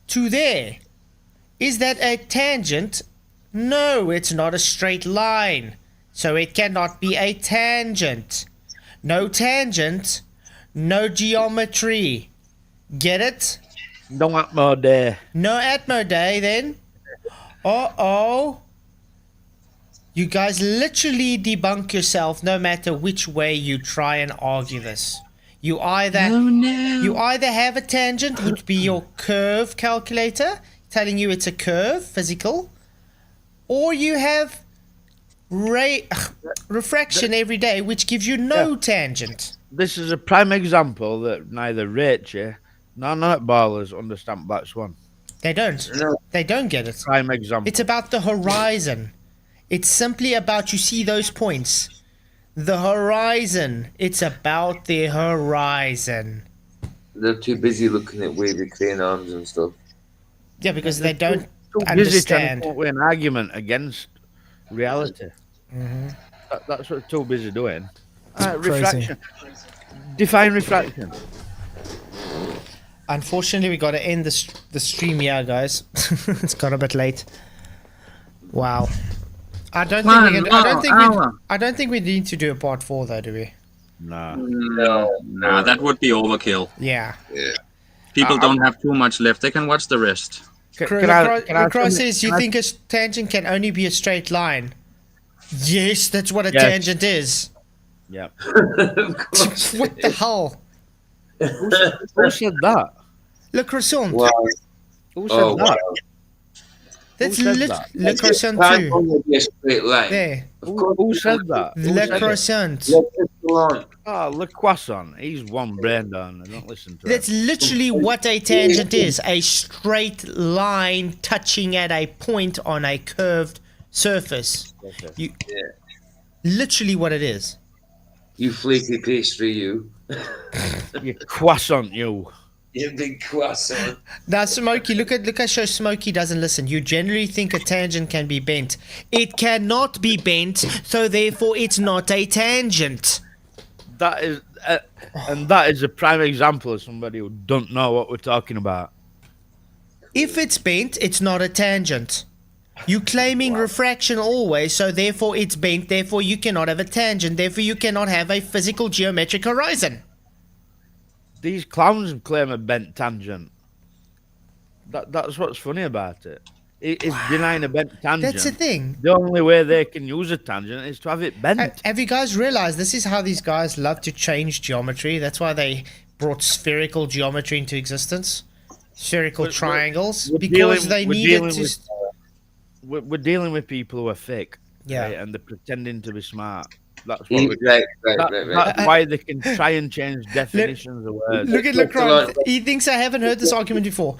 to there. Is that a tangent? No, it's not a straight line. So it cannot be a tangent. No tangent, no geometry. Get it? No Atmo day. No Atmo day then? Uh-oh. You guys literally debunk yourself no matter which way you try and argue this. You either have a tangent, which be your curve calculator telling you it's a curve, physical, or you have refraction every day, which gives you no tangent. This is a prime example that neither Rachel nor nutballers understand Black Swan. They don't. They don't get it. Prime example. It's about the horizon. It's simply about, you see those points. The horizon. It's about the horizon. They're too busy looking at wavy crane arms and stuff. Yeah, because they don't Too busy trying to come up with an argument against reality. That's what they're too busy doing. Refraction. Define refraction. Unfortunately, we got to end the stream here, guys. It's got a bit late. Wow. I don't think we need to do a part 4 though, do we? No, that would be overkill. Yeah. People don't have too much left. They can watch the rest. Cross says, you think a tangent can only be a straight line? Yes, that's what a tangent is. Yeah. What the hell? Who said that? Le croissant. Wow. Who said that? That's Who said le that? croissant Can't too. only be a straight line. There. Who said that? Le croissant. Le croissant. He's one brain down. Don't listen to That's him. literally what a tangent is. A straight line touching at a point on a curved surface. Literally what it is. You flaky pastry, you. You croissant, you. You big croissant. Now, Smokey, look at show Smokey doesn't listen. You generally think a tangent can be bent. It cannot be bent, so therefore it's not a tangent. That is, and that is a prime example of somebody who don't know what we're talking about. If it's bent, it's not a tangent. You claiming refraction always, so therefore it's bent, therefore you cannot have a tangent, therefore you cannot have a physical geometric horizon. These clowns claim a bent tangent. That's what's funny about it. It's denying a bent tangent. That's the thing. The only way they can use a tangent is to have it bent. Have you guys realized this is how these guys love to change geometry? That's why they brought spherical geometry into existence. Spherical triangles. Because they needed to... We're dealing with people who are fake. Yeah. Right? And they're pretending to be smart. That's what that's why they can try and change definitions of words. Look at Lacroix. He thinks I haven't heard this argument before.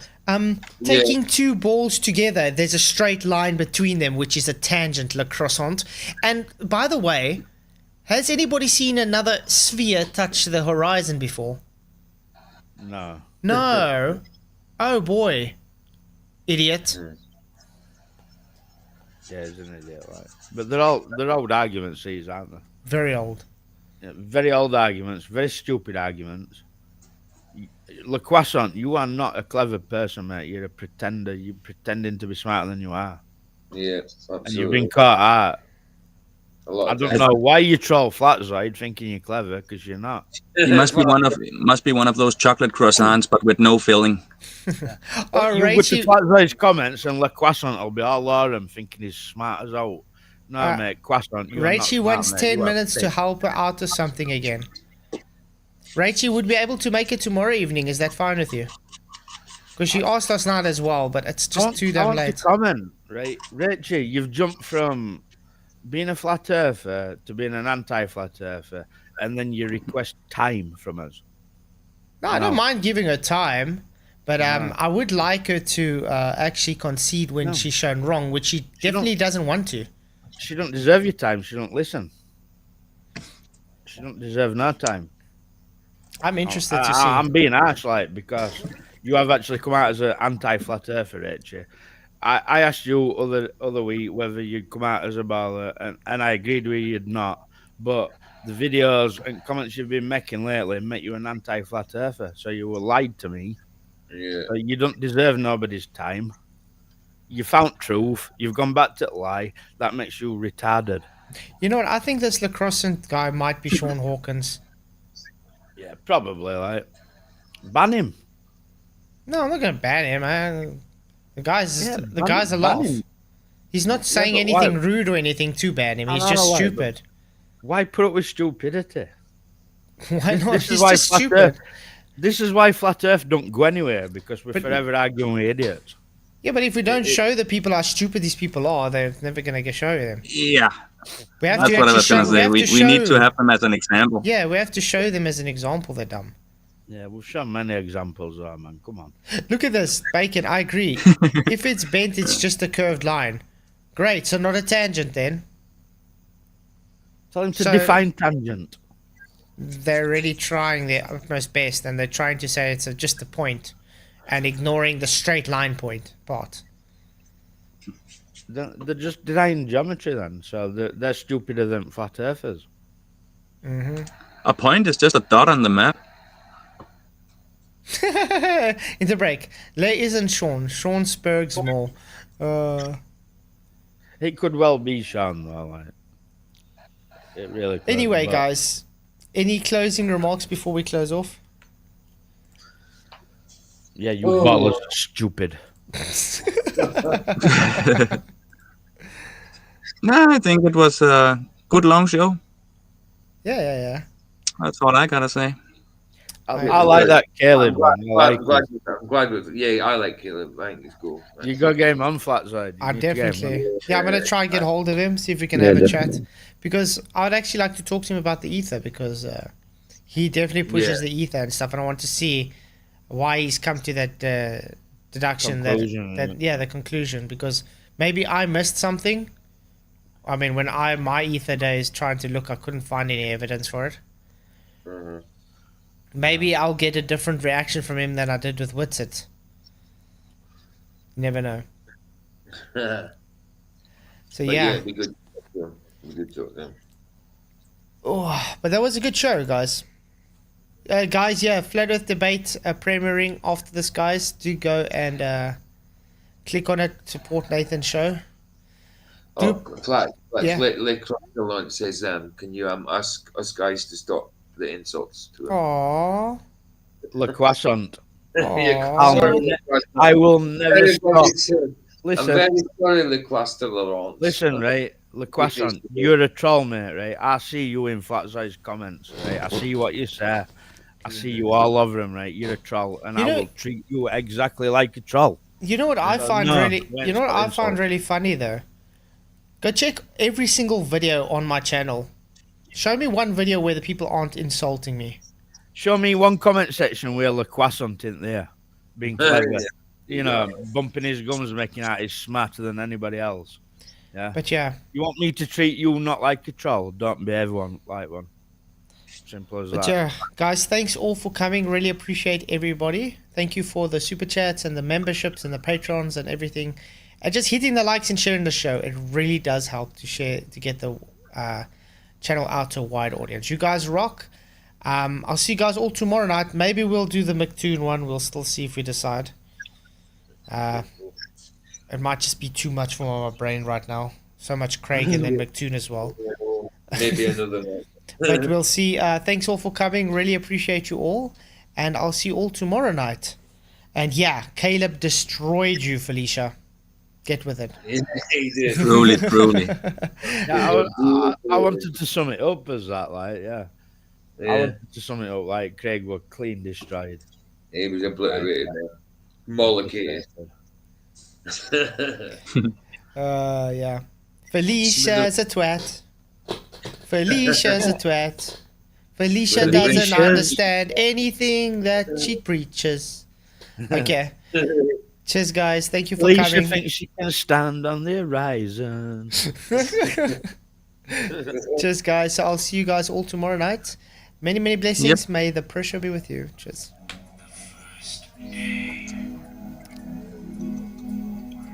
Taking two balls together, there's a straight line between them, which is a tangent, le croissant. And by the way, has anybody seen another sphere touch the horizon before? No. No. Oh boy. Idiot. Yeah, he's an idiot, right? But they're old arguments, these, aren't they? Very old. Yeah, very old arguments, very stupid arguments. Le Croissant, you are not a clever person, mate. You're a pretender. You're pretending to be smarter than you are. Yeah, absolutely. And you've been caught out. I don't know why you troll Flatzoid thinking you're clever, because you're not. He must be one of those chocolate croissants, but with no filling. You with the Flatzoid's comments, and Le Croissant will be all over him thinking he's smart as out. No, mate, Croissant. Rachie wants 10 minutes to help her out of something again. Rachie would be able to make it tomorrow evening. Is that fine with you? Because she asked last night as well, but it's just too damn late. Comment, right, Rachie, you've jumped from being a flat earther to being an anti-flat earther, and then you request time from us. No, I don't mind giving her time, but I would like her to actually concede when she's shown wrong, which she definitely doesn't want to. She don't deserve your time. She don't listen. She don't deserve no time. I'm interested to see. I'm being harsh, like, because you have actually come out as an anti-flat earther, Rachie. I asked you other week whether you'd come out as a baller, and I agreed with you'd not. But the videos and comments you've been making lately make you an anti-flat earther. So you were lied to me. Yeah. So you don't deserve nobody's time. You found truth. You've gone back to lie. That makes you retarded. You know what? I think this lacrosse guy might be Sean Hawkins. Yeah, probably. Like, ban him. No, I'm not going to ban him, man. The guy's a laugh. He's not saying anything rude or anything to ban him. He's just stupid. Why put up with stupidity? Why not? This is He's why just flat stupid. Earth. This is why flat Earth don't go anywhere, because we're forever arguing with idiots. Yeah, but if we don't show the people how stupid these people are, they're never going to show them. Yeah. We have That's to what I actually was going show. to say. We need to have them as an example. Yeah, we have to show them as an example. They're dumb. Yeah, we've shown many examples, man. Come on. Look at this, Bacon. I agree. If it's bent, it's just a curved line. Great. So not a tangent then. Tell him to define tangent. They're already trying their utmost best, and they're trying to say it's just a point, and ignoring the straight line point part. They're just denying geometry then, so they're stupider than flat earthers. Mm-hmm. A point is just a dot on the map. In the break, there isn't Sean. Sean Spurgs more. It could well be Sean though, like. It really could. Anyway, guys, any closing remarks before we close off? Yeah, you bottlers are stupid. No, I think it was a good long show. Yeah. That's all I gotta say. I like that Kaleb. I'm glad with it. Yeah, I like Kaleb. I think he's cool. You got game on Flatzoid. I definitely. Yeah, I'm gonna try and get hold of him, see if we can have a chat. Because I'd actually like to talk to him about the ether, because he definitely pushes the ether and stuff, and I want to see why he's come to that deduction, the conclusion. Because maybe I missed something. I mean, when my ether days trying to look, I couldn't find any evidence for it. Maybe I'll get a different reaction from him than I did with Witsit. Never know. So yeah. It'd be good. Good talk then. Oh, but that was a good show, guys. Guys, yeah, Flat Earth Debate premiering after this, guys. Do go and click on it, support Nathan's show. Flat, yeah. Lick Launch says, can you ask us guys to stop the insults to him? Aww. Le Croissant. Aww. I will never stop. Listen, I'm very sorry, Le Croissant. Listen, right, Le Croissant, you're a troll, mate, right? I see you in Flatzoid's comments, right? I see what you say. I see you all over him, right? You're a troll, and I will treat you exactly like a troll. You know what I find really funny though? Go check every single video on my channel. Show me one video where the people aren't insulting me. Show me one comment section where Le Croissant isn't there, being clever. You know, bumping his gums, making out he's smarter than anybody else. Yeah. But yeah. You want me to treat you not like a troll? Don't behave like one. Simple as that. But yeah, guys, thanks all for coming. Really appreciate everybody. Thank you for the super chats and the memberships and the patrons and everything. And just hitting the likes and sharing the show. It really does help to get the channel out to a wide audience. You guys rock. I'll see you guys all tomorrow night. Maybe we'll do the McToon one. We'll still see if we decide. It might just be too much for my brain right now. So much Craig and then McToon as well. Maybe another one. But we'll see. Thanks all for coming. Really appreciate you all. And I'll see you all tomorrow night. And yeah, Kaleb destroyed you, Felicia. Get with it. He did. Truly. Yeah, I wanted to sum it up as that, like, yeah. I wanted to sum it up like Craig was clean destroyed. He was obliterated. Mollicated. Yeah. Felicia's a twat. Felicia's a twat. Felicia doesn't understand anything that she preaches. Okay. Cheers, guys. Thank you for Felicia coming. thinks she can stand on the horizon. Cheers, guys. So I'll see you guys all tomorrow night. Many, many blessings. May the pressure be with you. Cheers.